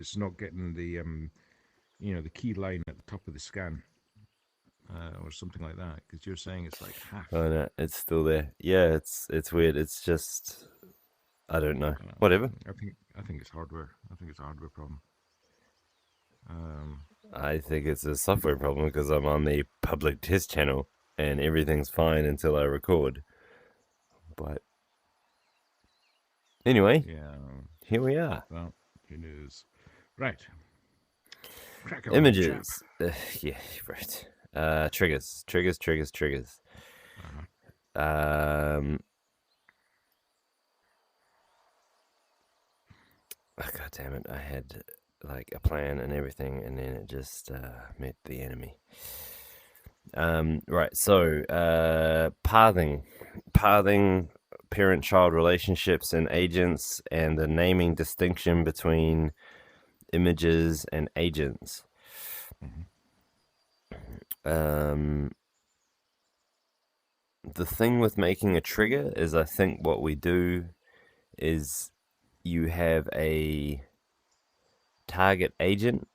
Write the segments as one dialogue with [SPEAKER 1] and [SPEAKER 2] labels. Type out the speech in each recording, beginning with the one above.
[SPEAKER 1] it's not getting the key line at the top of the scan, or something like that. Because you're saying it's like half.
[SPEAKER 2] Oh no, it's still there. Yeah, it's weird. It's just I don't know.
[SPEAKER 1] Uh,
[SPEAKER 2] Whatever.
[SPEAKER 1] I think it's hardware. I think it's a hardware problem. Um,
[SPEAKER 2] I think it's a software problem because I'm on the public test channel and everything's fine until I record. But anyway,
[SPEAKER 1] yeah.
[SPEAKER 2] here we are.
[SPEAKER 1] Well, it is. Right. Crack on, old chap.
[SPEAKER 2] Images. Yeah, right. Triggers.
[SPEAKER 1] Uh-huh.
[SPEAKER 2] Um, oh, God damn it! I had like a plan and everything, and then it just met the enemy. Right. So, pathing, parent-child relationships and agents, and the naming distinction between images and agents.
[SPEAKER 1] Mm-hmm.
[SPEAKER 2] Um, the thing with making a trigger is, I think what we do is you have a target agent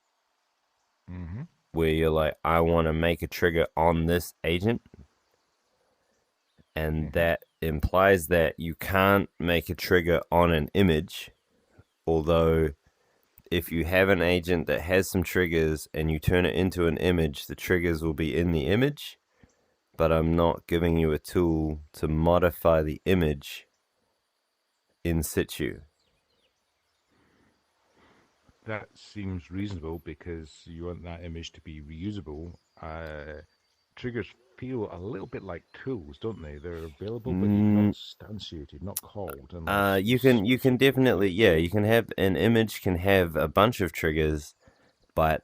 [SPEAKER 1] Mm-hmm.
[SPEAKER 2] where you're like, I want to make a trigger on this agent, and
[SPEAKER 1] Mm-hmm.
[SPEAKER 2] that implies that you can't make a trigger on an image, although if you have an agent that has some triggers and you turn it into an image, the triggers will be in the image, but I'm not giving you a tool to modify the image in situ.
[SPEAKER 1] That seems reasonable because you want that image to be reusable. Triggers feel a little bit like tools, don't they? They're available, but not
[SPEAKER 2] Mm,
[SPEAKER 1] instantiated, not called, unless you
[SPEAKER 2] you can definitely, yeah,
[SPEAKER 1] specify.
[SPEAKER 2] you can have an image can have a bunch of triggers, but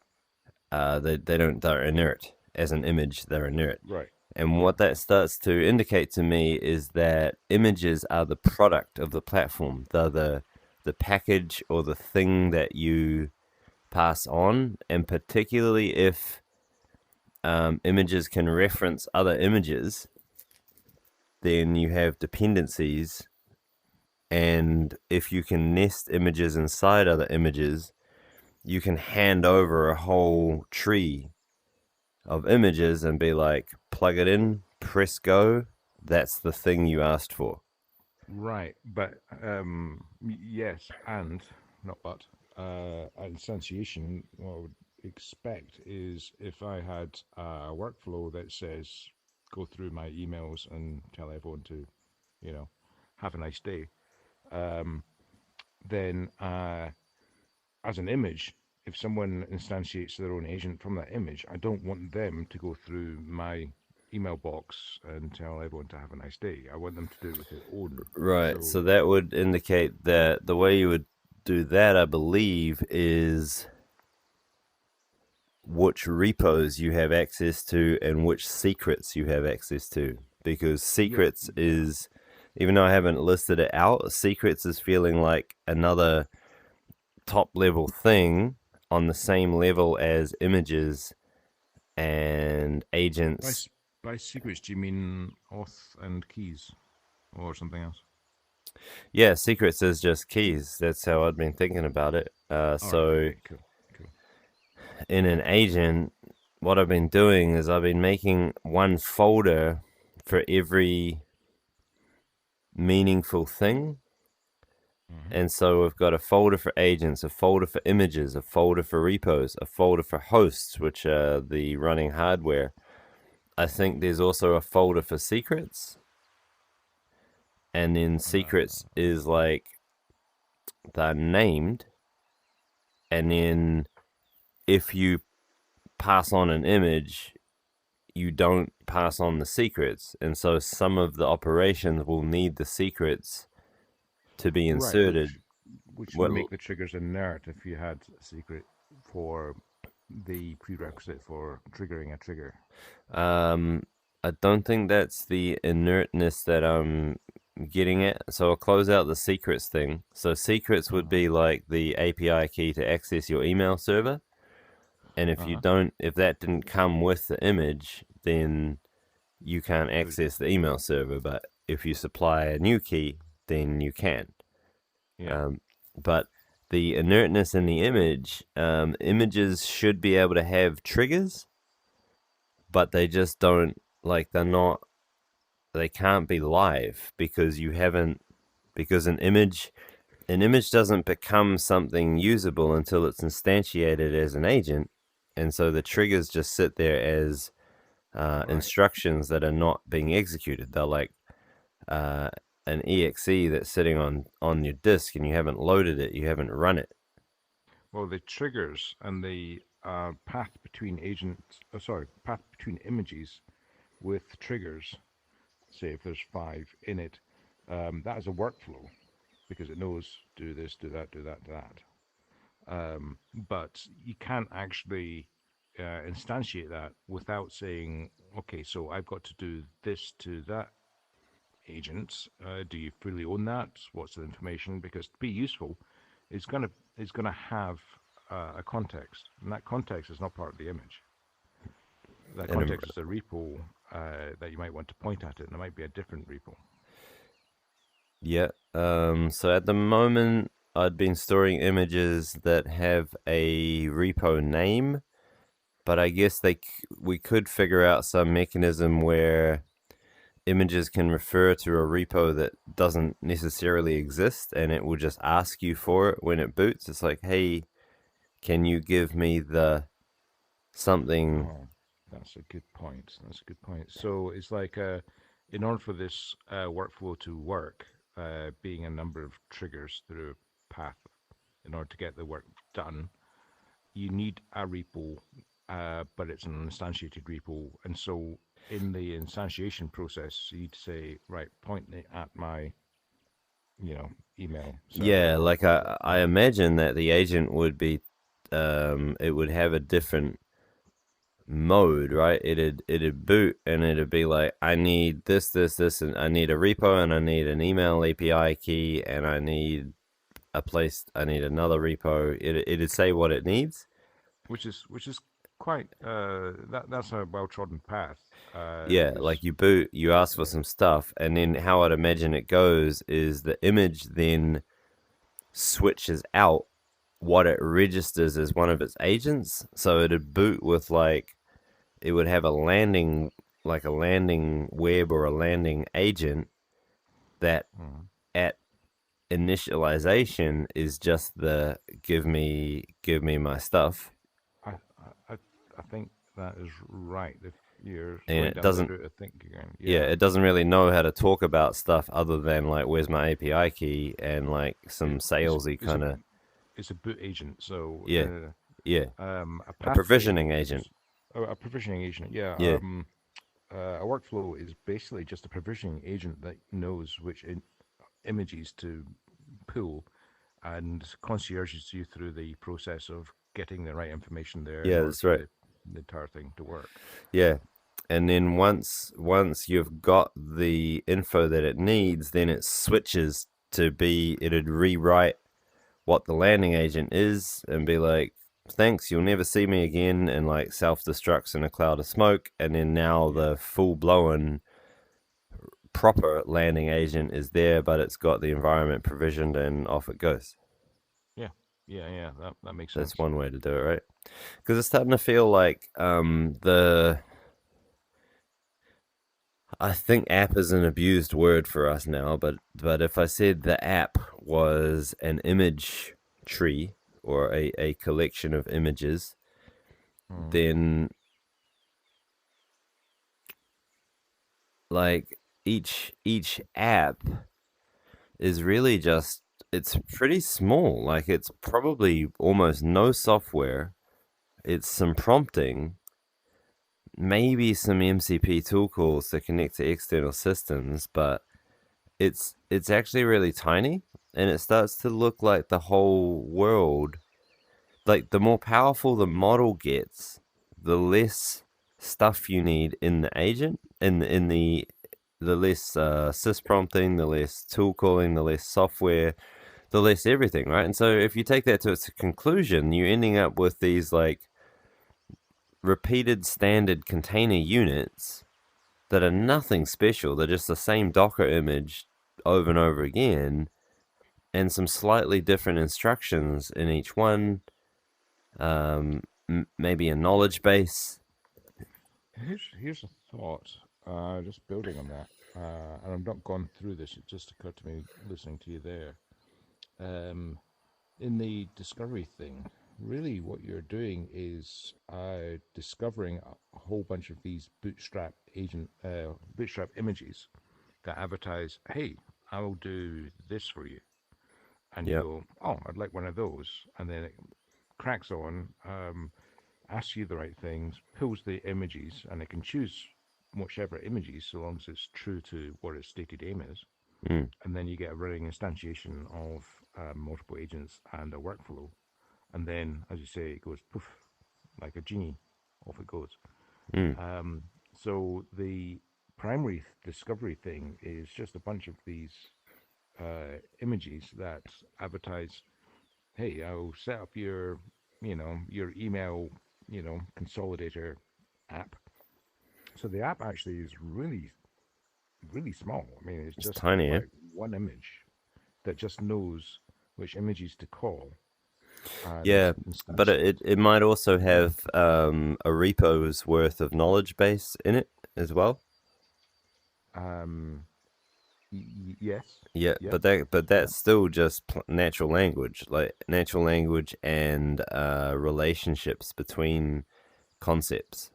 [SPEAKER 2] they're inert as an image. They're inert.
[SPEAKER 1] Right.
[SPEAKER 2] And
[SPEAKER 1] Yeah.
[SPEAKER 2] what that starts to indicate to me is that images are the product of the platform. They're the package or the thing that you pass on, and particularly if images can reference other images, then you have dependencies. And if you can nest images inside other images, you can hand over a whole tree of images and be like, plug it in, press go. That's the thing you asked for.
[SPEAKER 1] Right. But yes, and not but. Instantiation, what I would expect is if I had a workflow that says go through my emails and tell everyone to, you know, have a nice day, um, then as an image, if someone instantiates their own agent from that image, I don't want them to go through my email box and tell everyone to have a nice day. I want them to do it with their own.
[SPEAKER 2] Right.
[SPEAKER 1] So,
[SPEAKER 2] So that would indicate that the way you would do that, I believe, is which repos you have access to and which secrets you have access to. Because
[SPEAKER 1] yeah,
[SPEAKER 2] secrets
[SPEAKER 1] yeah,
[SPEAKER 2] is, even though I haven't listed it out, secrets is feeling like another top level thing on the same level as images and
[SPEAKER 1] by
[SPEAKER 2] agents.
[SPEAKER 1] by secrets, do you mean auth and keys or something else?
[SPEAKER 2] Yeah, secrets is just keys. That's how I'd been thinking about it.
[SPEAKER 1] All right,
[SPEAKER 2] So
[SPEAKER 1] okay, cool, cool.
[SPEAKER 2] in an agent, what I've been doing is I've been making one folder for every meaningful thing.
[SPEAKER 1] Hmm.
[SPEAKER 2] And so we've got a folder for agents, a folder for images, a folder for repos, a folder for hosts, which are the running hardware. I think there's also a folder for secrets. And then secrets
[SPEAKER 1] Uh,
[SPEAKER 2] is like they're named. And then if you pass on an image, you don't pass on the secrets. And so some of the operations will need the secrets to be
[SPEAKER 1] right,
[SPEAKER 2] inserted.
[SPEAKER 1] which would
[SPEAKER 2] What
[SPEAKER 1] make the triggers inert if you had a secret for the prerequisite for triggering a trigger.
[SPEAKER 2] um I don't think that's the inertness that I'm getting at. So I'll close out the secrets thing. So secrets would
[SPEAKER 1] Uh-huh.
[SPEAKER 2] be like the API key to access your email server. And
[SPEAKER 1] Uh-huh.
[SPEAKER 2] if that didn't come with the image, then you can't
[SPEAKER 1] It
[SPEAKER 2] access the email server. But if you supply a new key, then you can.
[SPEAKER 1] yeah.
[SPEAKER 2] Um, but the inertness in the image, images should be able to have triggers, but they just don't, like, they can't be live because you haven't, because an image doesn't become something usable until it's instantiated as an agent, and so the triggers just sit there as
[SPEAKER 1] Right.
[SPEAKER 2] instructions that are not being executed. They're like uh, an exe that's sitting on your disk, and you haven't loaded it, you haven't run it.
[SPEAKER 1] Well, the triggers and the path between path between images with triggers, say if there's five in it, that is a workflow because it knows do this, do that, do that, do that. But you can't actually instantiate that without saying, okay, so I've got to do this to that agent. Do you fully own that? What's the information? Because to be useful, it's gonna have a context, and that context is not part of the image. That
[SPEAKER 2] And
[SPEAKER 1] context is a repo that you might want to point at it, and it might be a different repo.
[SPEAKER 2] yeah, so at the moment, I'd been storing images that have a repo name, but I guess we could figure out some mechanism where images can refer to a repo that doesn't necessarily exist, and it will just ask you for it when it boots. It's like, hey, can you give me the something?
[SPEAKER 1] Oh, that's a good point. That's a good point. So it's like, in order for this workflow to work, being a number of triggers through a path in order to get the work done, you need a repo, but it's an instantiated repo. And so in the instantiation process, you need to say, right, point it at my, email server
[SPEAKER 2] Yeah,
[SPEAKER 1] or
[SPEAKER 2] like
[SPEAKER 1] whatever.
[SPEAKER 2] I imagine that the agent would be, it would have a different mode, right? It'd boot and it'd be like, I need this, this, this, and I need a repo, and I need an email API key, and I need I need another repo. It'd say what it needs.
[SPEAKER 1] Which is quite that's a well trodden path.
[SPEAKER 2] Yeah,
[SPEAKER 1] Because
[SPEAKER 2] like you boot, you ask for
[SPEAKER 1] yeah,
[SPEAKER 2] some stuff, and then how I'd imagine it goes is the image then switches out what it registers as one of its agents. So it'd boot with, like, it would have a landing, like a landing web or a landing agent that
[SPEAKER 1] mm,
[SPEAKER 2] at initialization is just the give me my stuff,
[SPEAKER 1] I, I I think that is right. If you're
[SPEAKER 2] and
[SPEAKER 1] going
[SPEAKER 2] it
[SPEAKER 1] down the
[SPEAKER 2] doesn't,
[SPEAKER 1] route of thinking,
[SPEAKER 2] yeah,
[SPEAKER 1] yeah,
[SPEAKER 2] it doesn't really know how to talk about stuff other than like where's my API key and like
[SPEAKER 1] it,
[SPEAKER 2] some
[SPEAKER 1] it's
[SPEAKER 2] salesy
[SPEAKER 1] it's a
[SPEAKER 2] kind of,
[SPEAKER 1] it's a boot agent. So
[SPEAKER 2] yeah, yeah,
[SPEAKER 1] a
[SPEAKER 2] a
[SPEAKER 1] path
[SPEAKER 2] provisioning
[SPEAKER 1] table
[SPEAKER 2] agent.
[SPEAKER 1] is a provisioning agent. Yeah,
[SPEAKER 2] Yeah,
[SPEAKER 1] a workflow is basically just a provisioning agent that knows which images to pull and concierges you through the process of getting the right information there in
[SPEAKER 2] yeah,
[SPEAKER 1] order
[SPEAKER 2] that's
[SPEAKER 1] for
[SPEAKER 2] right.
[SPEAKER 1] the entire thing to work.
[SPEAKER 2] Yeah. And then once you've got the info that it needs, then it switches to be, it'd rewrite what the landing agent is and be like, thanks, you'll never see me again, and like self destructs in a cloud of smoke. And then now
[SPEAKER 1] Yeah,
[SPEAKER 2] the full blown proper landing agent is there, but it's got the environment provisioned and off it goes.
[SPEAKER 1] yeah, yeah. That makes
[SPEAKER 2] That's
[SPEAKER 1] sense.
[SPEAKER 2] one way to do it, right? Because it's starting to feel like the I think app is an abused word for us now, but if I said the app was an image tree or a collection of images,
[SPEAKER 1] Mm.
[SPEAKER 2] then like each app is really just, it's pretty small. Like it's probably almost no software. It's some prompting, maybe some MCP tool calls to connect to external systems, but it's actually really tiny, and it starts to look like the whole world, like the more powerful the model gets, the less stuff you need in the agent, in the less sys prompting, the less tool calling, the less software, the less everything, right? And so if you take that to its conclusion, you're ending up with these like repeated standard container units that are nothing special. They're just the same Docker image over and over again. and some slightly different instructions in each one. Maybe a knowledge base.
[SPEAKER 1] Here's a thought. Just building on that, and I've not gone through this. It just occurred to me listening to you there. Um, in the discovery thing, really, what you're doing is discovering a whole bunch of these bootstrap images that advertise, "Hey, I'll do this for you," and you
[SPEAKER 2] Yep.
[SPEAKER 1] go, "Oh, I'd like one of those," and then it cracks on. Asks you the right things, pulls the images, and it can choose whichever images so long as it's true to what its stated aim is.
[SPEAKER 2] Mm,
[SPEAKER 1] And then you get a running instantiation of multiple agents and a workflow. And then, as you say, it goes poof, like a genie, off it goes.
[SPEAKER 2] mm.
[SPEAKER 1] Um, so the primary discovery thing is just a bunch of these images that advertise, hey, I'll set up your email, consolidator app. So the app actually is really, really small. I mean, it's
[SPEAKER 2] It's
[SPEAKER 1] just
[SPEAKER 2] tiny, eh?
[SPEAKER 1] like one image that just knows which images to call and
[SPEAKER 2] Yeah, but
[SPEAKER 1] instantiate.
[SPEAKER 2] it might also have a repo's worth of knowledge base in it as well.
[SPEAKER 1] Um, yes,
[SPEAKER 2] Yeah,
[SPEAKER 1] yeah,
[SPEAKER 2] but
[SPEAKER 1] yeah.
[SPEAKER 2] that's still just natural language, like natural language and relationships between concepts.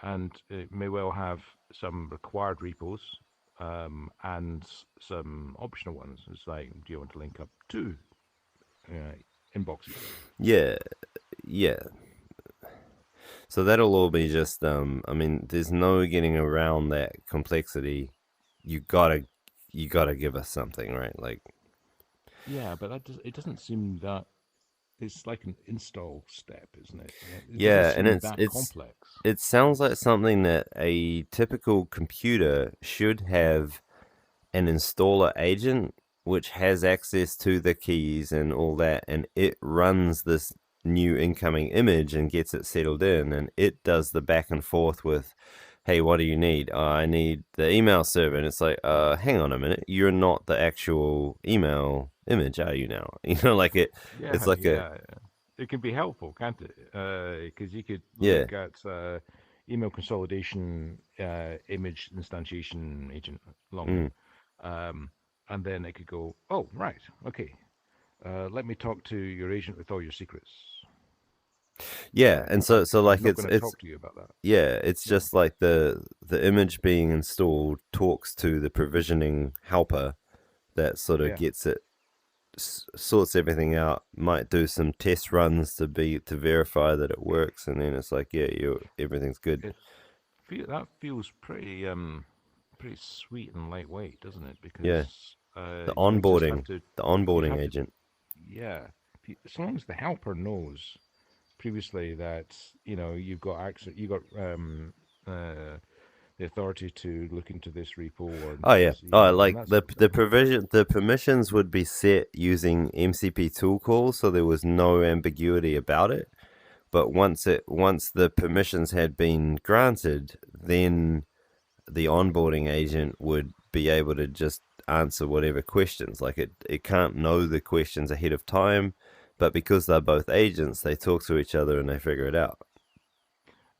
[SPEAKER 1] And it may well have some required repos and some optional ones. It's like, do you want to link up two uh, inboxes?
[SPEAKER 2] Yeah, yeah. So that'll all be just I mean, there's no getting around that complexity. You gotta you gotta give us something, right? Like,
[SPEAKER 1] Yeah, but it doesn't seem that it's like an install step, isn't it? It doesn't
[SPEAKER 2] yeah, and
[SPEAKER 1] seem that complex.
[SPEAKER 2] it sounds like something that a typical computer should have an installer agent which has access to the keys and all that, and it runs this new incoming image and gets it settled in, and it does the back and forth with, hey, what do you need? I need the email server. And it's like, hang on a minute, you're not the actual email image, are you now? Like it's
[SPEAKER 1] Yeah,
[SPEAKER 2] like a,
[SPEAKER 1] yeah. It can be helpful, can't it? Because you could
[SPEAKER 2] yeah.
[SPEAKER 1] look at email consolidation image instantiation agent, long
[SPEAKER 2] Mm.
[SPEAKER 1] name, um, and then it could go, oh, right, okay. Let me talk to your agent with all your secrets.
[SPEAKER 2] Yeah, and
[SPEAKER 1] I'm
[SPEAKER 2] so
[SPEAKER 1] I'm
[SPEAKER 2] like
[SPEAKER 1] not going to
[SPEAKER 2] it's
[SPEAKER 1] talk to you about that.
[SPEAKER 2] yeah, it's
[SPEAKER 1] Yeah,
[SPEAKER 2] just like the image being installed talks to the provisioning helper that sort of
[SPEAKER 1] yeah.
[SPEAKER 2] gets it, sorts everything out, might do some test runs to verify that it works, and then it's like, yeah, you everything's good.
[SPEAKER 1] It that feels pretty sweet and lightweight, doesn't it?
[SPEAKER 2] Yeah,
[SPEAKER 1] Because
[SPEAKER 2] the
[SPEAKER 1] you just have
[SPEAKER 2] onboarding,
[SPEAKER 1] to
[SPEAKER 2] the
[SPEAKER 1] you'd
[SPEAKER 2] onboarding
[SPEAKER 1] have to
[SPEAKER 2] agent.
[SPEAKER 1] yeah. As long as the helper knows previously that you've got access, you got the authority to look into this repo or
[SPEAKER 2] Oh yeah.
[SPEAKER 1] this
[SPEAKER 2] Oh,
[SPEAKER 1] email and
[SPEAKER 2] like
[SPEAKER 1] that sort of
[SPEAKER 2] the
[SPEAKER 1] thing.
[SPEAKER 2] provision, the permissions would be set using MCP tool calls, so there was no ambiguity about it. But once the permissions had been granted, then the onboarding agent would be able to just answer whatever questions. Like it can't know the questions ahead of time, but because they're both agents, they talk to each other and they figure it out.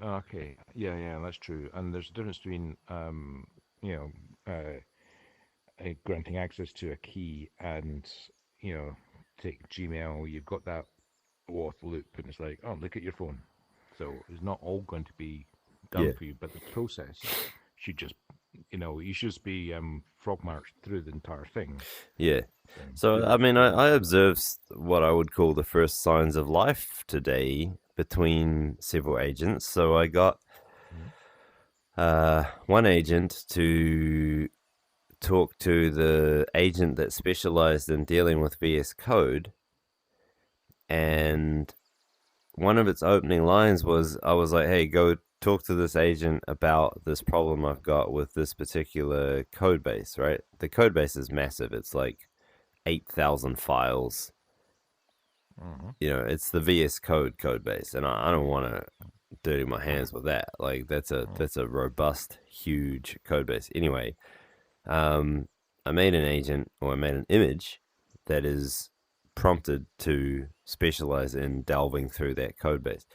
[SPEAKER 1] Okay, yeah, yeah, that's true. And there's a difference between you know, granting access to a key and you know, take Gmail. You've got that auth loop, and it's like, oh, look at your phone. So it's not all going to be done
[SPEAKER 2] Yeah,
[SPEAKER 1] for you, but the process should just, you should just be frog marched through the entire thing
[SPEAKER 2] yeah.
[SPEAKER 1] and
[SPEAKER 2] So I mean,
[SPEAKER 1] do
[SPEAKER 2] I
[SPEAKER 1] that.
[SPEAKER 2] observed what I would call the first signs of life today between several agents. So I got
[SPEAKER 1] Mhm.
[SPEAKER 2] one agent to talk to the agent that specialized in dealing with VS Code,
[SPEAKER 1] Mhm.
[SPEAKER 2] and one of its opening lines was, I was like, hey, go talk to this agent about this problem I've got with this particular code base, right? The code base is massive. It's like 8,000 files.
[SPEAKER 1] Mhm.
[SPEAKER 2] It's the VS Code base, and I don't want to dirty my hands with that. Like
[SPEAKER 1] Mhm.
[SPEAKER 2] that's a robust, huge code base. Anyway, um, I made an agent, or I made an image that is prompted to specialize in delving through that code base.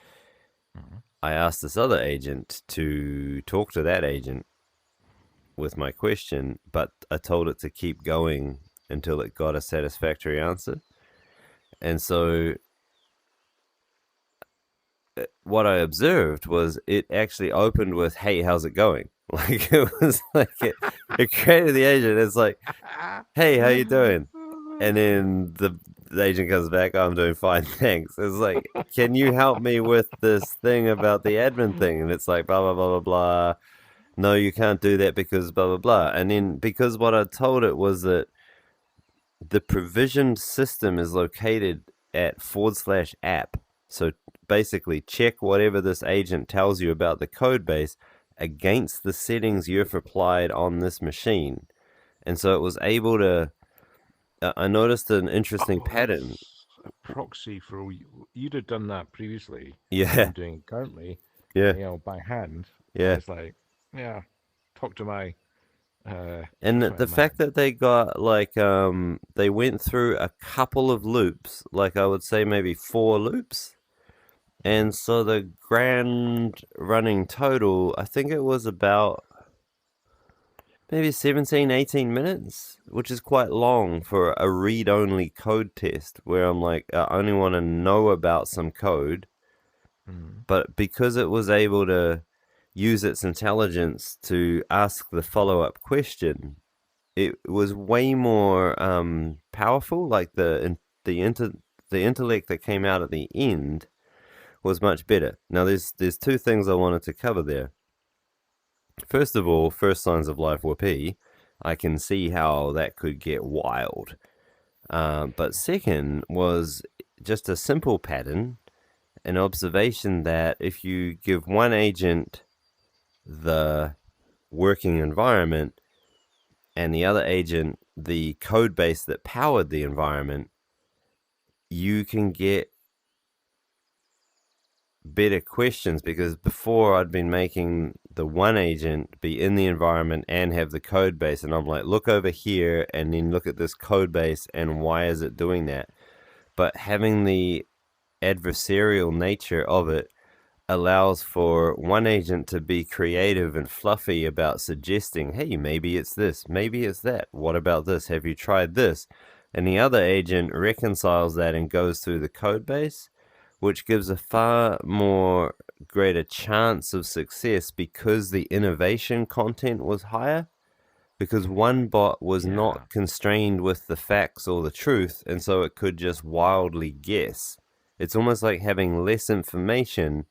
[SPEAKER 1] Mhm.
[SPEAKER 2] I asked this other agent to talk to that agent with my question, but I told it to keep going until it got a satisfactory answer. And so what I observed was it actually opened with, "Hey, how's it going?" Like it was like it created the agent. It's like, "Hey, how you doing?" And then the agent comes back, "Oh, I'm doing fine, thanks." It's like, "Can you help me with this thing about the admin thing?" And it's like, blah blah blah blah blah. No, you can't do that because blah blah blah. And then because what I told it was that the provisioned system is located at /app. So basically, check whatever this agent tells you about the code base against the settings you've applied on this machine. And so it was able to. I noticed an interesting
[SPEAKER 1] Oh,
[SPEAKER 2] pattern.
[SPEAKER 1] that's a proxy for you'd have done that previously.
[SPEAKER 2] Yeah,
[SPEAKER 1] I'm doing it currently,
[SPEAKER 2] yeah,
[SPEAKER 1] by hand. And
[SPEAKER 2] yeah.
[SPEAKER 1] it's like, yeah, talk to my
[SPEAKER 2] And
[SPEAKER 1] talk to my
[SPEAKER 2] the fact
[SPEAKER 1] Mac.
[SPEAKER 2] that they got like they went through a couple of loops, like I would say maybe 4 loops.
[SPEAKER 1] Hmm.
[SPEAKER 2] And so the grand running total, I think it was about maybe 17, 18 minutes, which is quite long for a read only code test where I'm like, I only want to know about some code.
[SPEAKER 1] Hmm.
[SPEAKER 2] But because it was able to use its intelligence to ask the follow up question, it was way more powerful. Like the intellect that came out at the end was much better. Now, there's 2 things I wanted to cover there. First of all, first signs of life whoopee. I can see how that could get wild. But second was just a simple pattern, an observation that if you give one agent the working environment and the other agent the code base that powered the environment, you can get better questions because before I'd been making the one agent be in the environment and have the code base, and I'm like, look over here and then look at this code base and why is it doing that? But having the adversarial nature of it allows for one agent to be creative and fluffy about suggesting, hey, maybe it's this, maybe it's that. What about this? Have you tried this? And the other agent reconciles that and goes through the code base, which gives a far more greater chance of success because the innovation content was higher. Because one bot was
[SPEAKER 1] Yeah,
[SPEAKER 2] not constrained with the facts or the truth, and so it could just wildly guess. It's almost like having less information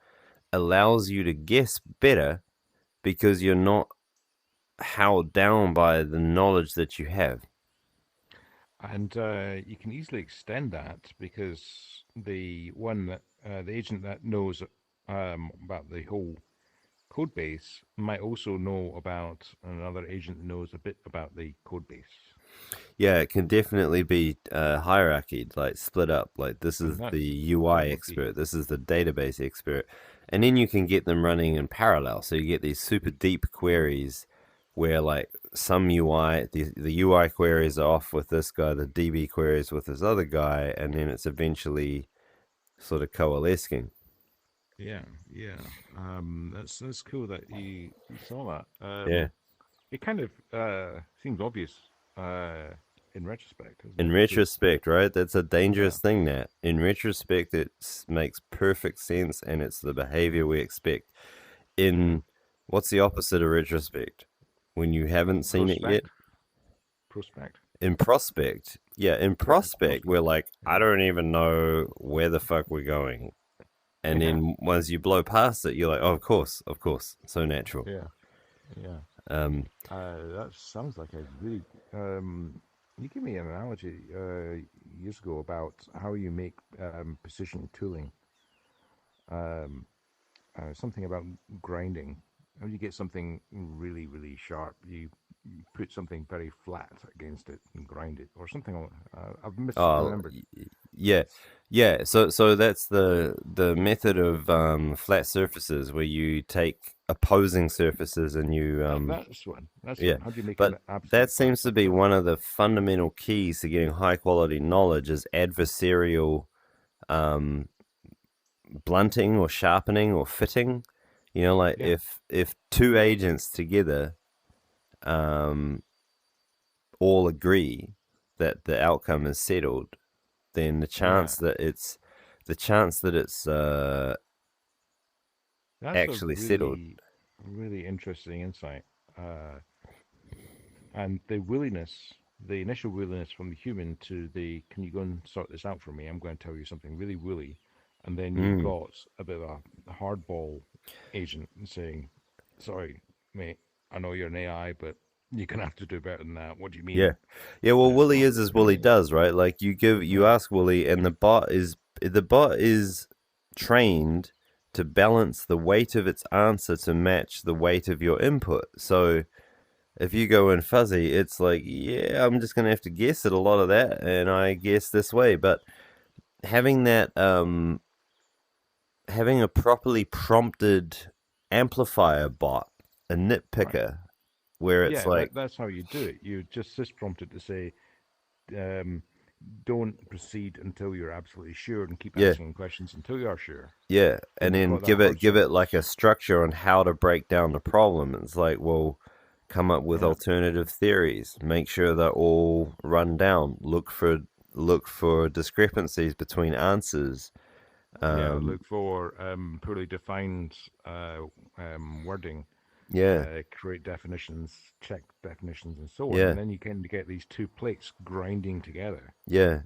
[SPEAKER 2] allows you to guess better because you're not held down by the knowledge that you have.
[SPEAKER 1] and you can easily extend that because the agent that knows about the whole code base might also know about another agent that knows a bit about the code base.
[SPEAKER 2] Yeah, it can definitely be hierarchied, like split up. Like this
[SPEAKER 1] And
[SPEAKER 2] is the
[SPEAKER 1] that
[SPEAKER 2] UI
[SPEAKER 1] would be
[SPEAKER 2] expert, this is the database expert, and then you can get them running in parallel. So you get these super deep queries where like some UI, the UI queries are off with this guy, the DB queries with this other guy, and then it's eventually sort of coalescing.
[SPEAKER 1] yeah, yeah. That's cool that you saw that.
[SPEAKER 2] Yeah.
[SPEAKER 1] It kind of seems obvious uh, in retrospect, doesn't
[SPEAKER 2] In
[SPEAKER 1] it? Because
[SPEAKER 2] retrospect, right? That's a
[SPEAKER 1] yeah,
[SPEAKER 2] dangerous thing. That in retrospect, it makes perfect sense, and it's the behavior we expect.
[SPEAKER 1] yeah.
[SPEAKER 2] In what's the opposite of retrospect? When you haven't seen it yet.
[SPEAKER 1] Prospect, prospect,
[SPEAKER 2] In prospect, yeah, in prospect, we're
[SPEAKER 1] prospect.
[SPEAKER 2] like, I
[SPEAKER 1] Yeah,
[SPEAKER 2] don't even know where the fuck we're going. And
[SPEAKER 1] yeah,
[SPEAKER 2] then once you blow past it, you're like, oh, of course, so natural.
[SPEAKER 1] yeah, yeah.
[SPEAKER 2] Um,
[SPEAKER 1] That sounds like a really. You gave me an analogy years ago about how you make precision tooling. Um, Something about grinding. when you get something really, really sharp, you put something very flat against it and grind it, or something. I've
[SPEAKER 2] Oh,
[SPEAKER 1] misremembered.
[SPEAKER 2] yeah, yeah. So that's the method of flat surfaces where you take opposing surfaces and you
[SPEAKER 1] That's one. That's
[SPEAKER 2] yeah.
[SPEAKER 1] one. How do you make
[SPEAKER 2] But
[SPEAKER 1] an absolute
[SPEAKER 2] that
[SPEAKER 1] flat
[SPEAKER 2] seems to be
[SPEAKER 1] surface?
[SPEAKER 2] one of the fundamental keys to getting high quality knowledge is adversarial um blunting or sharpening or fitting. You know, like
[SPEAKER 1] Yeah,
[SPEAKER 2] if two agents together um all agree that the outcome is settled, then
[SPEAKER 1] yeah.
[SPEAKER 2] the chance that it's
[SPEAKER 1] That's a
[SPEAKER 2] actually settled.
[SPEAKER 1] really, really interesting insight. Uh, and the willingness, the initial willingness from the human to the, can you go and sort this out for me? I'm going to tell you something really woolly. And then you've
[SPEAKER 2] Mm,
[SPEAKER 1] got a bit of a hardball agent saying, sorry, mate, I know you're an AI, but you're going to have to do better than that. What do you
[SPEAKER 2] yeah,
[SPEAKER 1] mean?
[SPEAKER 2] yeah. Well, Wooly
[SPEAKER 1] Well,
[SPEAKER 2] is as Wooly does, right? Like you
[SPEAKER 1] yeah,
[SPEAKER 2] ask Wooly, and the bot is trained to balance the weight of its answer to match the weight of your input. So if you go in fuzzy, it's like, yeah, I'm just gonna have to guess at a lot of that, and I guess this way. But having that having a properly prompted amplifier bot, a
[SPEAKER 1] right.
[SPEAKER 2] nitpicker, where it's
[SPEAKER 1] Yeah,
[SPEAKER 2] like,
[SPEAKER 1] that's how you do it. You just prompted to say, um, don't proceed until you're absolutely sure and keep
[SPEAKER 2] yeah,
[SPEAKER 1] asking questions until you are sure.
[SPEAKER 2] yeah,
[SPEAKER 1] Then
[SPEAKER 2] and
[SPEAKER 1] you've
[SPEAKER 2] then
[SPEAKER 1] got that hard
[SPEAKER 2] give it like a
[SPEAKER 1] surface.
[SPEAKER 2] structure on how to break down the problem. It's like, well, come up with
[SPEAKER 1] Yeah.
[SPEAKER 2] alternative theories, make sure they're all run down, look for discrepancies between answers.
[SPEAKER 1] Yeah,
[SPEAKER 2] Um,
[SPEAKER 1] look for poorly defined wording,
[SPEAKER 2] yeah,
[SPEAKER 1] create definitions, check definitions, and so on,
[SPEAKER 2] yeah,
[SPEAKER 1] and then you kind of get these two plates grinding together.
[SPEAKER 2] yeah.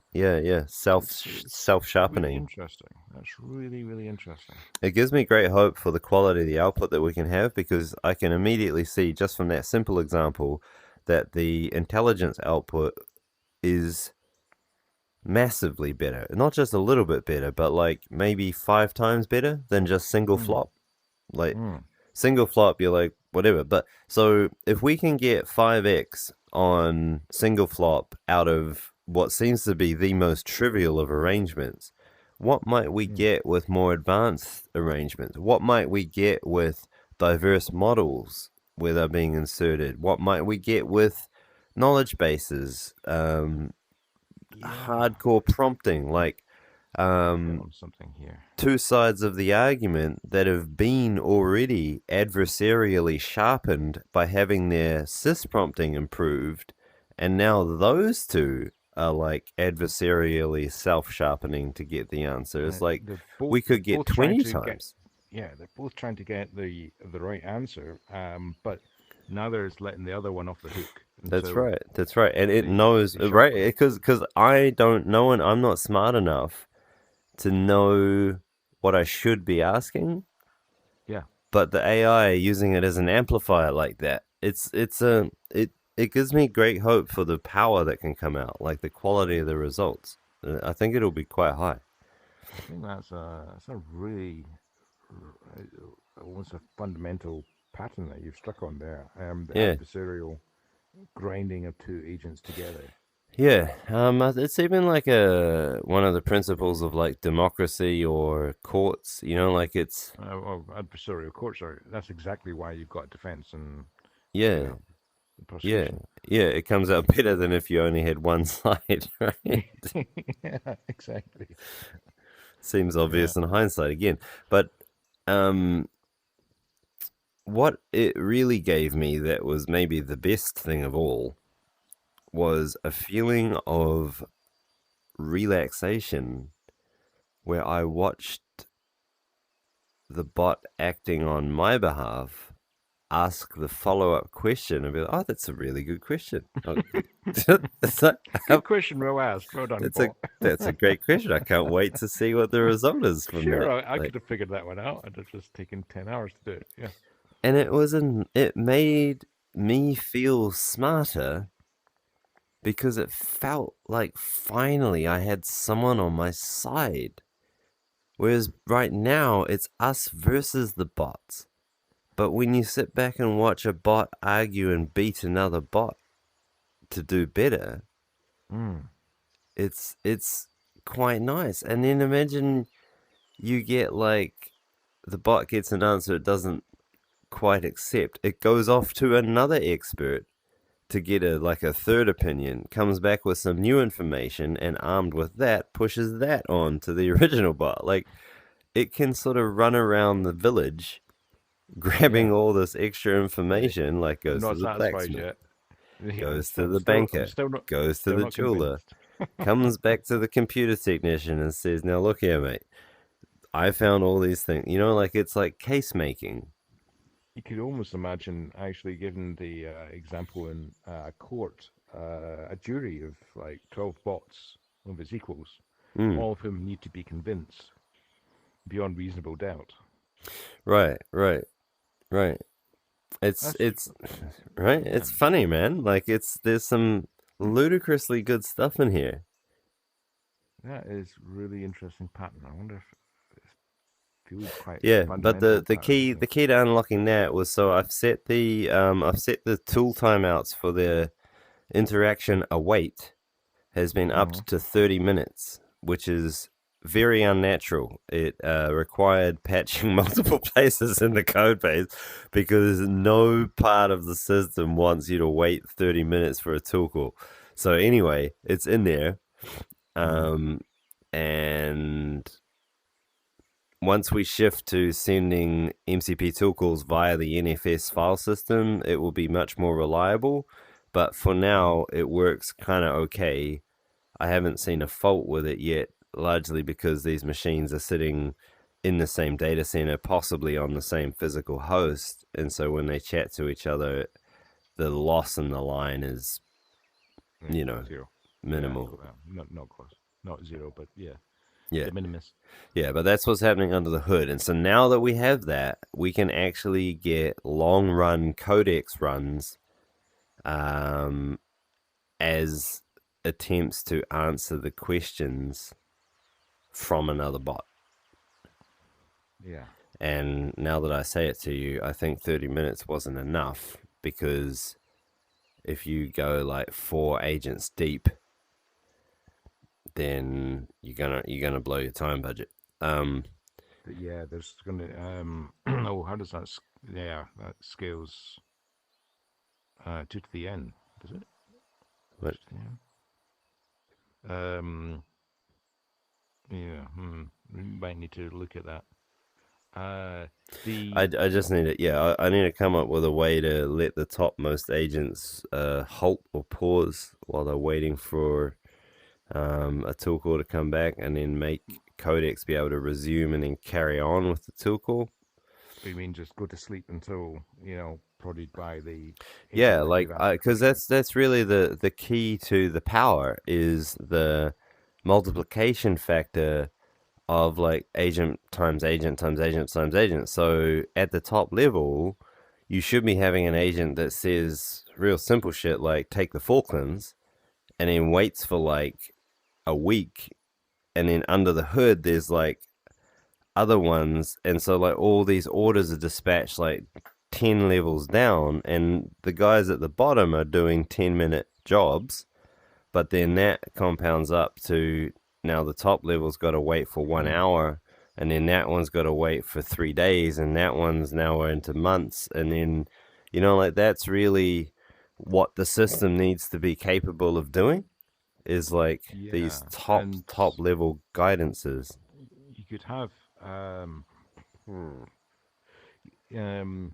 [SPEAKER 2] Self
[SPEAKER 1] It's really
[SPEAKER 2] sharpening.
[SPEAKER 1] interesting. That's really really interesting.
[SPEAKER 2] It gives me great hope for the quality of the output that we can have because I can immediately see just from that simple example that the intelligence output is massively better. Not just a little bit better, but like maybe 5 times better than just single
[SPEAKER 1] Mm,
[SPEAKER 2] flop. Like
[SPEAKER 1] mm,
[SPEAKER 2] single flop, you're like, whatever. But so if we can get 5x on single flop out of what seems to be the most trivial of arrangements, what might we
[SPEAKER 1] mm.
[SPEAKER 2] get with more advanced arrangements? What might we get with diverse models where they're being inserted? What might we get with knowledge bases,
[SPEAKER 1] Yeah,
[SPEAKER 2] hardcore prompting, like
[SPEAKER 1] you've hit
[SPEAKER 2] um,
[SPEAKER 1] on something here.
[SPEAKER 2] two sides of the argument that have been already adversarially sharpened by having their sys prompting improved, and now those two are like adversarially self sharpening to get the answer. It's like we
[SPEAKER 1] They're
[SPEAKER 2] could get
[SPEAKER 1] both trying
[SPEAKER 2] 20
[SPEAKER 1] to get,
[SPEAKER 2] times.
[SPEAKER 1] yeah, they're both trying to get the right answer. But neither is letting the other one off the hook
[SPEAKER 2] That's
[SPEAKER 1] until
[SPEAKER 2] right. That's right. And it knows,
[SPEAKER 1] they
[SPEAKER 2] right?
[SPEAKER 1] sharpen it.
[SPEAKER 2] Because I don't know and I'm not smart enough to know what I should be asking.
[SPEAKER 1] Yeah,
[SPEAKER 2] But the AI using it as an amplifier like that, it gives me great hope for the power that can come out, like the quality of the results. I think it'll be quite high.
[SPEAKER 1] I think that's a really almost a fundamental pattern that you've struck on there. The
[SPEAKER 2] Yeah,
[SPEAKER 1] adversarial grinding of two agents together.
[SPEAKER 2] yeah. It's even like a one of the principles of like democracy or courts. You know, like it's
[SPEAKER 1] Well, adversarial courts are. That's exactly why you've got defense and
[SPEAKER 2] yeah,
[SPEAKER 1] uh,
[SPEAKER 2] yeah,
[SPEAKER 1] prosecution.
[SPEAKER 2] yeah. It comes out better than if you only had one side, right?
[SPEAKER 1] Yeah, exactly.
[SPEAKER 2] Seems
[SPEAKER 1] Yeah.
[SPEAKER 2] obvious in hindsight again, but um, what it really gave me that was maybe the best thing of all was a feeling of relaxation where I watched the bot acting on my behalf ask the follow up question and be like, oh, that's a really good question. Oh, it's like,
[SPEAKER 1] Good question, well asked. Well done,
[SPEAKER 2] that's a
[SPEAKER 1] Paul.
[SPEAKER 2] that's a great question. I can't wait to see what the result is from
[SPEAKER 1] Sure,
[SPEAKER 2] that.
[SPEAKER 1] I
[SPEAKER 2] Like,
[SPEAKER 1] could have figured that one out. I'd have just taken 10 hours to do it. Yeah.
[SPEAKER 2] and it made me feel smarter because it felt like finally I had someone on my side. Whereas right now, it's us versus the bots. But when you sit back and watch a bot argue and beat another bot to do better,
[SPEAKER 1] Mm.
[SPEAKER 2] it's quite nice. And then imagine you get like the bot gets an answer it doesn't quite accept. It goes off to another expert to get a third opinion, comes back with some new information, and armed with that, pushes that on to the original bot. Like it can sort of run around the village
[SPEAKER 1] Yeah.
[SPEAKER 2] grabbing all this extra
[SPEAKER 1] Uh,
[SPEAKER 2] information, like
[SPEAKER 1] I'm
[SPEAKER 2] goes to
[SPEAKER 1] not
[SPEAKER 2] the
[SPEAKER 1] satisfied
[SPEAKER 2] blacksmith,
[SPEAKER 1] yet. Yeah,
[SPEAKER 2] goes to
[SPEAKER 1] I'm
[SPEAKER 2] the
[SPEAKER 1] still, I'm
[SPEAKER 2] banker,
[SPEAKER 1] still not,
[SPEAKER 2] goes to
[SPEAKER 1] still
[SPEAKER 2] the
[SPEAKER 1] not
[SPEAKER 2] jeweler,
[SPEAKER 1] convinced.
[SPEAKER 2] comes back to the computer technician and says, "Now look here, mate. I found all these things. You know, like it's like case making."
[SPEAKER 1] You could almost imagine actually giving the example in a court, a jury of like 12 bots of its equals,
[SPEAKER 2] Mm,
[SPEAKER 1] all of whom need to be convinced beyond reasonable doubt.
[SPEAKER 2] right, right, right. It's
[SPEAKER 1] That's,
[SPEAKER 2] it's right.
[SPEAKER 1] yeah,
[SPEAKER 2] It's funny, man. Like there's some ludicrously good stuff in here.
[SPEAKER 1] that is really interesting pattern. I wonder if it feels quite
[SPEAKER 2] Yeah, but
[SPEAKER 1] fundamental
[SPEAKER 2] the
[SPEAKER 1] pattern,
[SPEAKER 2] key
[SPEAKER 1] doesn't
[SPEAKER 2] the
[SPEAKER 1] it?
[SPEAKER 2] key to unlocking that was so I've set the tool timeouts for the interaction await has been
[SPEAKER 1] Mm-hmm.
[SPEAKER 2] upped to 30 minutes, which is very unnatural. It required patching multiple places in the code base because no part of the system wants you to wait 30 minutes for a tool call. So anyway, it's in there.
[SPEAKER 1] Mm-hmm.
[SPEAKER 2] Um, and once we shift to sending MCP tool calls via the NFS file system, it will be much more reliable. But for
[SPEAKER 1] Mm-hmm.
[SPEAKER 2] now, it works kind of okay. I haven't seen a fault with it yet, largely because these machines are sitting in the same data center, possibly on the same physical host. And so when they chat to each other, the loss in the line is,
[SPEAKER 1] Yeah,
[SPEAKER 2] you know,
[SPEAKER 1] zero. Yeah,
[SPEAKER 2] minimal.
[SPEAKER 1] not close, not zero, but yeah,
[SPEAKER 2] Yeah.
[SPEAKER 1] de minimis.
[SPEAKER 2] Yeah, but that's what's happening under the hood. And so now that we have that, we can actually get long run codex runs um, as attempts to answer the questions from another bot.
[SPEAKER 1] Yeah,
[SPEAKER 2] And now that I say it to you, I think 30 minutes wasn't enough because if you go like 4 agents deep, then you're gonna blow your time budget. Um,
[SPEAKER 1] yeah. There's gonna oh, how does that? Yeah, that scales two to the n. Does it?
[SPEAKER 2] but
[SPEAKER 1] Two to the n. Yeah. We might need to look at that.
[SPEAKER 2] I,
[SPEAKER 1] The
[SPEAKER 2] I just need it. Yeah, I need to come up with a way to let the topmost agents halt or pause while they're waiting for a tool call to come back, and then make Codex be able to resume and then carry on with the tool call.
[SPEAKER 1] I mean, just go to sleep until prodded by the
[SPEAKER 2] Yeah,
[SPEAKER 1] agent that
[SPEAKER 2] like
[SPEAKER 1] you've asked a
[SPEAKER 2] because
[SPEAKER 1] question.
[SPEAKER 2] that's really the key to the power is the multiplication factor of like agent times agent times agent times agent. So at the top level, you should be having an agent that says real simple shit like take the Falklands and then waits for like a week, and then under the hood there's like other ones, and so like all these orders are dispatched like 10 levels down, and the guys at the bottom are doing 10-minute jobs, but then that compounds up to now the top level's got to wait for one
[SPEAKER 1] Mm,
[SPEAKER 2] hour and then that one's got to wait for 3 days, and that one's now into months, and then like that's really what the system needs to be capable of doing is like
[SPEAKER 1] yeah,
[SPEAKER 2] these
[SPEAKER 1] and
[SPEAKER 2] top level guidances.
[SPEAKER 1] you could have hmm, um,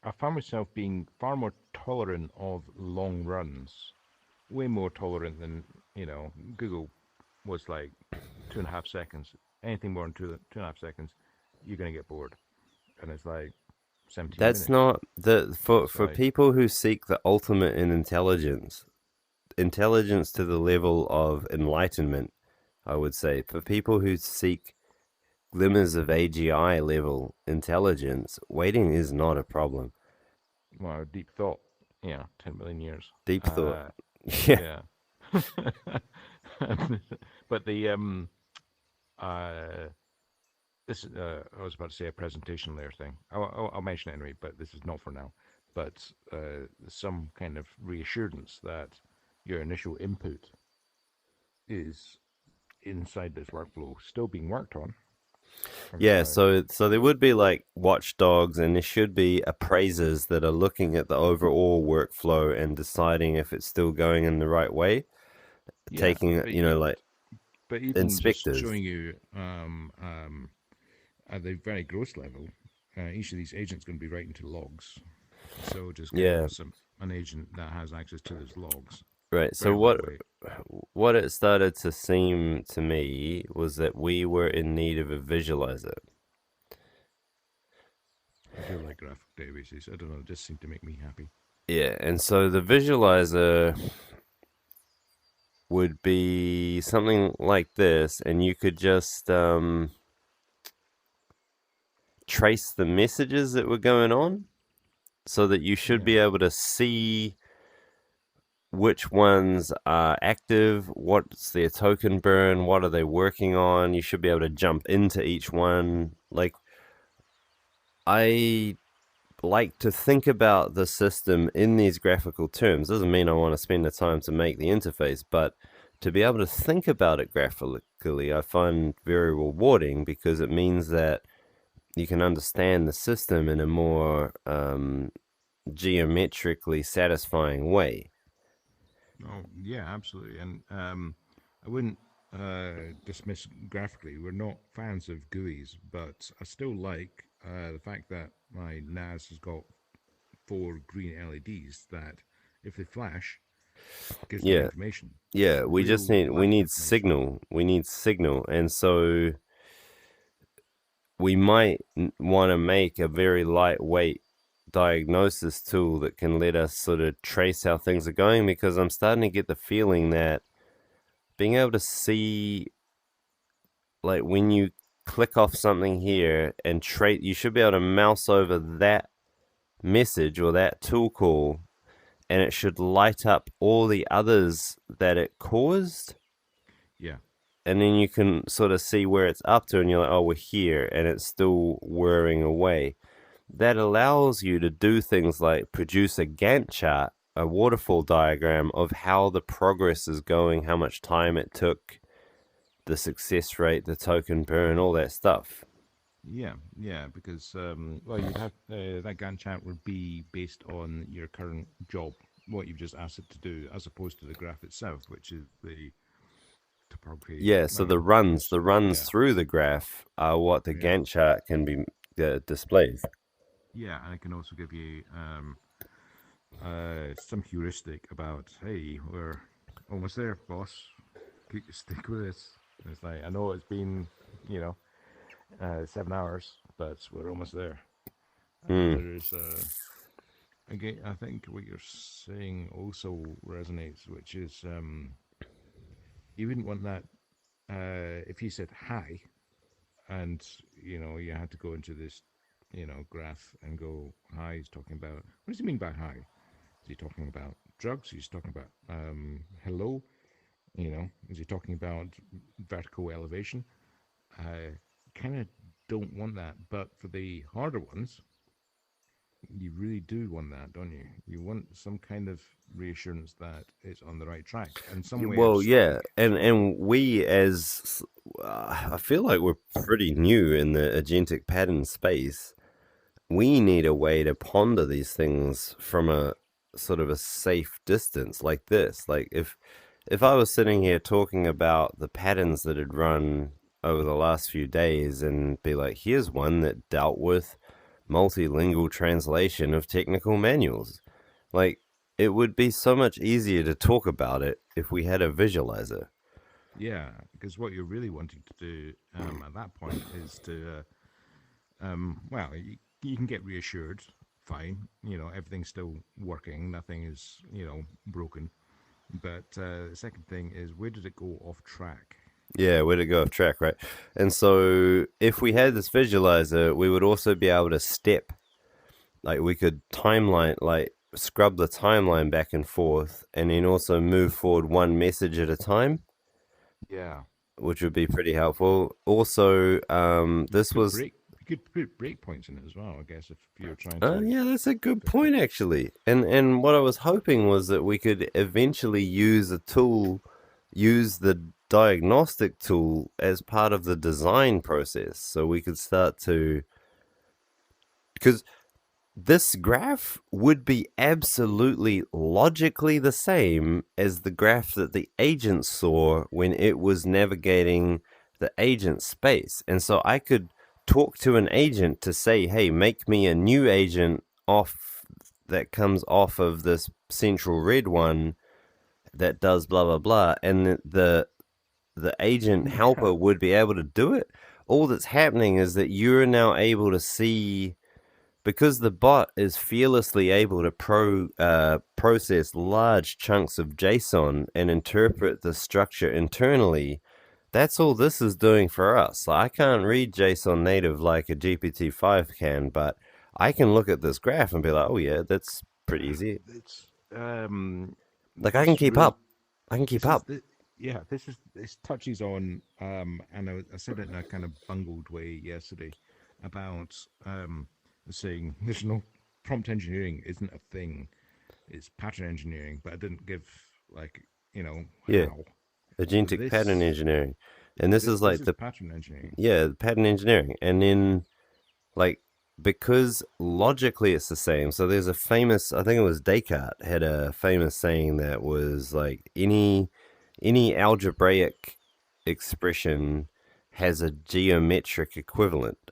[SPEAKER 1] I found myself being far more tolerant of long runs, way more tolerant than Google was like 2.5 seconds. Anything more than 2.5 seconds, you're gonna get bored, and it's like 17
[SPEAKER 2] That's
[SPEAKER 1] minutes.
[SPEAKER 2] not the
[SPEAKER 1] It's
[SPEAKER 2] for
[SPEAKER 1] like
[SPEAKER 2] people who seek the ultimate in intelligence to the level of enlightenment. I would say for people who seek glimmers of AGI level intelligence, waiting is not a problem.
[SPEAKER 1] well, deep thought. Yeah, 10 million years.
[SPEAKER 2] Deep thought.
[SPEAKER 1] Uh,
[SPEAKER 2] Yeah.
[SPEAKER 1] yeah. But the uh this I was about to say a presentation layer thing. I'll mention it anyway, but this is not for now. But some kind of reassurance that your initial input is inside this workflow still being worked on. And
[SPEAKER 2] Yeah,
[SPEAKER 1] so,
[SPEAKER 2] so there would be like watchdogs, and there should be appraisers that are looking at the overall workflow and deciding if it's still going in the right way.
[SPEAKER 1] yeah,
[SPEAKER 2] Taking,
[SPEAKER 1] but
[SPEAKER 2] like
[SPEAKER 1] but even just
[SPEAKER 2] inspectors.
[SPEAKER 1] showing you at the very gross level, each of these agents going to be writing to logs. So just getting
[SPEAKER 2] Yeah,
[SPEAKER 1] an agent that has access to those logs,
[SPEAKER 2] right. So
[SPEAKER 1] very lightweight.
[SPEAKER 2] what it started to seem to me was that we were in need of a visualizer.
[SPEAKER 1] I do like graphic databases. I don't know, it just seemed to make me happy.
[SPEAKER 2] Yeah, and so the visualizer would be something like this, and you could just trace the messages that were going on so that you should
[SPEAKER 1] Yeah,
[SPEAKER 2] be able to see which ones are active, what's their token burn, what are they working on. You should be able to jump into each one. Like, I like to think about the system in these graphical terms. Doesn't mean I want to spend the time to make the interface, but to be able to think about it graphically, I find very rewarding because it means that you can understand the system in a more geometrically satisfying way.
[SPEAKER 1] oh yeah, absolutely. And I wouldn't dismiss graphically. We're not fans of GUIs, but I still like the fact that my NAS has got four green LEDs that, if they flash, gives me
[SPEAKER 2] Yeah,
[SPEAKER 1] information,
[SPEAKER 2] yeah.
[SPEAKER 1] real
[SPEAKER 2] We
[SPEAKER 1] life
[SPEAKER 2] need
[SPEAKER 1] information.
[SPEAKER 2] signal. We need signal, and so we might want to make a very lightweight diagnosis tool that can let us sort of trace how things are going, because I'm starting to get the feeling that being able to see, like when you click off something here and trace, you should be able to mouse over that message or that tool call, and it should light up all the others that it caused,
[SPEAKER 1] Yeah,
[SPEAKER 2] and then you can sort of see where it's up to, and you're like, oh, we're here, and it's still whirring away. That allows you to do things like produce a Gantt chart, a waterfall diagram of how the progress is going, how much time it took, the success rate, the token burn, all that stuff.
[SPEAKER 1] yeah, because well, you'd have that Gantt chart would be based on your current job, what you've just asked it to do, as opposed to the graph itself, which is the topography.
[SPEAKER 2] Yeah, so
[SPEAKER 1] I mean,
[SPEAKER 2] the
[SPEAKER 1] it's
[SPEAKER 2] runs
[SPEAKER 1] yeah,
[SPEAKER 2] through the graph are what the
[SPEAKER 1] yeah,
[SPEAKER 2] Gantt chart can be displays.
[SPEAKER 1] yeah, and it can also give you some heuristic about, hey, we're almost there, boss. Stick with this. And it's like I know it's been, you know, 7 hours, but we're almost there. And
[SPEAKER 2] Mm.
[SPEAKER 1] there's again, I think what you're saying also resonates, which is you wouldn't want that if you said hi, and you had to go into this graph and go hi. He's talking about, what does he mean by hi? Is he talking about drugs? He's talking about hello. Is he talking about vertical elevation? I kind of don't want that, but for the harder ones, you really do want that, don't you? You want some kind of reassurance that it's on the right track and some way of
[SPEAKER 2] Well, yeah,
[SPEAKER 1] stopping it as well.
[SPEAKER 2] and we as I feel like we're pretty new in the agentic pattern space. We need a way to ponder these things from a sort of a safe distance like this. Like if I was sitting here talking about the patterns that had run over the last few days and be like, here's one that dealt with multilingual translation of technical manuals. Like, it would be so much easier to talk about it if we had a visualizer.
[SPEAKER 1] Yeah, because what you're really wanting to do at that point is to, well, you can get reassured, fine. Everything's still working, nothing is, broken. But the second thing is, where did it go off track?
[SPEAKER 2] Yeah, way to go off track, right? And so if we had this visualizer, we would also be able to step, like we could timeline, like scrub the timeline back and forth, and then also move forward one message at a time.
[SPEAKER 1] Yeah.
[SPEAKER 2] which would be pretty helpful. Also, this was
[SPEAKER 1] You could put breakpoints in it as well, I guess, if you're trying
[SPEAKER 2] oh
[SPEAKER 1] to
[SPEAKER 2] yeah, that's a good
[SPEAKER 1] fix it.
[SPEAKER 2] point actually. And what I was hoping was that we could eventually use a tool, use the diagnostic tool as part of the design process, so we could start to because this graph would be absolutely logically the same as the graph that the agent saw when it was navigating the agent space. And so I could talk to an agent to say, hey, make me a new agent off that comes off of this central red one that does blah blah blah, and the agent
[SPEAKER 1] Yeah,
[SPEAKER 2] helper would be able to do it. All that's happening is that you're now able to see, because the bot is fearlessly able to process large chunks of JSON and interpret the structure internally. That's all this is doing for us. I can't read JSON native like a GPT-5 can, but I can look at this graph and be like, oh yeah, that's pretty easy.
[SPEAKER 1] it's um,
[SPEAKER 2] Like I can
[SPEAKER 1] this
[SPEAKER 2] keep
[SPEAKER 1] really
[SPEAKER 2] up. I can keep
[SPEAKER 1] this is
[SPEAKER 2] up.
[SPEAKER 1] the yeah this touches on and I said it in a kind of bungled way yesterday about saying there's no prompt engineering isn't a thing, it's pattern engineering, but I didn't give like
[SPEAKER 2] Yeah,
[SPEAKER 1] how. So
[SPEAKER 2] agentic pattern engineering. And this is
[SPEAKER 1] this
[SPEAKER 2] like
[SPEAKER 1] is
[SPEAKER 2] the,
[SPEAKER 1] pattern engineering.
[SPEAKER 2] yeah, pattern engineering. And then like because logically it's the same. So there's a famous, I think it was Descartes had a famous saying that was like any algebraic expression has a geometric equivalent.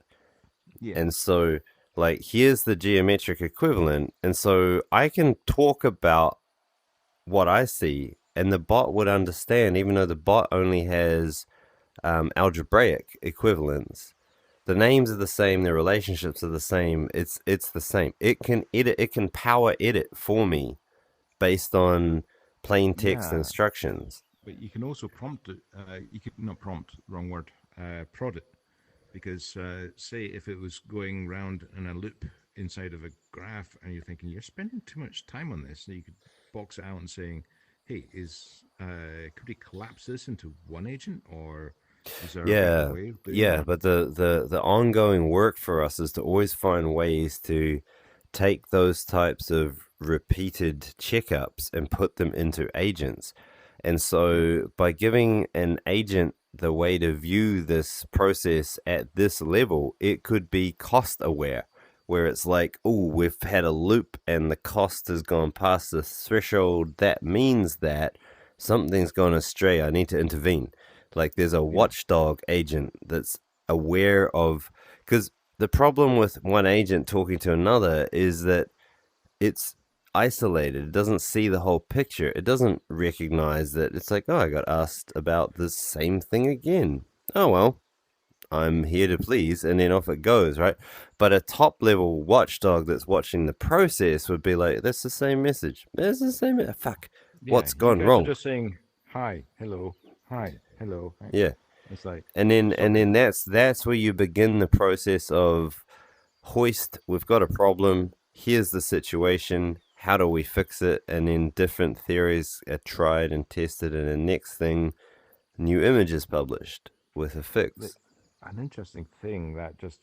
[SPEAKER 1] Yeah,
[SPEAKER 2] And so like here's the geometric equivalent, and so I can talk about what I see and the bot would understand, even though the bot only has algebraic equivalents. The names are the same, the relationships are the same. It's the same. It can edit. It can power edit for me based on plain text
[SPEAKER 1] yeah,
[SPEAKER 2] instructions.
[SPEAKER 1] but you can also prompt it. You could not prompt, wrong word. Prod it, because say if it was going round in a loop inside of a graph, and you're thinking you're spending too much time on this, so you could box it out and saying, "Hey, is could we collapse this into one agent, or is there a better
[SPEAKER 2] Yeah,
[SPEAKER 1] way of doing
[SPEAKER 2] yeah.
[SPEAKER 1] that?"
[SPEAKER 2] But the ongoing work for us is to always find ways to take those types of repeated checkups and put them into agents. And
[SPEAKER 1] Yeah,
[SPEAKER 2] so by giving an agent the way to view this process at this level, it could be cost aware, where it's like, oh, we've had a loop and the cost has gone past the threshold. That means that something's gone astray. I need to intervene. Like there's a
[SPEAKER 1] yeah,
[SPEAKER 2] watchdog agent that's aware of, because the problem with one agent talking to another is that it's isolated. It doesn't see the whole picture. It doesn't recognize that it's like, oh, I got asked about the same thing again. Oh, well, I'm here to please. And then off it goes, right? But a top level watchdog that's watching the process would be like, that's the same message. That's the same. Fuck.
[SPEAKER 1] yeah.
[SPEAKER 2] What's
[SPEAKER 1] You
[SPEAKER 2] gone
[SPEAKER 1] guys are
[SPEAKER 2] wrong?
[SPEAKER 1] just saying hi, hello, hi, hello. Hi.
[SPEAKER 2] Yeah.
[SPEAKER 1] It's like
[SPEAKER 2] And
[SPEAKER 1] sorry.
[SPEAKER 2] then that's where you begin the process of hoist, we've got a problem, here's the situation, how do we fix it? And then different theories are tried and tested, and the next thing, new images published with a
[SPEAKER 1] The,
[SPEAKER 2] fix.
[SPEAKER 1] an interesting thing that just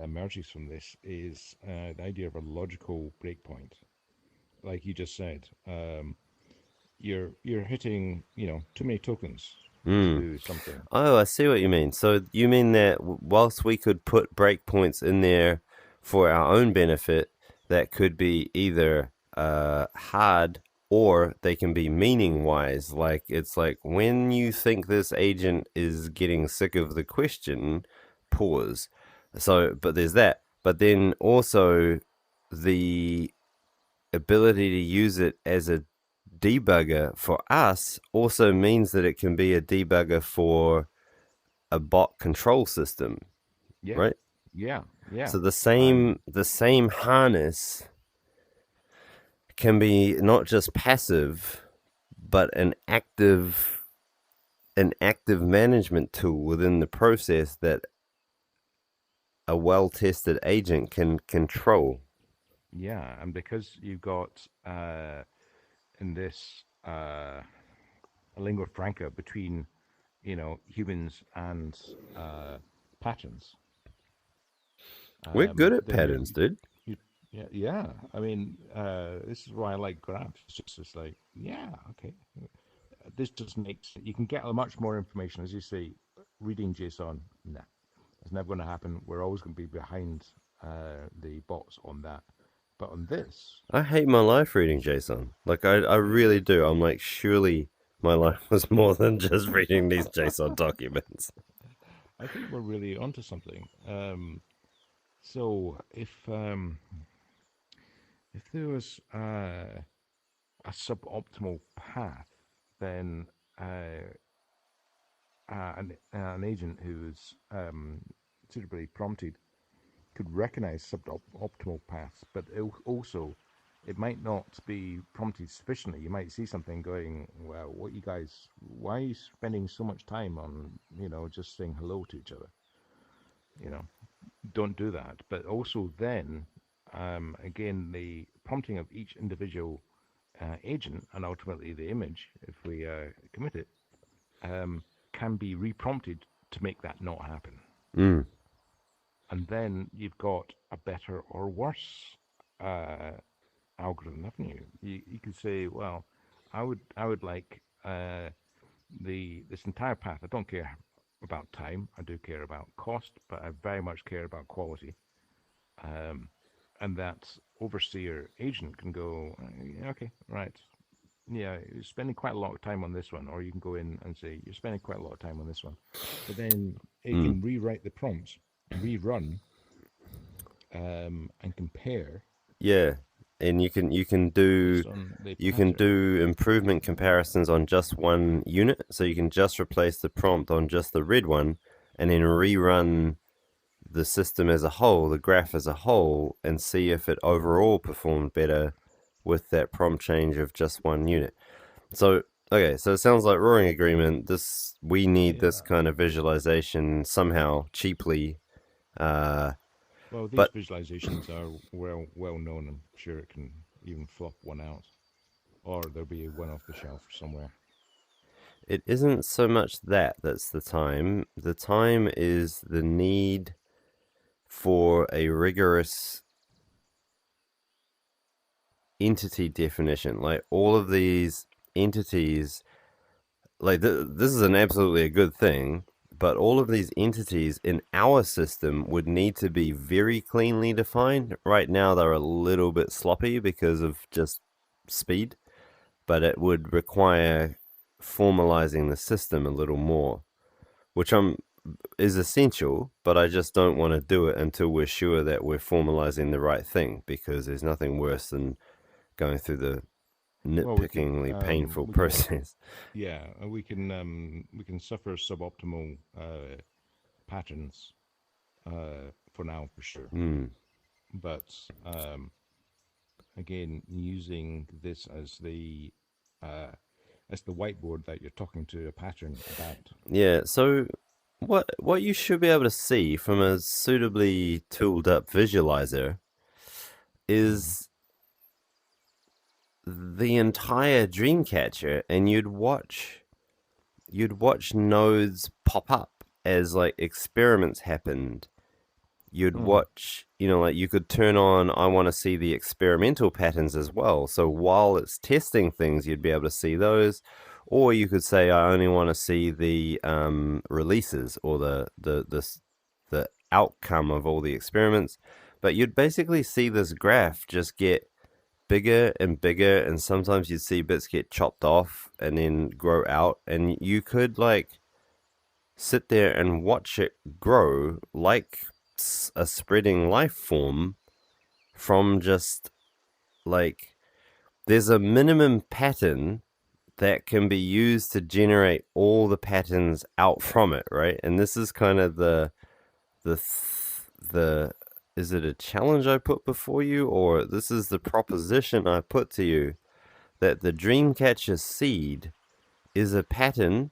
[SPEAKER 1] emerges from this is the idea of a logical breakpoint. Like you just said, you're hitting too many tokens to
[SPEAKER 2] Hmm.
[SPEAKER 1] do something.
[SPEAKER 2] Oh, I see what you mean. So you mean that whilst we could put breakpoints in there for our own benefit, that could be either hard or they can be meaning wise. Like it's like when you think this agent is getting sick of the question, pause. So, but there's that. But then also the ability to use it as a debugger for us also means that it can be a debugger for a bot control system,
[SPEAKER 1] Yeah,
[SPEAKER 2] right?
[SPEAKER 1] yeah, yeah.
[SPEAKER 2] So
[SPEAKER 1] Um,
[SPEAKER 2] the same harness can be not just passive but an active management tool within the process that a well-tested agent can control.
[SPEAKER 1] yeah, and because you've got in this a lingua franca between humans and patterns,
[SPEAKER 2] We're good at
[SPEAKER 1] then
[SPEAKER 2] patterns, dude.
[SPEAKER 1] you yeah, yeah. I mean, this is why I like graphs. It's like, yeah, okay. This just makes you can get much more information, as you say. Reading JSON, nah, it's never going to happen. We're always going to be behind the bots on that. But on this,
[SPEAKER 2] I hate my life reading JSON. Like, I
[SPEAKER 1] really,
[SPEAKER 2] really do. I'm like, surely my life was more than just reading these JSON documents.
[SPEAKER 1] I think we're really onto something. So if there was a suboptimal path, then an agent who's suitably prompted could recognize suboptimal paths, but also it might not be prompted sufficiently. You might see something going, well, what you guys, why are you spending so much time on, just saying hello to each other? You know, don't do that. But also then, again, the prompting of each individual agent and ultimately the image, if we commit it, can be reprompted to make that not happen.
[SPEAKER 2] Mm.
[SPEAKER 1] And then you've got a better or worse uh, algorithm, haven't you? You could say, well, I would like the this entire path. I don't care about time. I do care about cost, but I very much care about quality. Um, and that overseer agent can go, "Yeah, okay, right, yeah, you're spending quite a lot of time on this one," or you can go in and say, you're spending quite a lot of time on this one. But then it
[SPEAKER 2] Mm.
[SPEAKER 1] can rewrite the prompts, rerun, and compare
[SPEAKER 2] Yeah, and you can do
[SPEAKER 1] based on the
[SPEAKER 2] you can
[SPEAKER 1] pattern.
[SPEAKER 2] do improvement comparisons on just one unit. So you can just replace the prompt on just the red one, and then rerun the system as a whole, the graph as a whole, and see if it overall performed better with that prompt change of just one unit. So okay, so it sounds like roaring agreement. This we need this
[SPEAKER 1] Yeah.
[SPEAKER 2] kind of visualization somehow cheaply. Uh,
[SPEAKER 1] Well, these
[SPEAKER 2] but
[SPEAKER 1] visualizations are well known. I'm sure it can even flop one out, or there'll be one off the shelf somewhere.
[SPEAKER 2] it isn't so much that that's the time. The time is the need for a rigorous entity definition. Like all of these entities, like this is an absolutely a good thing, but all of these entities in our system would need to be very cleanly defined. Right now, they're a little bit sloppy because of just speed, but it would require formalizing the system a little more, which is essential, but I just don't want to do it until we're sure that we're formalizing the right thing, because there's nothing worse than going through the
[SPEAKER 1] Well, we can
[SPEAKER 2] nitpickingly painful
[SPEAKER 1] we can
[SPEAKER 2] process.
[SPEAKER 1] yeah, we can suffer suboptimal patterns for now for sure.
[SPEAKER 2] Mm.
[SPEAKER 1] But again, using this uh, as the whiteboard that you're talking to a pattern about.
[SPEAKER 2] Yeah, so what you should be able to see from a suitably tooled up visualizer
[SPEAKER 1] Hmm.
[SPEAKER 2] is the entire Dreamcatcher, and you'd watch nodes pop up as like experiments happened. You'd
[SPEAKER 1] Hmm.
[SPEAKER 2] watch, like you could turn on, I want to see the experimental patterns as well. So while it's testing things, you'd be able to see those. Or you could say, I only want to see the releases or the outcome of all the experiments. But you'd basically see this graph just get bigger and bigger, and sometimes you'd see bits get chopped off and then grow out, and you could like sit there and watch it grow like a spreading life form from just like there's a minimum pattern that can be used to generate all the patterns out from it, right? And this is kind of the the is it a challenge I put before you, or this is the proposition I put to you, that the Dreamcatcher seed is a pattern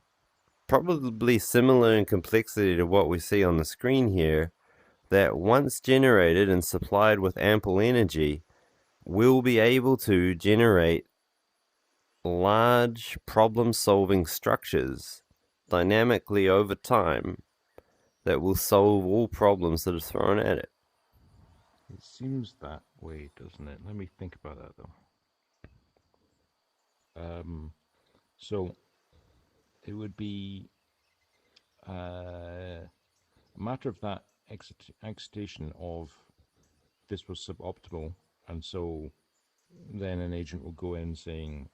[SPEAKER 2] probably similar in complexity to what we see on the screen here, that once generated and supplied with ample energy, will be able to generate large problem solving structures dynamically over time that will solve all problems that are thrown at it.
[SPEAKER 1] It seems that way, doesn't it? Let me think about that though. So it would be a matter of that excitation of this was suboptimal, and so then an agent will go in saying,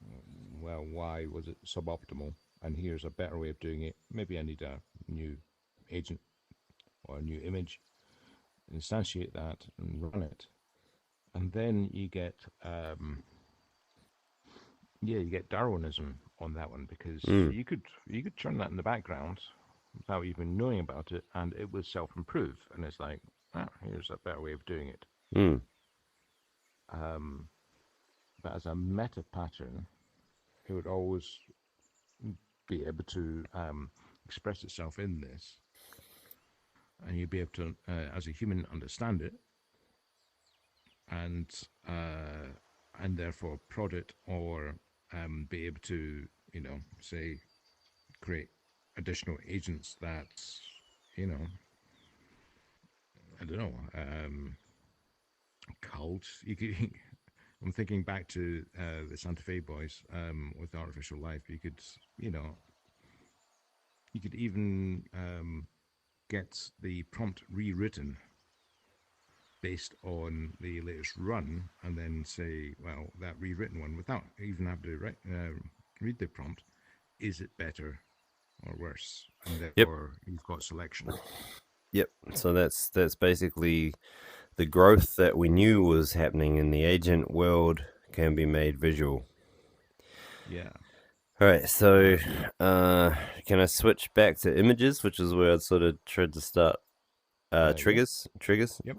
[SPEAKER 1] well, why was it suboptimal? And here's a better way of doing it. Maybe I need a new agent or a new image, instantiate that and run it. And then you get, yeah, you get Darwinism on that one because
[SPEAKER 2] Mm,
[SPEAKER 1] you could turn that in the background without even knowing about it, and it will self-improve. And it's like, ah, here's a better way of doing it.
[SPEAKER 2] mm.
[SPEAKER 1] Um, but as a meta pattern, it would always be able to express itself in this, and you'd be able to, as a human, understand it, and uh, and therefore prod it or be able to, say, create additional agents that, you know, I don't know, cult. You could. I'm thinking back to the Santa Fe Boys with Artificial Life. You could even get the prompt rewritten based on the latest run, and then say, well, that rewritten one, without even having to read the prompt, is it better or worse? And
[SPEAKER 2] Yep,
[SPEAKER 1] therefore, you've got selection.
[SPEAKER 2] yep. So that's basically the growth that we knew was happening in the agent world can be made visual.
[SPEAKER 1] Yeah.
[SPEAKER 2] All right, so
[SPEAKER 1] Um,
[SPEAKER 2] uh, can I switch back to images, which is where I'd sort of tried to start?
[SPEAKER 1] yep.
[SPEAKER 2] Triggers.
[SPEAKER 1] Yep.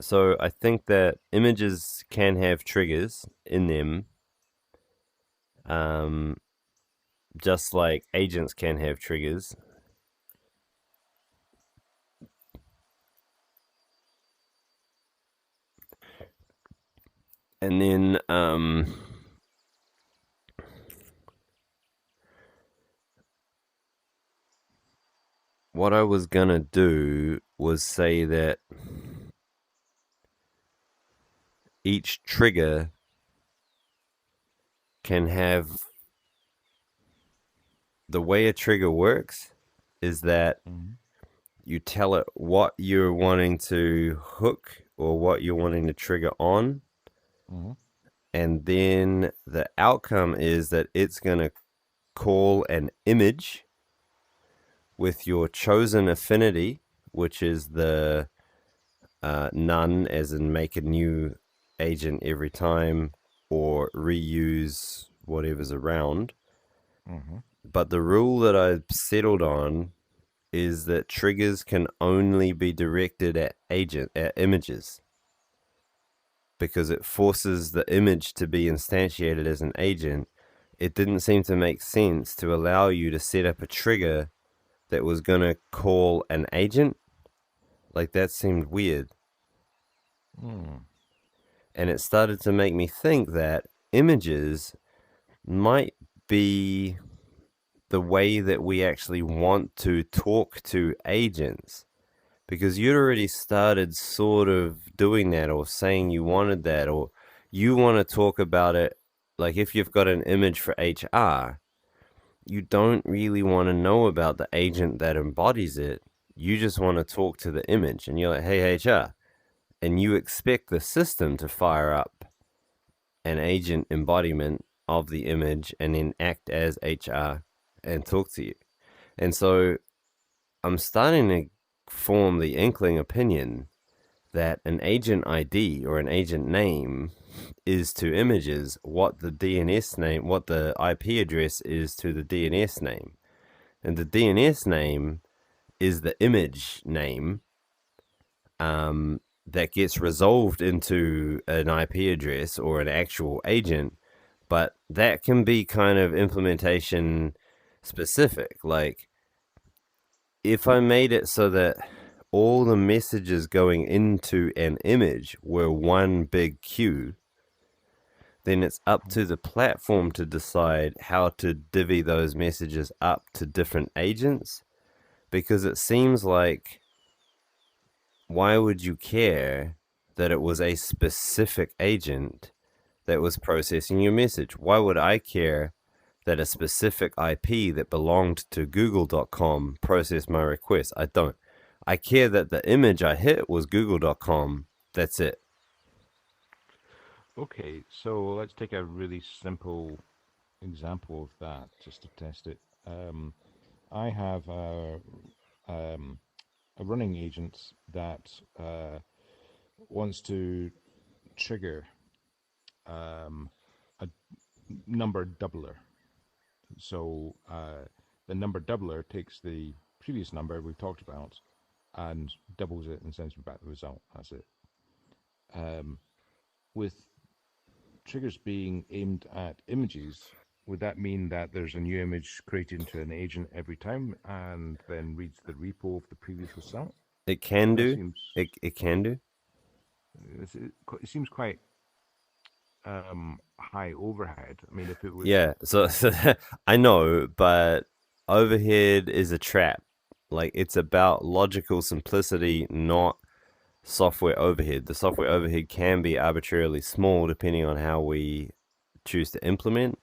[SPEAKER 2] So I think that images can have triggers in them, um, just like agents can have triggers. And then what I was gonna do was say that each trigger can have the way a trigger works is that
[SPEAKER 1] Mm-hmm.
[SPEAKER 2] you tell it what you're wanting to hook or what you're wanting to trigger on,
[SPEAKER 1] Mm-hmm.
[SPEAKER 2] and then the outcome is that it's going to call an image with your chosen affinity, which is the none, as in make a new agent every time or reuse whatever's around.
[SPEAKER 1] Mm-hmm.
[SPEAKER 2] But the rule that I've settled on is that triggers can only be directed at images because it forces the image to be instantiated as an agent. It didn't seem to make sense to allow you to set up a trigger that was going to call an agent. Like, that seemed weird.
[SPEAKER 1] Mm.
[SPEAKER 2] And it started to make me think that images might be the way that we actually want to talk to agents, because you'd already started sort of doing that or saying you wanted that, or you want to talk about it. Like, if you've got an image for HR, you don't really want to know about the agent that embodies it. You just want to talk to the image, and you're like, hey, HR. And you expect the system to fire up an agent embodiment of the image and then act as HR and talk to you. And so I'm starting to form the inkling opinion that an agent ID or an agent name is to images what the DNS name, what the IP address is to the DNS name. And the DNS name is the image name, that gets resolved into an IP address or an actual agent, but that can be kind of implementation specific. Like, if I made it so that all the messages going into an image were one big queue, then it's up to the platform to decide how to divvy those messages up to different agents. Because it seems like, why would you care that it was a specific agent that was processing your message? Why would I care that a specific IP that belonged to google.com processed my request? I don't. I care that the image I hit was google.com. That's it.
[SPEAKER 1] Okay, so let's take a really simple example of that just to test it. I have um, a running agent that wants to trigger um, a number doubler. So the number doubler takes the previous number we've talked about and doubles it and sends me back the result. That's it. Um, with triggers being aimed at images, would that mean that there's a new image created into an agent every time and then reads the repo of the previous result?
[SPEAKER 2] It can
[SPEAKER 1] That
[SPEAKER 2] do.
[SPEAKER 1] seems
[SPEAKER 2] It can do.
[SPEAKER 1] it seems quite high overhead. I mean, if it was
[SPEAKER 2] Yeah. So I know, but overhead is a trap. Like, it's about logical simplicity, not software overhead. The software overhead can be arbitrarily small depending on how we choose to implement.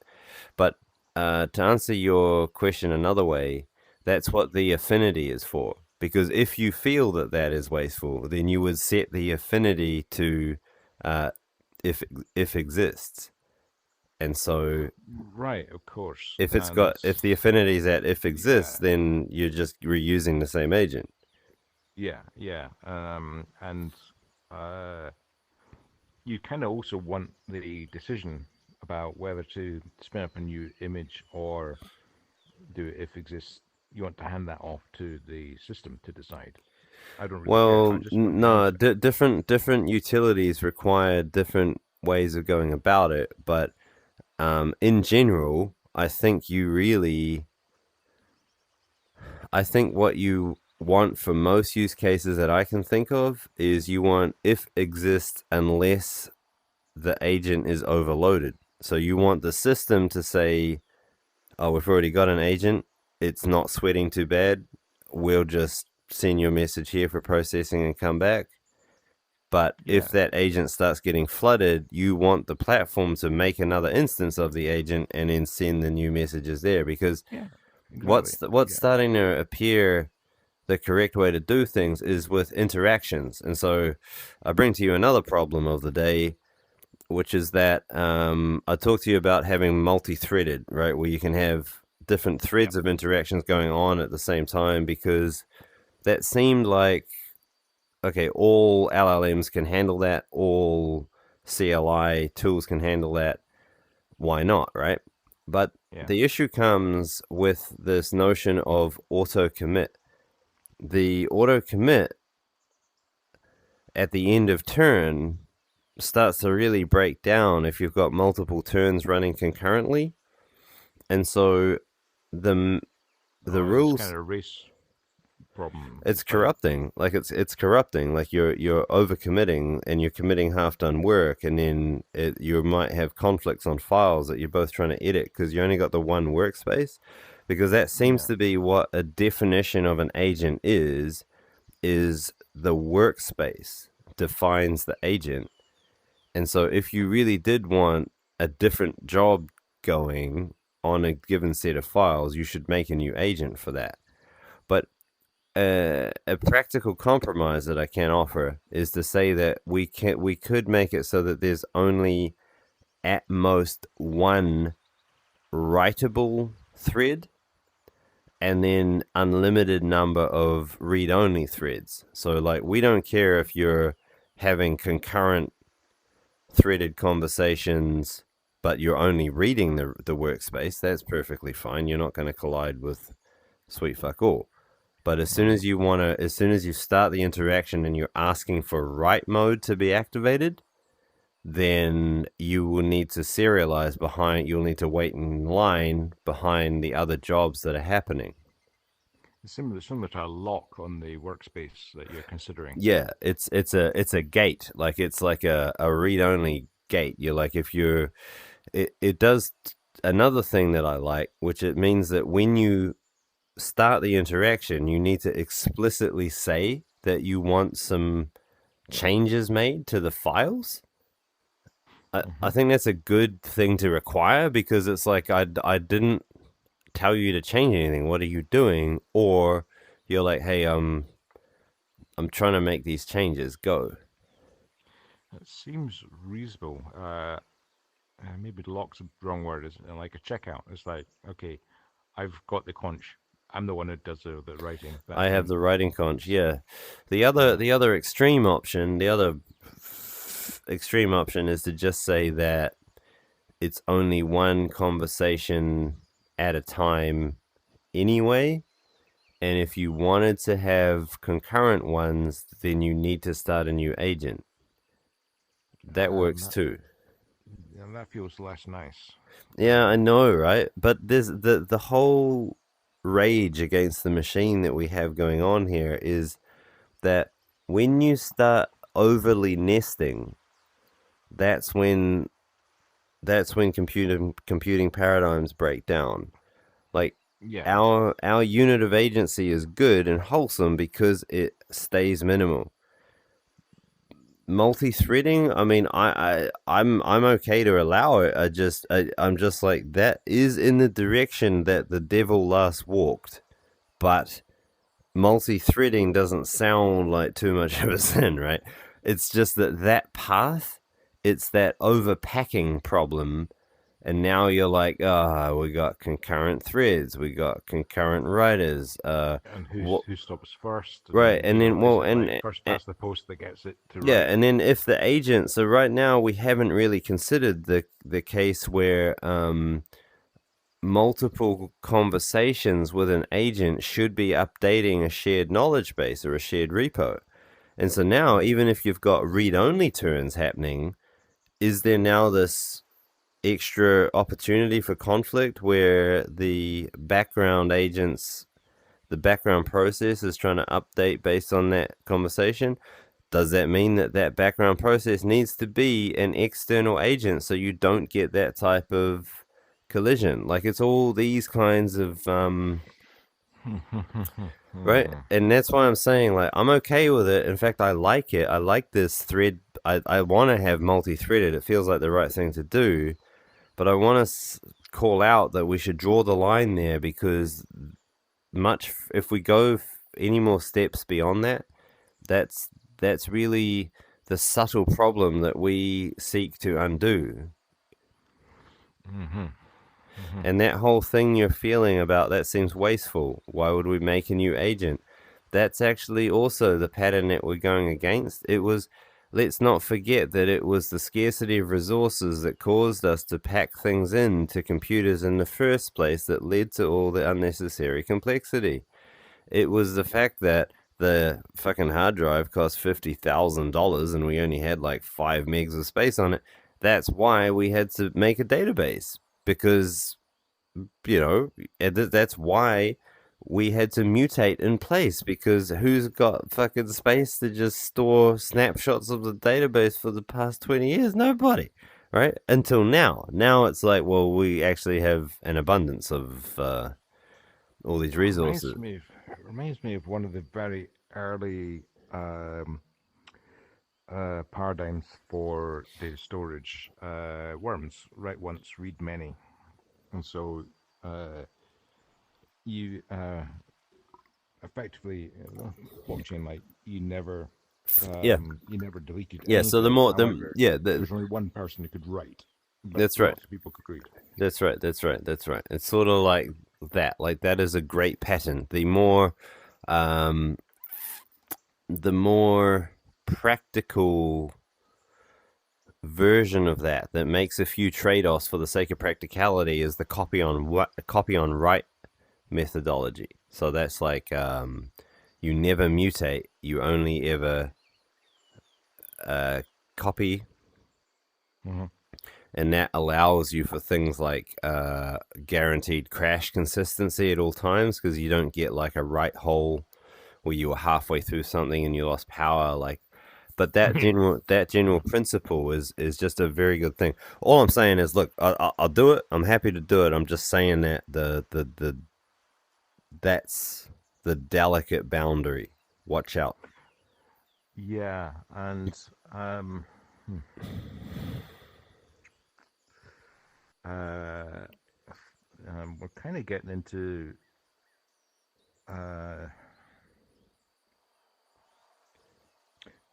[SPEAKER 2] But to answer your question another way, that's what the affinity is for. Because if you feel that that is wasteful, then you would set the affinity to uh, if exists. And so
[SPEAKER 1] right, of course,
[SPEAKER 2] if it's
[SPEAKER 1] and
[SPEAKER 2] got if the affinity is at if exists,
[SPEAKER 1] yeah,
[SPEAKER 2] then you're just reusing the same agent.
[SPEAKER 1] yeah, and uh, you kind of also want the decision about whether to spin up a new image or do it if exists. You want to hand that off to the system to decide. I don't really care. I
[SPEAKER 2] Well,
[SPEAKER 1] just want the
[SPEAKER 2] no,
[SPEAKER 1] answer.
[SPEAKER 2] different utilities require different ways of going about it. But in general, I think what you want for most use cases that I can think of is you want if exists unless the agent is overloaded. So you want the system to say, oh, we've already got an agent. It's not sweating too bad. We'll just send your message here for processing and come back. But if
[SPEAKER 1] Yeah,
[SPEAKER 2] that agent starts getting flooded, you want the platform to make another instance of the agent and then send the new messages there. Because
[SPEAKER 1] yeah, exactly.
[SPEAKER 2] what's
[SPEAKER 1] Yeah,
[SPEAKER 2] starting to appear the correct way to do things is with interactions. And so I bring to you another problem of the day, which is that I talked to you about having multi-threaded, right, where you can have different
[SPEAKER 1] yeah,
[SPEAKER 2] threads of interactions going on at the same time, because that seemed like, okay, all LLMs can handle that, all CLI tools can handle that. Why not, right? But
[SPEAKER 1] yeah,
[SPEAKER 2] the issue comes with this notion of auto commit. The auto commit at the end of turn starts to really break down if you've got multiple turns running concurrently. And so the the
[SPEAKER 1] Oh, it's kind
[SPEAKER 2] rules,
[SPEAKER 1] of a race problem.
[SPEAKER 2] it's
[SPEAKER 1] But
[SPEAKER 2] corrupting. Like, it's corrupting. Like, you're overcommitting and you're committing half done work, and then you might have conflicts on files that you're both trying to edit because you only got the one workspace. Because that seems
[SPEAKER 1] yeah,
[SPEAKER 2] to be what a definition of an agent is the workspace defines the agent. And so if you really did want a different job going on a given set of files, you should make a new agent for that. But a practical compromise that I can offer is to say that we could make it so that there's only at most one writable thread and then unlimited number of read-only threads. So, like, we don't care if you're having concurrent threaded conversations, but you're only reading the workspace. That's perfectly fine. You're not going to collide with sweet fuck all. But
[SPEAKER 1] right.
[SPEAKER 2] as soon as you start the interaction and you're asking for write mode to be activated, then you will need to serialize behind. You'll need to wait in line behind the other jobs that are happening.
[SPEAKER 1] It's similar to a lock on the workspace that you're considering.
[SPEAKER 2] Yeah, it's a gate. Like, it's like a read only gate. You're like, if you're, it does another thing that I like, which it means that when you start the interaction, you need to explicitly say that you want some changes made to the files. I
[SPEAKER 1] Hmm.
[SPEAKER 2] think that's a good thing to require because it's like I didn't tell you to change anything. What are you doing? Or you're like, hey, I'm trying to make these changes. Go.
[SPEAKER 1] It seems reasonable. Maybe lock's the wrong word. Is like a checkout. It's like, okay, I've got the conch. I'm the one who does the writing.
[SPEAKER 2] I
[SPEAKER 1] That's
[SPEAKER 2] have
[SPEAKER 1] when,
[SPEAKER 2] the writing conch. Yeah.
[SPEAKER 1] yeah,
[SPEAKER 2] The other extreme option, the other extreme option is to just say that it's only one conversation at a time anyway. And if you wanted to have concurrent ones, then you need to start a new agent. That works
[SPEAKER 1] that
[SPEAKER 2] too.
[SPEAKER 1] yeah, that feels less nice.
[SPEAKER 2] Yeah, I know, right? But there's the whole rage against the machine that we have going on here is that when you start overly nesting, that's when computing paradigms break down. Like
[SPEAKER 1] Yeah.
[SPEAKER 2] our unit of agency is good and wholesome because it stays minimal. Multi-threading, I mean, I'm okay to allow it. I'm just like that is in the direction that the devil last walked, but multi-threading doesn't sound like too much of a sin, right? It's just that path, it's that overpacking problem. And now you're like, we got concurrent threads, we got concurrent writers,
[SPEAKER 1] And
[SPEAKER 2] what,
[SPEAKER 1] who stops first?
[SPEAKER 2] right?
[SPEAKER 1] And
[SPEAKER 2] And then,
[SPEAKER 1] is
[SPEAKER 2] well,
[SPEAKER 1] it like first past the post that gets it to
[SPEAKER 2] yeah,
[SPEAKER 1] write?
[SPEAKER 2] and then if the agent, so right now we haven't really considered the case where multiple conversations with an agent should be updating a shared knowledge base or a shared repo. And so now,
[SPEAKER 1] Hmm.
[SPEAKER 2] even if you've got read only turns happening, is there now this extra opportunity for conflict where the background process is trying to update based on that conversation? Does that mean that that background process needs to be an external agent so you don't get that type of collision? Like it's all these kinds of right, and that's why I'm saying like I'm okay with it. In fact, I like it. I like this thread. I want to have multi-threaded. It feels like the right thing to do, but I want to call out that we should draw the line there because much if we go any more steps beyond that, that's that's really the subtle problem that we seek to undo.
[SPEAKER 1] Hmm. Hmm.
[SPEAKER 2] And that whole thing you're feeling about that seems wasteful. Why would we make a new agent? That's actually also the pattern that we're going against. It was, let's not forget that it was the scarcity of resources that caused us to pack things into computers in the first place that led to all the unnecessary complexity. It was the fact that the fucking hard drive cost $50,000 and we only had like 5 megs of space on it. That's why we had to make a database because, you know, that's why we had to mutate in place because who's got fucking space to just store snapshots of the database for the past 20 years? Nobody, right? Until now. Now it's like, well, we actually have an abundance of all these resources.
[SPEAKER 1] It reminds me of one of the very early um, paradigms for data storage. Worms, write once, read many, and so uh, you effectively blockchain like
[SPEAKER 2] Yeah,
[SPEAKER 1] you never deleted
[SPEAKER 2] yeah.
[SPEAKER 1] any
[SPEAKER 2] So the
[SPEAKER 1] code.
[SPEAKER 2] more
[SPEAKER 1] However,
[SPEAKER 2] yeah,
[SPEAKER 1] there was only one person who could write, but
[SPEAKER 2] that's right.
[SPEAKER 1] lots of people could read.
[SPEAKER 2] That's right. That's right. That's right. It's sort of like that. Like that is a great pattern. Um, the more practical version of that that makes a few trade-offs for the sake of practicality is the copy on write methodology. So that's like you never mutate. You only ever uh, copy,
[SPEAKER 1] Hmm.
[SPEAKER 2] and that allows you for things like guaranteed crash consistency at all times because you don't get like a write hole where you were halfway through something and you lost power. Like but that general principle is just a very good thing. All I'm saying is, look, I'll do it. I'm happy to do it. I'm just saying that the that's the delicate boundary. Watch out.
[SPEAKER 1] Yeah, and hmm, uh, we're kind of getting into uh,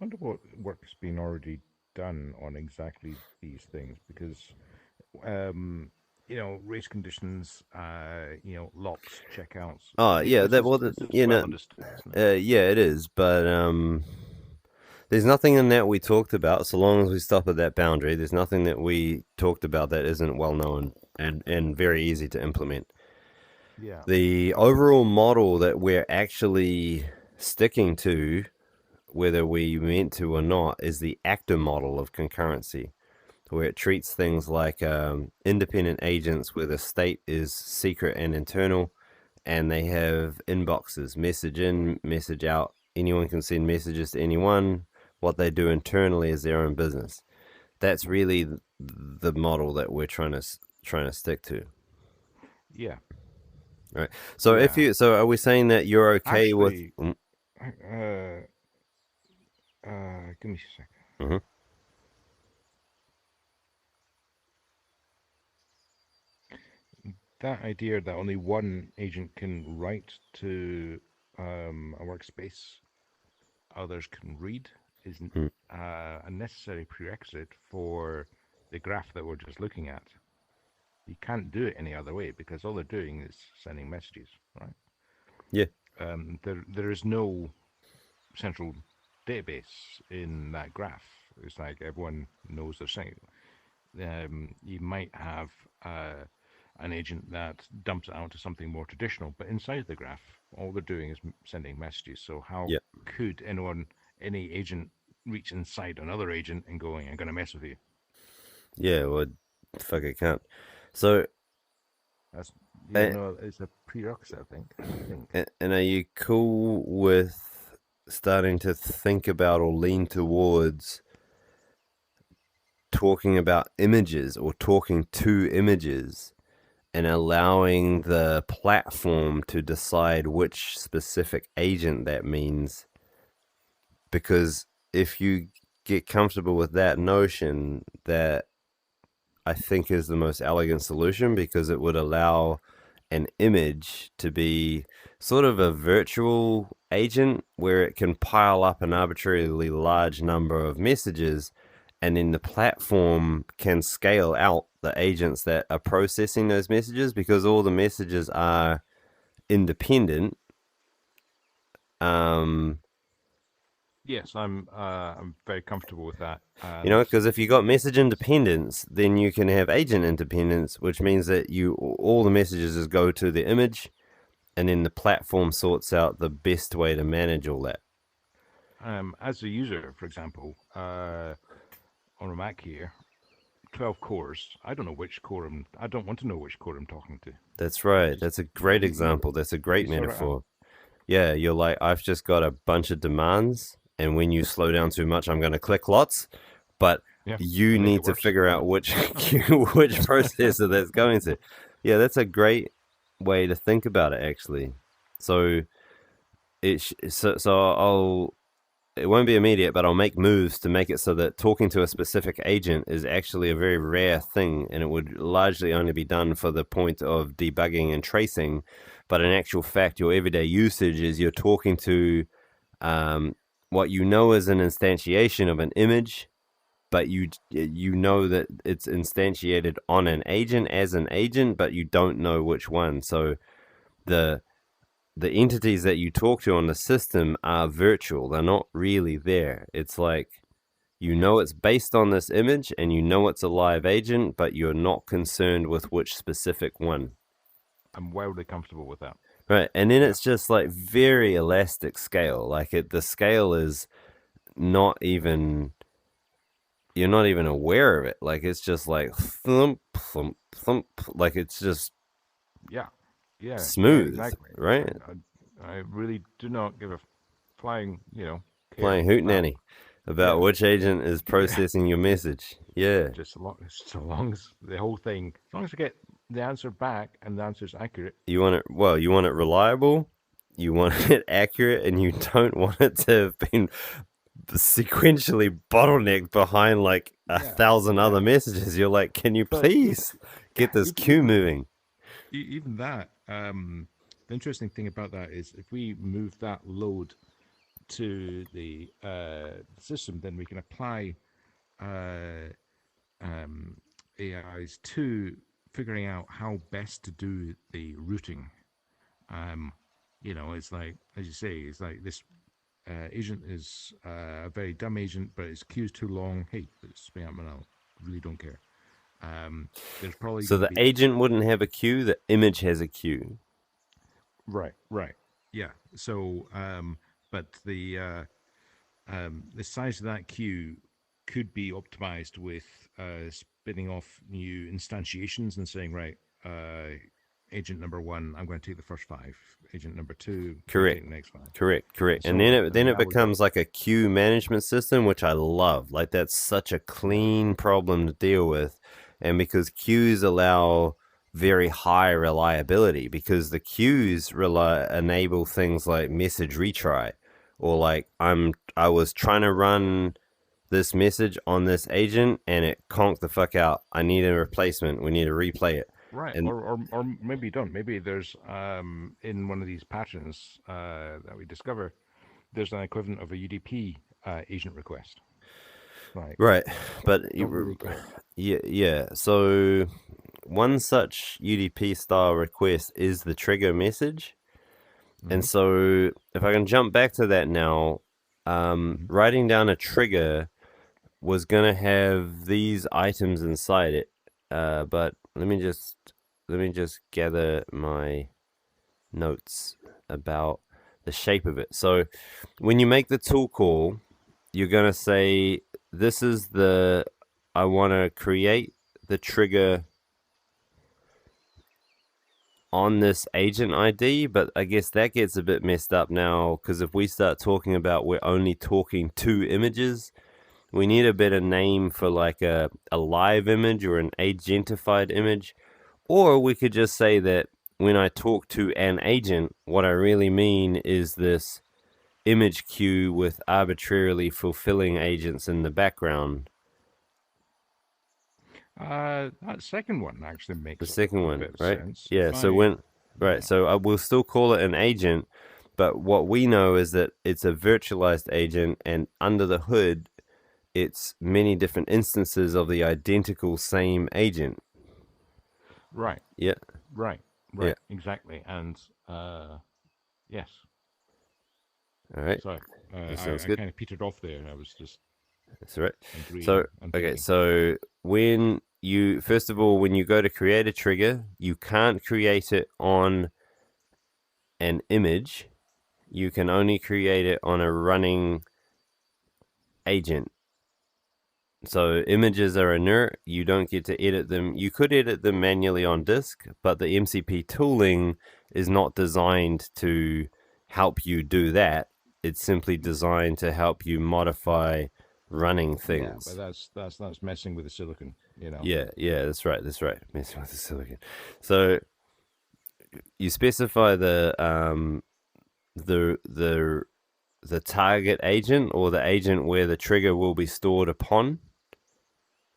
[SPEAKER 1] wonder what work's been already done on exactly these things because race conditions, locks, checkouts.
[SPEAKER 2] Oh yeah,
[SPEAKER 1] This
[SPEAKER 2] that
[SPEAKER 1] is
[SPEAKER 2] well,
[SPEAKER 1] this is well understood, isn't it?
[SPEAKER 2] yeah, it is, but there's nothing in that we talked about. So long as we stop at that boundary, there's nothing that we talked about that isn't well known and very easy to implement.
[SPEAKER 1] Yeah,
[SPEAKER 2] The overall model that we're actually sticking to, whether we meant to or not, is the actor model of concurrency, where it treats things like independent agents where the state is secret and internal, and they have inboxes, message in, message out. Anyone can send messages to anyone. What they do internally is their own business. That's really the model that we're trying to stick to.
[SPEAKER 1] yeah,
[SPEAKER 2] Right. So if
[SPEAKER 1] yeah.
[SPEAKER 2] you so are we saying that you're okay with
[SPEAKER 1] Actually, uh, give me a second.
[SPEAKER 2] Mhm.
[SPEAKER 1] That idea that only one agent can write to a workspace, others can read, is
[SPEAKER 2] Mm.
[SPEAKER 1] a necessary prerequisite for the graph that we're just looking at. You can't do it any other way because all they're doing is sending messages, right?
[SPEAKER 2] Yeah.
[SPEAKER 1] There is no central database in that graph. It's like everyone knows their thing. You might have an agent that dumps it out to something more traditional, but inside the graph, all they're doing is sending messages. So how
[SPEAKER 2] Yeah.
[SPEAKER 1] could any agent, reach inside another agent and going, "I'm going to mess with you"?
[SPEAKER 2] Yeah, well, fuck, it can't. So,
[SPEAKER 1] That's
[SPEAKER 2] uh,
[SPEAKER 1] no, it's a prerequisite. I think. I think.
[SPEAKER 2] and are you cool with starting to think about or lean towards talking about images or talking to images and allowing the platform to decide which specific agent that means? Because if you get comfortable with that notion, that I think is the most elegant solution, because it would allow an image to be sort of a virtual agent where it can pile up an arbitrarily large number of messages, and then the platform can scale out the agents that are processing those messages because all the messages are independent. Um,
[SPEAKER 1] Yes, I'm very comfortable with that,
[SPEAKER 2] You know,
[SPEAKER 1] and
[SPEAKER 2] because if you got message independence, then you can have agent independence, which means that you all the messages just go to the image, and then the platform sorts out the best way to manage all that.
[SPEAKER 1] as a user, for example, on a Mac here, 12 cores. I don't know which core I don't want to know which core I'm talking to.
[SPEAKER 2] That's right.
[SPEAKER 1] Just
[SPEAKER 2] That's a great
[SPEAKER 1] you,
[SPEAKER 2] example. That's a
[SPEAKER 1] you
[SPEAKER 2] great
[SPEAKER 1] sort it out.
[SPEAKER 2] metaphor. Yeah, you're like, I've just got a bunch of demands, and when you slow down too much, I'm going to click lots. But
[SPEAKER 1] Yeah,
[SPEAKER 2] you
[SPEAKER 1] to make
[SPEAKER 2] need
[SPEAKER 1] it
[SPEAKER 2] to
[SPEAKER 1] worse.
[SPEAKER 2] figure out which which processor that's going to. Yeah, that's a great way to think about it, actually. So I'll it won't be immediate, but I'll make moves to make it so that talking to a specific agent is actually a very rare thing, and it would largely only be done for the point of debugging and tracing. But in actual fact, your everyday usage is you're talking to um, what you know is an instantiation of an image, but you know that it's instantiated on an agent as an agent, but you don't know which one. So the the entities that you talk to on the system are virtual. They're not really there. It's like you know it's based on this image and you know it's a live agent, but you're not concerned with which specific one.
[SPEAKER 1] I'm wildly comfortable with that.
[SPEAKER 2] Right. And then
[SPEAKER 1] Yeah,
[SPEAKER 2] it's just like very elastic scale. Like the scale is not even, you're not even aware of it. Like it's just like thump, thump, thump. Like it's just
[SPEAKER 1] yeah, yeah,
[SPEAKER 2] smooth,
[SPEAKER 1] exactly.
[SPEAKER 2] right?
[SPEAKER 1] I really do not give a flying,
[SPEAKER 2] Playing
[SPEAKER 1] care about
[SPEAKER 2] hootenanny. about
[SPEAKER 1] Yeah,
[SPEAKER 2] which agent is
[SPEAKER 1] yeah.
[SPEAKER 2] processing your message. Yeah.
[SPEAKER 1] Just so long as the whole thing, as long as I get the answer back and the answer's accurate.
[SPEAKER 2] You want it, well, you want it reliable, you want it accurate, and you don't want it to have been sequentially bottlenecked behind like a
[SPEAKER 1] Yeah,
[SPEAKER 2] thousand other
[SPEAKER 1] yeah.
[SPEAKER 2] messages. You're like, can you
[SPEAKER 1] But
[SPEAKER 2] please get this queue
[SPEAKER 1] even
[SPEAKER 2] moving?
[SPEAKER 1] even that. The interesting thing about that is if we move that load to the system, then we can apply uh, AIs to figuring out how best to do the routing. Um, it's like, as you say, it's like this agent is a very dumb agent, but its queue's too long. Hey, it's me up now. Really don't care. There's probably
[SPEAKER 2] So
[SPEAKER 1] going to
[SPEAKER 2] the
[SPEAKER 1] be
[SPEAKER 2] agent wouldn't have a queue, the image has a queue.
[SPEAKER 1] right, right, yeah. So, but the size of that queue could be optimized with spinning off new instantiations and saying, right, agent number one, I'm going to take the first five. Agent number two, I'm going to
[SPEAKER 2] Correct.
[SPEAKER 1] take the next five,
[SPEAKER 2] Correct.
[SPEAKER 1] and
[SPEAKER 2] And
[SPEAKER 1] so
[SPEAKER 2] then
[SPEAKER 1] on.
[SPEAKER 2] then
[SPEAKER 1] And
[SPEAKER 2] it
[SPEAKER 1] that would work.
[SPEAKER 2] becomes like a queue management system, which I love. Like that's such a
[SPEAKER 1] Yeah,
[SPEAKER 2] clean problem to deal with. And because queues allow very high reliability, because the queues enable things like message retry, or like I was trying to run this message on this agent and it conked the fuck out. I need a replacement. We need to replay it.
[SPEAKER 1] right.
[SPEAKER 2] And
[SPEAKER 1] Or maybe you don't. Maybe there's in one of these patterns that we discover, there's an equivalent of a UDP agent request. Like,
[SPEAKER 2] right, but
[SPEAKER 1] don't really care.
[SPEAKER 2] yeah. So one such UDP style request is the trigger message. And
[SPEAKER 1] Hmm.
[SPEAKER 2] so if I can jump back to that now,
[SPEAKER 1] Hmm.
[SPEAKER 2] writing down a trigger was going to have these items inside it. But let me just gather my notes about the shape of it. So when you make the tool call, you're going to say, this is the, I want to create the trigger on this agent ID, but I guess that gets a bit messed up now because if we start talking about we're only talking two images, we need a better name for like a live image or an agentified image. Or we could just say that when I talk to an agent, what I really mean is this image queue with arbitrarily fulfilling agents in the background.
[SPEAKER 1] That second one actually
[SPEAKER 2] The
[SPEAKER 1] makes
[SPEAKER 2] second
[SPEAKER 1] a
[SPEAKER 2] one,
[SPEAKER 1] bit of
[SPEAKER 2] right?
[SPEAKER 1] sense.
[SPEAKER 2] Yeah.
[SPEAKER 1] If
[SPEAKER 2] So
[SPEAKER 1] I,
[SPEAKER 2] when right,
[SPEAKER 1] yeah,
[SPEAKER 2] so I will still call it an agent, but what we know is that it's a virtualized agent, and under the hood, it's many different instances of the identical same agent.
[SPEAKER 1] right,
[SPEAKER 2] Yeah.
[SPEAKER 1] right,
[SPEAKER 2] Yeah.
[SPEAKER 1] right, exactly. And yes,
[SPEAKER 2] All right.
[SPEAKER 1] sorry,
[SPEAKER 2] That sounds
[SPEAKER 1] I
[SPEAKER 2] good.
[SPEAKER 1] kind of petered off there. I was just
[SPEAKER 2] That's all right. So,
[SPEAKER 1] agreeing and
[SPEAKER 2] okay.
[SPEAKER 1] thinking.
[SPEAKER 2] So when you first of all, when you go to create a trigger, you can't create it on an image. You can only create it on a running agent. So images are inert. You don't get to edit them. You could edit them manually on disk, but the MCP tooling is not designed to help you do that. It's simply designed to help you modify running
[SPEAKER 1] Yeah, but
[SPEAKER 2] things.
[SPEAKER 1] that's messing with the silicon, you know.
[SPEAKER 2] Yeah, that's right. That's right. Messing with the silicon. So you specify the the the target agent or the agent where the trigger will be stored upon.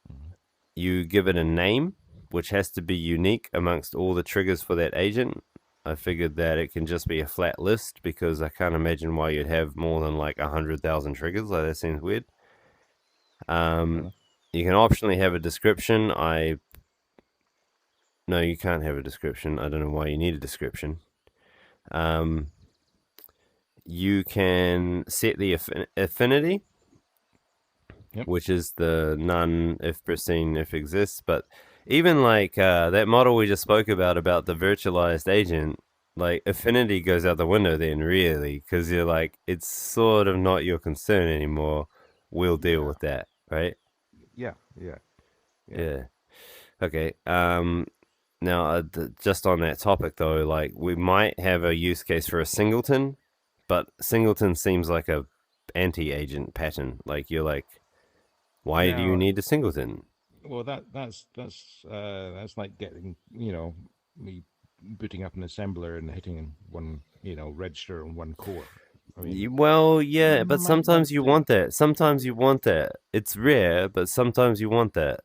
[SPEAKER 1] Mhm.
[SPEAKER 2] You give it a name, which has to be unique amongst all the triggers for that agent. I figured that it can just be a flat list because I can't imagine why you'd have more than like 100,000 triggers. Like that seems weird.
[SPEAKER 1] Fair
[SPEAKER 2] Um,
[SPEAKER 1] enough.
[SPEAKER 2] you can optionally have a description. No, you can't have a description. I don't know why you need a description. Um, you can set the affinity,
[SPEAKER 1] Yep.
[SPEAKER 2] which is the none if pristine if exists. But even like that model we just spoke about the virtualized agent, like affinity goes out the window then, really, because you're like, it's sort of not your concern anymore. We'll deal
[SPEAKER 1] Yeah.
[SPEAKER 2] with that, right?
[SPEAKER 1] Yeah. Yeah. Yeah.
[SPEAKER 2] Yeah. Okay. Now, just on that topic though, like we might have a use case for a singleton, but singleton seems like a anti-agent pattern. Like you're like, why do you
[SPEAKER 1] Now,
[SPEAKER 2] need a singleton?
[SPEAKER 1] well, that's like getting, me booting up an assembler and hitting one, register on one core. I mean,
[SPEAKER 2] Well, yeah, but
[SPEAKER 1] might
[SPEAKER 2] sometimes you
[SPEAKER 1] take,
[SPEAKER 2] want that. Sometimes you want that. It's rare, but sometimes you want that.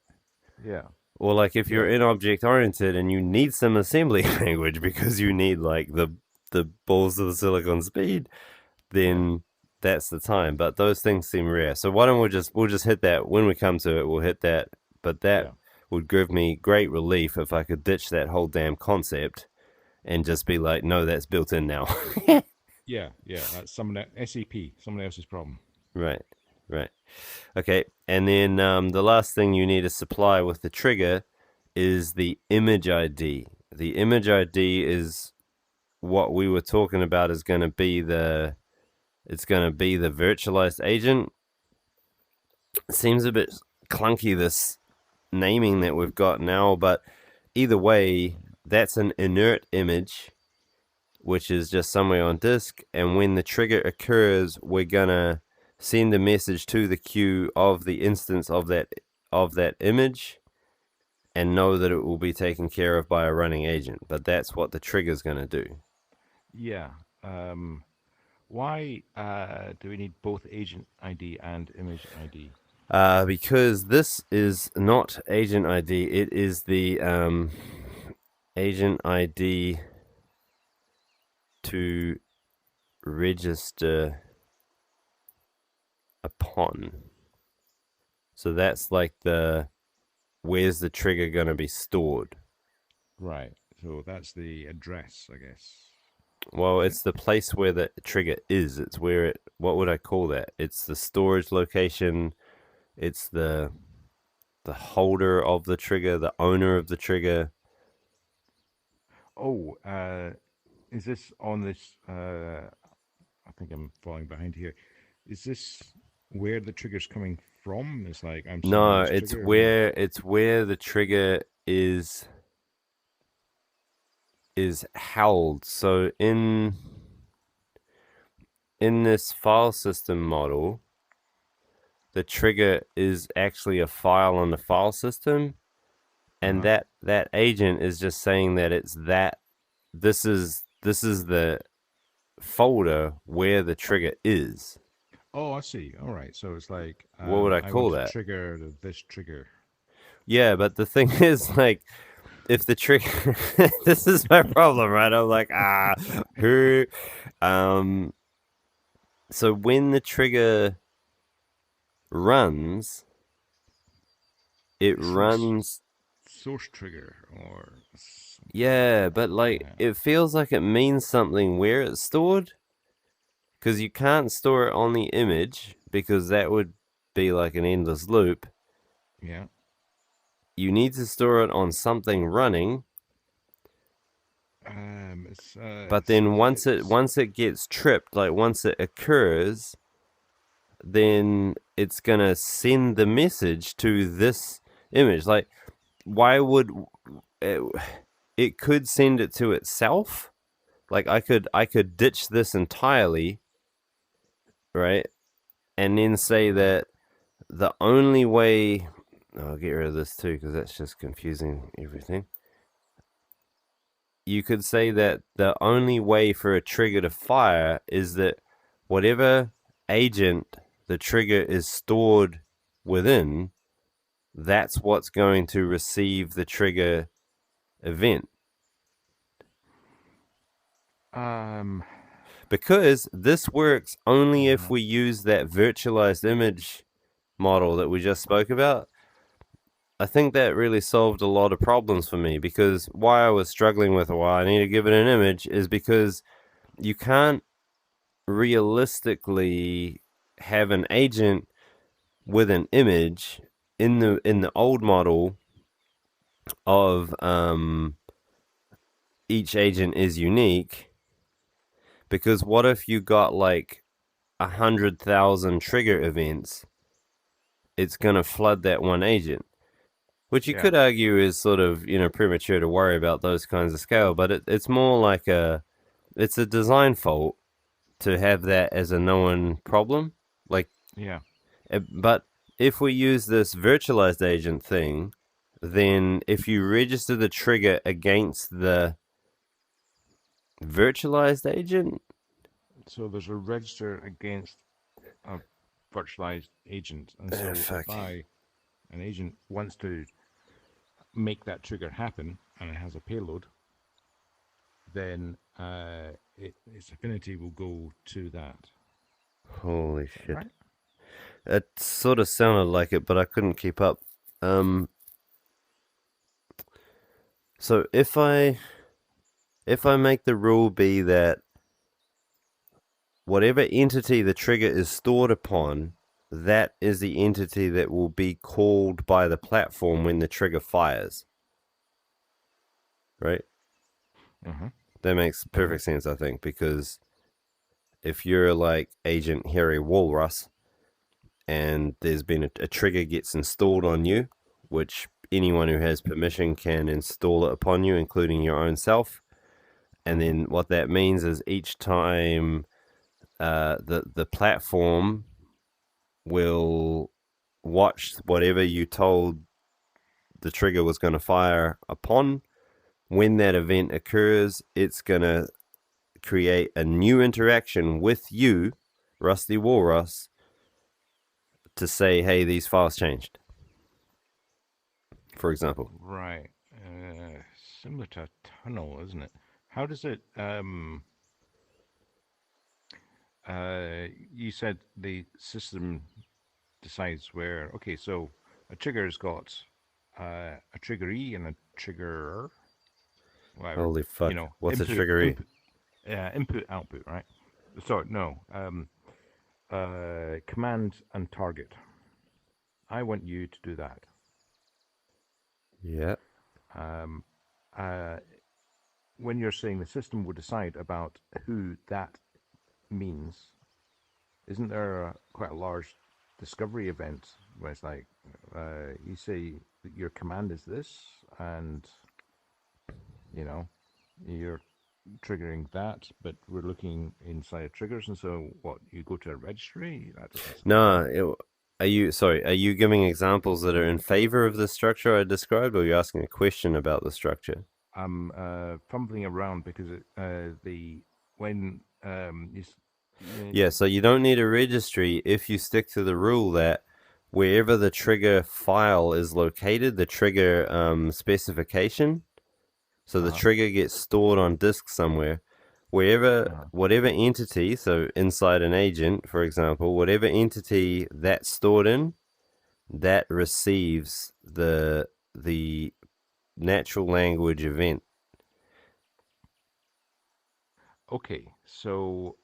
[SPEAKER 1] yeah,
[SPEAKER 2] Or like if you're
[SPEAKER 1] yeah,
[SPEAKER 2] in object oriented and you need some assembly language because you need like the balls of the silicon speed,
[SPEAKER 1] yeah,
[SPEAKER 2] then that's the time. But those things seem rare. So why don't we'll just hit that when we come to it, we'll hit that. But that
[SPEAKER 1] yeah,
[SPEAKER 2] would give me great relief if I could ditch that whole damn concept and just be like, no, that's built in now.
[SPEAKER 1] yeah. That's SAP, someone else's problem.
[SPEAKER 2] Right. Right. Okay. And then the last thing you need to supply with the trigger is the image ID. The image ID is what we were talking about is going to be the virtualized agent. It seems a bit clunky, this naming that we've got now, but either way, that's an inert image which is just somewhere on disk, and when the trigger occurs, we're gonna send a message to the queue of the instance of that image and know that it will be taken care of by a running agent. But that's what the trigger's gonna do.
[SPEAKER 1] Yeah. Why do we need both agent ID and image ID?
[SPEAKER 2] Because this is not agent ID, it is the agent ID to register upon. So that's like where's the trigger going to be stored?
[SPEAKER 1] Right. So that's the address, I guess.
[SPEAKER 2] Well,
[SPEAKER 1] Is it?
[SPEAKER 2] it's the place where the trigger is. It's where it. What would I call that? It's the storage location. It's the holder of the trigger, the owner of the trigger.
[SPEAKER 1] Oh, is this on this? I think I'm falling behind here. Is this where the trigger's coming from? It's like I'm sending
[SPEAKER 2] No,
[SPEAKER 1] this
[SPEAKER 2] it's
[SPEAKER 1] trigger. Or...
[SPEAKER 2] where the trigger is held. So in this file system model, the trigger is actually a file on the file system, and
[SPEAKER 1] Uh-huh.
[SPEAKER 2] that agent is just saying that it's that this is the folder where the trigger is.
[SPEAKER 1] Oh, I see. All right. So it's like
[SPEAKER 2] What would I
[SPEAKER 1] I
[SPEAKER 2] call
[SPEAKER 1] want to
[SPEAKER 2] that?
[SPEAKER 1] trigger this trigger.
[SPEAKER 2] Yeah, but the thing is, like, if the trigger, this is my problem, right? I'm like, who, um, so when the trigger runs, it
[SPEAKER 1] It's like
[SPEAKER 2] runs.
[SPEAKER 1] source trigger or something.
[SPEAKER 2] Yeah, but like,
[SPEAKER 1] Yeah.
[SPEAKER 2] it feels like it means something where it's stored, because you can't store it on the image because that would be like an endless loop.
[SPEAKER 1] Yeah.
[SPEAKER 2] You need to store it on something running, but then once it gets tripped, like once it occurs, then it's gonna send the message to this image. Like, why would it, it could send it to itself? Like, I could ditch this entirely, right? And then say
[SPEAKER 1] uh,
[SPEAKER 2] that the only way I'll get rid of this too because that's just confusing everything. You could say that the only way for a trigger to fire is that whatever agent the trigger is stored within, that's what's going to receive the trigger event.
[SPEAKER 1] um.
[SPEAKER 2] Because this works only if
[SPEAKER 1] Uh-huh.
[SPEAKER 2] we use that virtualized image model that we just spoke about. I think that really solved a lot of problems for me because why I was struggling with why I need to give it an image is because you can't realistically have an agent with an image in the old model of each agent is unique, because what if you got like 100,000 trigger events? It's gonna flood that one agent, which you
[SPEAKER 1] Yeah.
[SPEAKER 2] could argue is sort of premature to worry about those kinds of scale, but it's more like it's a design fault to have that as a known problem. Like,
[SPEAKER 1] Yeah.
[SPEAKER 2] but if we use this virtualized agent thing, then if you register the trigger against the virtualized agent,
[SPEAKER 1] So there's a register against a virtualized agent, and so if
[SPEAKER 2] fuck.
[SPEAKER 1] an agent wants to make that trigger happen and it has a payload, then its affinity will go to that.
[SPEAKER 2] Holy
[SPEAKER 1] Is that
[SPEAKER 2] shit.
[SPEAKER 1] right?
[SPEAKER 2] It sort of sounded like it, but I couldn't keep up. Um, so if I make the rule be that whatever entity the trigger is stored upon, that is the entity that will be called by the platform when the trigger fires. Right?
[SPEAKER 1] Uh-huh.
[SPEAKER 2] That makes
[SPEAKER 1] Uh-huh.
[SPEAKER 2] perfect sense, I think, because if you're like Agent Harry Walrus and there's been a trigger gets installed on you, which anyone who has permission can install it upon you, including your own self. And
[SPEAKER 1] Uh-huh.
[SPEAKER 2] then what that means is each time the platform will watch whatever you told the trigger was going to fire upon. When that event occurs, it's going to create a new interaction with you, Rusty Walrus, to say, hey, these files changed, for example.
[SPEAKER 1] Right. Similar to a tunnel, isn't it? How does it you said the system decides where, okay, so a trigger's got a triggeree and a triggerer, whatever,
[SPEAKER 2] Holy fuck. What's a triggery?
[SPEAKER 1] input, output, right? Sorry, no, command and target. I want you to do that.
[SPEAKER 2] Yeah.
[SPEAKER 1] Um, uh, when you're saying the system will decide about who that means, isn't there quite a large discovery event where it's like you say that your command is this, and you know you're triggering that, but we're looking inside triggers, and so what? You go to a registry? That doesn't sound
[SPEAKER 2] No,
[SPEAKER 1] right.
[SPEAKER 2] are you sorry? Are you giving examples that are in favor of the structure I described, or are you asking a question about the structure?
[SPEAKER 1] I'm fumbling around because the when
[SPEAKER 2] Yeah, so you don't need a registry if you stick to the rule that wherever the trigger file is located, the trigger specification, so the
[SPEAKER 1] uh-huh,
[SPEAKER 2] trigger gets stored on disk somewhere, wherever
[SPEAKER 1] uh-huh.
[SPEAKER 2] whatever entity, so inside an agent, for example, whatever entity that's stored in, that receives the natural language event.
[SPEAKER 1] Okay, so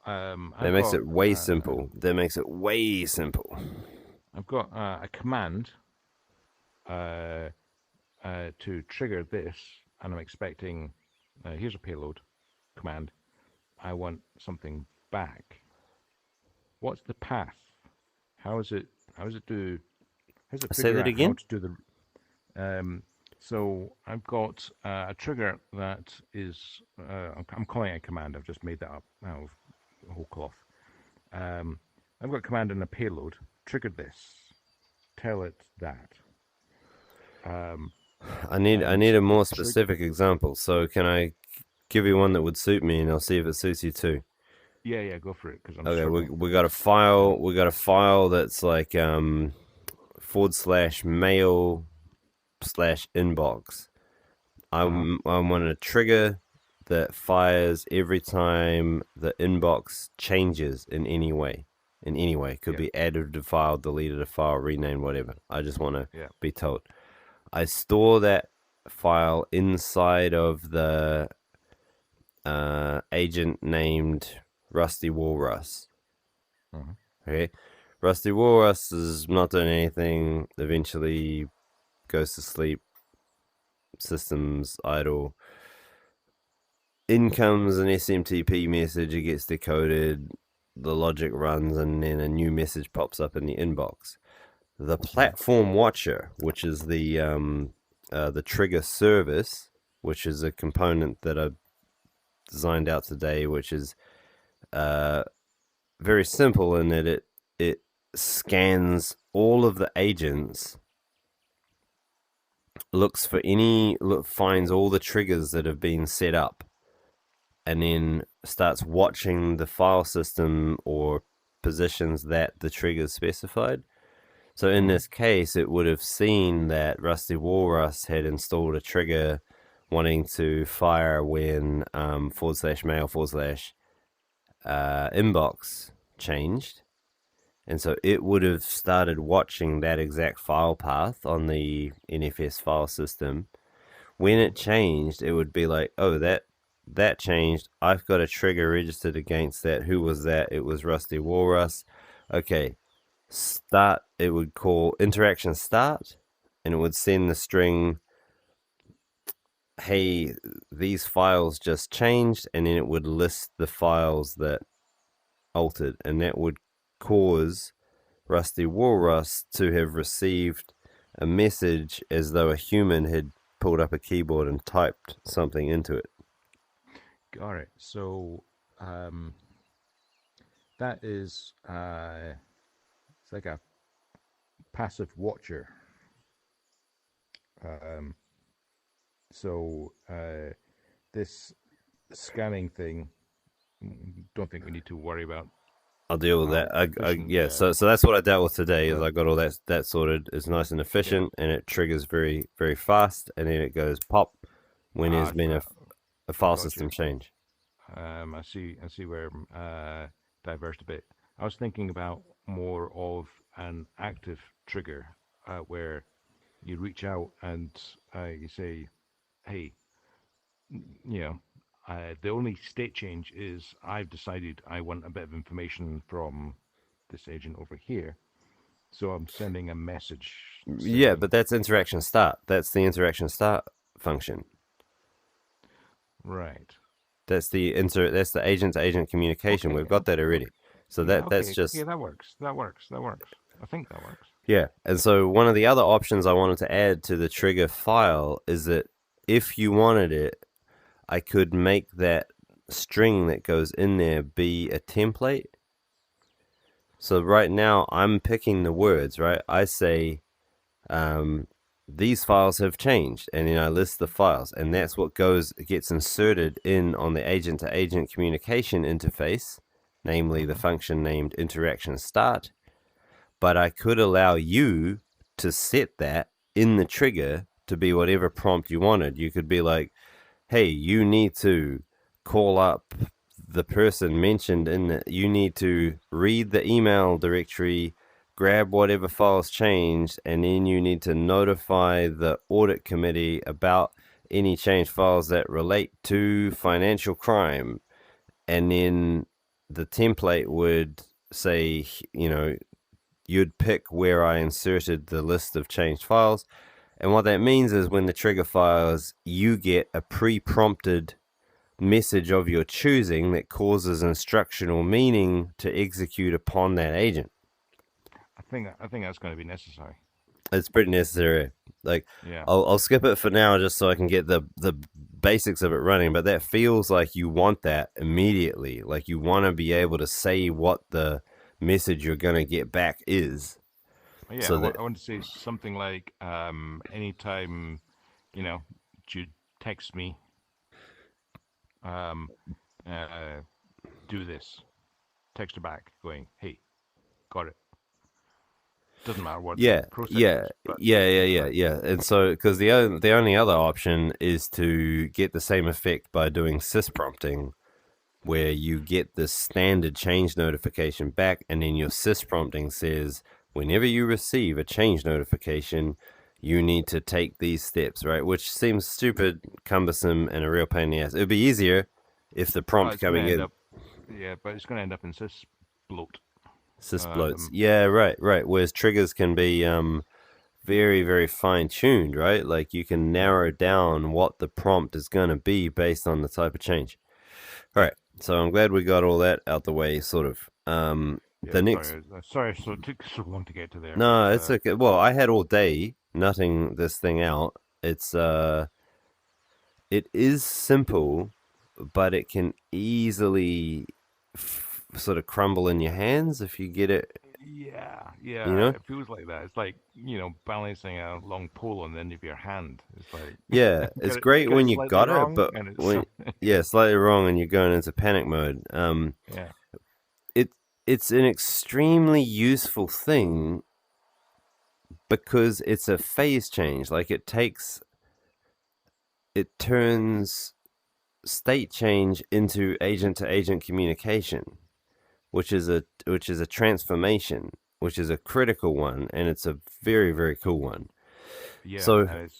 [SPEAKER 2] That makes it way simple. That makes it way simple.
[SPEAKER 1] I've got a command uh, to trigger this, and I'm expecting here's a payload command. I want something back. What's the path? How is it? How does it do? How does it
[SPEAKER 2] Say
[SPEAKER 1] figure
[SPEAKER 2] that
[SPEAKER 1] out how
[SPEAKER 2] again.
[SPEAKER 1] to do the? So I've got a trigger that is. I'm calling it a command. I've just made that up out of whole cloth. Um, I've got a command and a payload. Trigger this. Tell it that. Um,
[SPEAKER 2] I need
[SPEAKER 1] and
[SPEAKER 2] a
[SPEAKER 1] the
[SPEAKER 2] more
[SPEAKER 1] trig.
[SPEAKER 2] specific example. So can I give you one that would suit me, and I'll see if it suits you too.
[SPEAKER 1] Yeah, yeah, go for it because I'm
[SPEAKER 2] Okay, we
[SPEAKER 1] struggling.
[SPEAKER 2] we got a file. We got a file that's like / mail / inbox.
[SPEAKER 1] Uh huh.
[SPEAKER 2] I want a trigger that fires every time the inbox changes in any way. In any way, could
[SPEAKER 1] Yeah,
[SPEAKER 2] be added to file, deleted a file, renamed, whatever. I just want to
[SPEAKER 1] yeah.
[SPEAKER 2] be told. I store that file inside of the agent named Rusty Walrus.
[SPEAKER 1] Uh huh.
[SPEAKER 2] Okay, Rusty Walrus is not doing anything. Eventually, goes to sleep. Systems idle. In comes an SMTP message. It gets decoded. The logic runs, and then a new message pops up in the inbox. The
[SPEAKER 1] Uh-huh.
[SPEAKER 2] platform watcher, which is the trigger service, which is a component that I designed out today, which is very simple in that it scans all of the agents, finds all the triggers that have been set up, and then starts watching the file system or positions that the triggers specified. So in
[SPEAKER 1] Mm-hmm.
[SPEAKER 2] this case, it would have seen that Rusty Walrus had installed a trigger wanting to fire when /mail /inbox changed. And so it would have started watching that exact file path on the NFS file system. When
[SPEAKER 1] Mm-hmm.
[SPEAKER 2] it changed, it would be like, oh, that changed. I've got a trigger registered against that. Who was that? It was Rusty Walrus. Okay, start. It would call interaction start, and it would send the string, hey, these files just changed, and then it would list the files that altered, and that would cause Rusty Walrus to have received a message as though a human had pulled up a keyboard and typed something into it.
[SPEAKER 1] Got it. So um, that is it's like a passive watcher. Um, so this scanning thing, don't think we need to worry about
[SPEAKER 2] I'll deal with
[SPEAKER 1] how
[SPEAKER 2] that.
[SPEAKER 1] efficient.
[SPEAKER 2] Yeah.
[SPEAKER 1] Yeah,
[SPEAKER 2] So that's what I dealt with today. Is
[SPEAKER 1] but
[SPEAKER 2] I got all that sorted. It's nice and
[SPEAKER 1] yeah,
[SPEAKER 2] efficient, and it triggers very fast, and then it goes pop when there's
[SPEAKER 1] I
[SPEAKER 2] been a
[SPEAKER 1] I
[SPEAKER 2] file
[SPEAKER 1] got you.
[SPEAKER 2] system change.
[SPEAKER 1] I see where diverged a bit. I was thinking about more of an active trigger where you reach out and you say, "Hey, you know, the only state change is I've decided I want a bit of information from this agent over here, so I'm sending a message
[SPEAKER 2] Yeah, but
[SPEAKER 1] saying,
[SPEAKER 2] that's interaction start. That's the interaction start function.
[SPEAKER 1] right,
[SPEAKER 2] That's the agent to agent communication. We've
[SPEAKER 1] okay,
[SPEAKER 2] got that
[SPEAKER 1] okay,
[SPEAKER 2] already. So
[SPEAKER 1] yeah,
[SPEAKER 2] that's
[SPEAKER 1] okay, yeah,
[SPEAKER 2] just
[SPEAKER 1] that works, that works, that works. I think that works.
[SPEAKER 2] yeah. And so one of the other options I wanted to add to the trigger file is that if you wanted it, I could make that string that goes in there be a template. So right now I'm picking the words, right? I say um, these files have changed, and then I list the files, and that's what gets inserted in on the agent to agent communication interface, namely the
[SPEAKER 1] Hmm.
[SPEAKER 2] function named interaction start. But I could allow you to set that in the trigger to be whatever prompt you wanted. You could be like, hey, you need to call up the person mentioned in the, you need to read the email directory, grab whatever files changed, and then you need to notify the audit committee about any changed files that relate to financial crime. And then the template would say, you'd pick where I inserted the list of changed files. And what that means is when the trigger fires, you get a pre prompted message of your choosing that causes instructional meaning to execute upon that agent.
[SPEAKER 1] I think that's going to be necessary.
[SPEAKER 2] It's pretty necessary. Like,
[SPEAKER 1] Yeah,
[SPEAKER 2] I'll skip it for now just so I can get the basics of it running, but that feels like you want that immediately. Like you want to be able to say what the message you're going to get back is.
[SPEAKER 1] yeah.
[SPEAKER 2] So that
[SPEAKER 1] I want to say something like, anytime, you know, you text me, um, uh, do this. Text her back, going, "Hey, got it." Doesn't matter what the
[SPEAKER 2] yeah,
[SPEAKER 1] process
[SPEAKER 2] yeah,
[SPEAKER 1] is, but right.
[SPEAKER 2] yeah. And so, because the only other option is to get the same effect by doing sysprompting, where you get the standard change notification back, and then your sysprompting says, whenever you receive a change notification, you need to take these steps, right? Which seems stupid, cumbersome, and a real pain in the ass. It would be easier if the
[SPEAKER 1] Well,
[SPEAKER 2] prompt
[SPEAKER 1] it's going to
[SPEAKER 2] coming
[SPEAKER 1] end
[SPEAKER 2] in
[SPEAKER 1] up, yeah, but it's going to end up in sys bloat.
[SPEAKER 2] sysbloats.
[SPEAKER 1] Um,
[SPEAKER 2] Yeah, right. Whereas triggers can be very fine tuned, right? Like you can
[SPEAKER 1] yeah,
[SPEAKER 2] narrow down what the prompt is going to be based on the type of change. All right, so I'm glad we got all that out the way, sort of.
[SPEAKER 1] yeah.
[SPEAKER 2] The next,
[SPEAKER 1] Sorry, so it took so long to get to there,
[SPEAKER 2] no,
[SPEAKER 1] but
[SPEAKER 2] it's okay. Well, I had all day nutting this thing out. It is simple, but it can easily sort of crumble in your hands if you get it.
[SPEAKER 1] Yeah,
[SPEAKER 2] You
[SPEAKER 1] yeah,
[SPEAKER 2] know?
[SPEAKER 1] it feels like that. It's like, balancing a long pole on the end of your hand. It's like
[SPEAKER 2] Yeah, it's great
[SPEAKER 1] get it
[SPEAKER 2] when you
[SPEAKER 1] slightly
[SPEAKER 2] got it,
[SPEAKER 1] wrong
[SPEAKER 2] but
[SPEAKER 1] and it's
[SPEAKER 2] when yeah,
[SPEAKER 1] yeah,
[SPEAKER 2] slightly wrong and you're going into panic mode.
[SPEAKER 1] yeah,
[SPEAKER 2] It it's an extremely useful thing because it's a phase change. Like it turns state change into agent to agent communication, which is a transformation, which is a critical one, and it's a very very cool one.
[SPEAKER 1] yeah,
[SPEAKER 2] So
[SPEAKER 1] and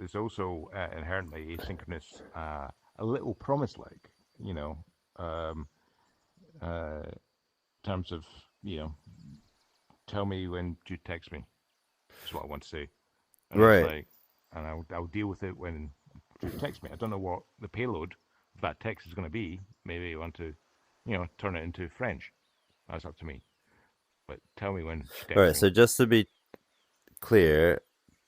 [SPEAKER 1] it's also inherently asynchronous, a little promise like, you know, um, terms of, you know, tell me when you text me is what I want to say, and it's
[SPEAKER 2] right,
[SPEAKER 1] like, and I'll deal with it when you text me. I don't know what the payload of that text is going to be. Maybe you want to, turn it into French. That's up to me. But tell me when she
[SPEAKER 2] all
[SPEAKER 1] texts
[SPEAKER 2] right.
[SPEAKER 1] me.
[SPEAKER 2] So just to be clear,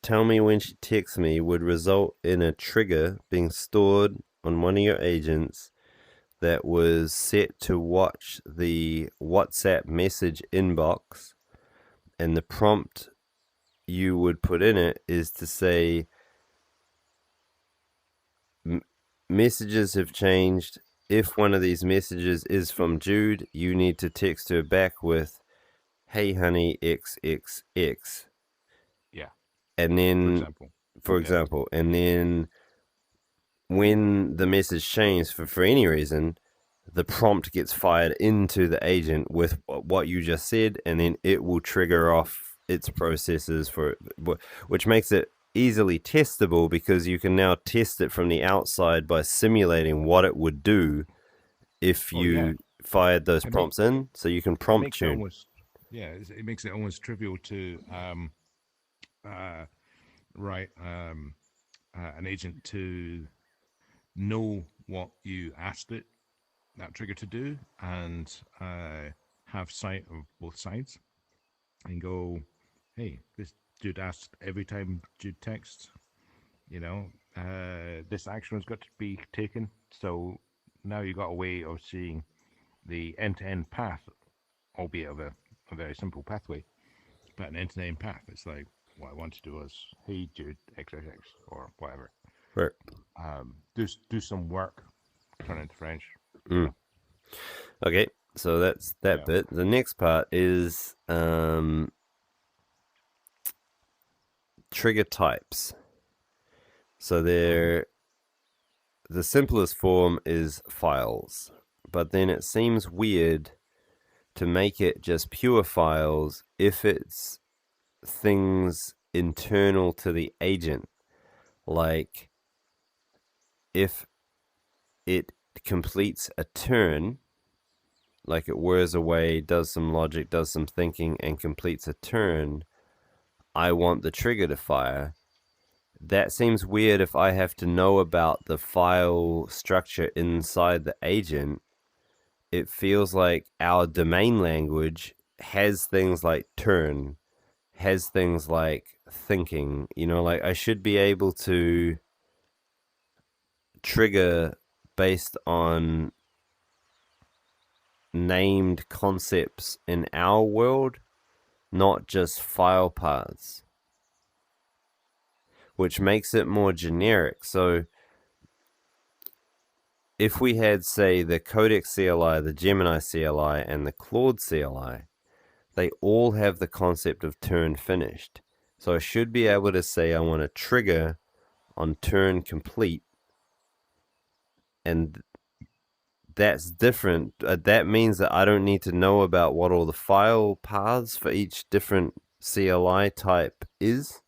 [SPEAKER 2] tell me when she texts me would result in a trigger being stored on one of your agents that was set to watch the WhatsApp message inbox, and the prompt you would put in it is to say, messages have changed. If one of these messages is from Jude, you need to text her back with, hey honey, XXX.
[SPEAKER 1] Yeah,
[SPEAKER 2] And
[SPEAKER 1] for
[SPEAKER 2] then,
[SPEAKER 1] example.
[SPEAKER 2] for
[SPEAKER 1] Yeah.
[SPEAKER 2] example, and then when the message changed for any reason, the prompt gets fired into the agent with what you just said, and then it will trigger off its processes for, which makes it easily testable because you can now test it from the outside by simulating what it would do if
[SPEAKER 1] Oh yeah.
[SPEAKER 2] you fired those
[SPEAKER 1] It make
[SPEAKER 2] prompts in, so you can
[SPEAKER 1] it
[SPEAKER 2] prompt
[SPEAKER 1] makes it
[SPEAKER 2] tune.
[SPEAKER 1] almost yeah. It makes it almost trivial to uh write an agent to know what you asked that trigger to do and have sight of both sides and go, hey, this dude asked every time Jude texts, this action has got to be taken. So now you got a way of seeing the end to end path, albeit of a very simple pathway, but an end to end path. It's like, what I want to do is, hey, Jude, XXX, or whatever.
[SPEAKER 2] Right.
[SPEAKER 1] Do some work, turn it into French,
[SPEAKER 2] Mm. Okay, so that's that
[SPEAKER 1] Yeah.
[SPEAKER 2] bit. The next part is trigger types. So
[SPEAKER 1] Mm-hmm.
[SPEAKER 2] the simplest form is files, but then it seems weird to make it just pure files if it's things internal to the agent. Like if it completes a turn, like it whirs away, does some logic, does some thinking, and completes a turn, I want the trigger to fire. That seems weird if I have to know about the file structure inside the agent. It feels like our domain language has things like turn, has things like thinking. Like I should be able to trigger based on named concepts in our world, not just file paths, which makes it more generic. So if we had, say, the Codex CLI, the Gemini CLI, and the Claude CLI, they all have the concept of turn finished. So I should be able to say I want to trigger on turn complete, and that's different. That means that I don't need to know about what all the file paths for each different CLI type is.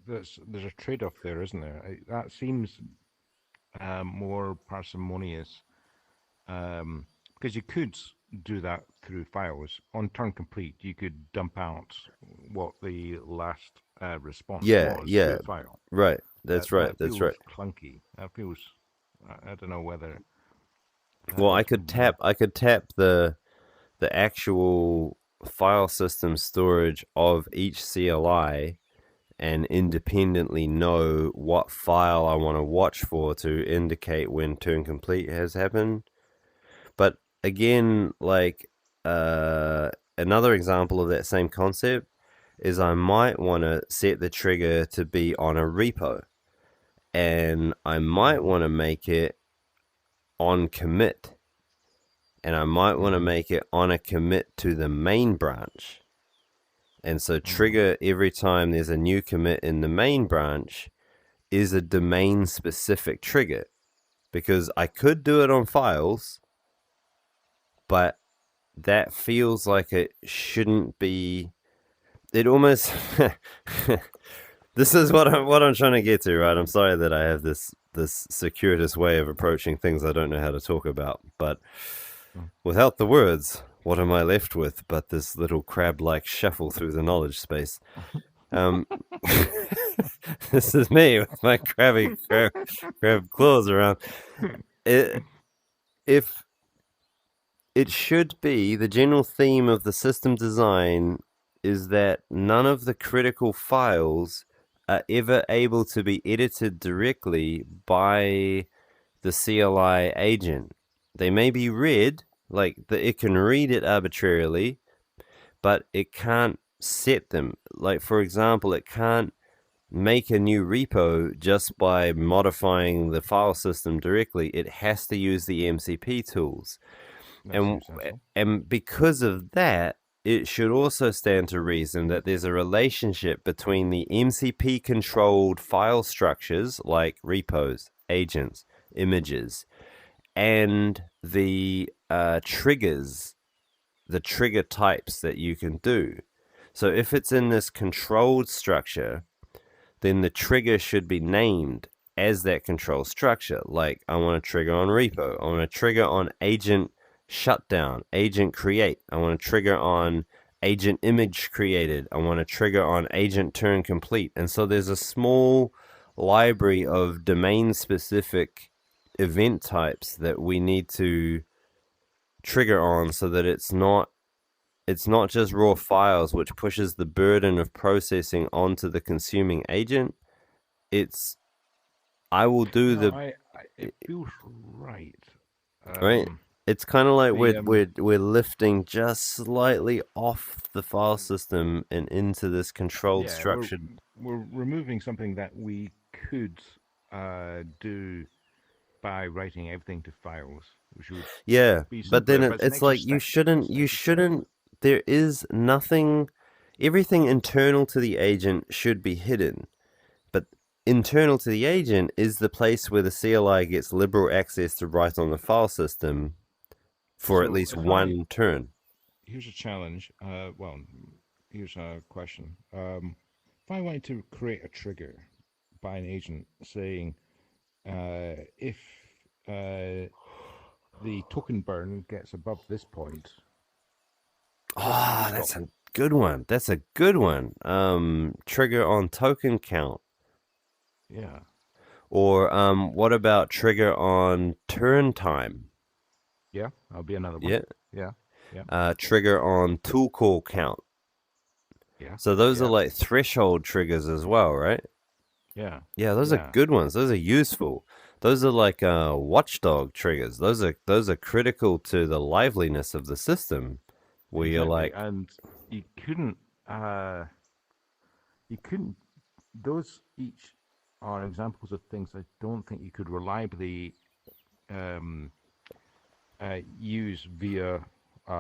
[SPEAKER 1] There's a trade off there, isn't there? That seems more parsimonious because you could do that through files. On turn complete, you could dump out what the last response
[SPEAKER 2] Yeah,
[SPEAKER 1] was to
[SPEAKER 2] yeah,
[SPEAKER 1] a file.
[SPEAKER 2] right.
[SPEAKER 1] That
[SPEAKER 2] That's right.
[SPEAKER 1] that
[SPEAKER 2] That's
[SPEAKER 1] feels
[SPEAKER 2] right.
[SPEAKER 1] clunky. That feels I don't know whether that
[SPEAKER 2] Well, I
[SPEAKER 1] would
[SPEAKER 2] could tap.
[SPEAKER 1] work.
[SPEAKER 2] I could tap the actual file system storage of each CLI and independently know what file I want to watch for to indicate when turn complete has happened. But again, like another example of that same concept is I might want to set the trigger to be on a repo, and I might
[SPEAKER 1] Mm-hmm.
[SPEAKER 2] want to make it on commit, and I might want to
[SPEAKER 1] Mm-hmm.
[SPEAKER 2] make it on a commit to the main branch. And so
[SPEAKER 1] Mm-hmm.
[SPEAKER 2] trigger every time there's a new commit in the main branch is a domain specific trigger, because I could do it on files, but that feels like it shouldn't be. It almost this is what I'm trying to get to, right? I'm sorry that I have this circuitous way of approaching things I don't know how to talk about, but without the words, what am I left with but this little crab-like shuffle through the knowledge space? Um, this is me with my crab claws around. It, if it should be the general theme of the system design is that none of the critical files are ever able to be edited directly by the CLI agent. They may be read, like it can read it arbitrarily, but it can't set them. Like, for example, it can't make a new repo just by modifying the file system directly. It has to use the MCP tools.
[SPEAKER 1] That
[SPEAKER 2] And
[SPEAKER 1] seems sensible.
[SPEAKER 2] and because of that, it should also stand to reason that there's a relationship between the MCP controlled file structures like repos, agents, images, and the triggers, the trigger types that you can do. So if it's in this controlled structure, then the trigger should be named as that control structure. Like, I want to trigger on repo. I want to trigger on agent shutdown, agent create. I want to trigger on agent image created. I want to trigger on agent turn complete. And so there's a small library of domain specific event types that we need to trigger on so that it's not just raw files, which pushes the burden of processing onto the consuming agent. It's I will do
[SPEAKER 1] No,
[SPEAKER 2] the
[SPEAKER 1] it feels right.
[SPEAKER 2] right.
[SPEAKER 1] Um,
[SPEAKER 2] It's kind of like
[SPEAKER 1] the
[SPEAKER 2] we're lifting just slightly off the file system and into this controlled
[SPEAKER 1] Yeah,
[SPEAKER 2] structured.
[SPEAKER 1] we're removing something that we could do by writing everything to files, which would
[SPEAKER 2] Yeah,
[SPEAKER 1] be
[SPEAKER 2] but then
[SPEAKER 1] simpler, but it's an
[SPEAKER 2] it's
[SPEAKER 1] extra
[SPEAKER 2] like you
[SPEAKER 1] step.
[SPEAKER 2] shouldn't
[SPEAKER 1] It's an
[SPEAKER 2] you
[SPEAKER 1] extra step.
[SPEAKER 2] shouldn't. There is nothing. Everything internal to the agent should be hidden. But internal to the agent is the place where the CLI gets liberal access to write on the file system for at
[SPEAKER 1] So
[SPEAKER 2] least
[SPEAKER 1] if I
[SPEAKER 2] one turn.
[SPEAKER 1] here's a challenge. Well, here's a question. If I wanted to create a trigger by an agent saying if the token burn gets above this point, what should be
[SPEAKER 2] Ah, that's
[SPEAKER 1] stopped?
[SPEAKER 2] a good one. That's a good one. Trigger on token count.
[SPEAKER 1] Yeah,
[SPEAKER 2] Or what about trigger on turn time?
[SPEAKER 1] yeah, that'll be another one.
[SPEAKER 2] Yeah.
[SPEAKER 1] Yeah, yeah,
[SPEAKER 2] Trigger on tool call count.
[SPEAKER 1] yeah,
[SPEAKER 2] So those are
[SPEAKER 1] yeah,
[SPEAKER 2] like threshold triggers as well, right?
[SPEAKER 1] yeah,
[SPEAKER 2] Yeah, those are
[SPEAKER 1] yeah.
[SPEAKER 2] good ones. Those are useful. Those are like watchdog triggers. Those are critical to the liveliness of the system. Where you're
[SPEAKER 1] Exactly,
[SPEAKER 2] like,
[SPEAKER 1] and you couldn't, uh, you couldn't. Those each are examples of things I don't think you could reliably um, use via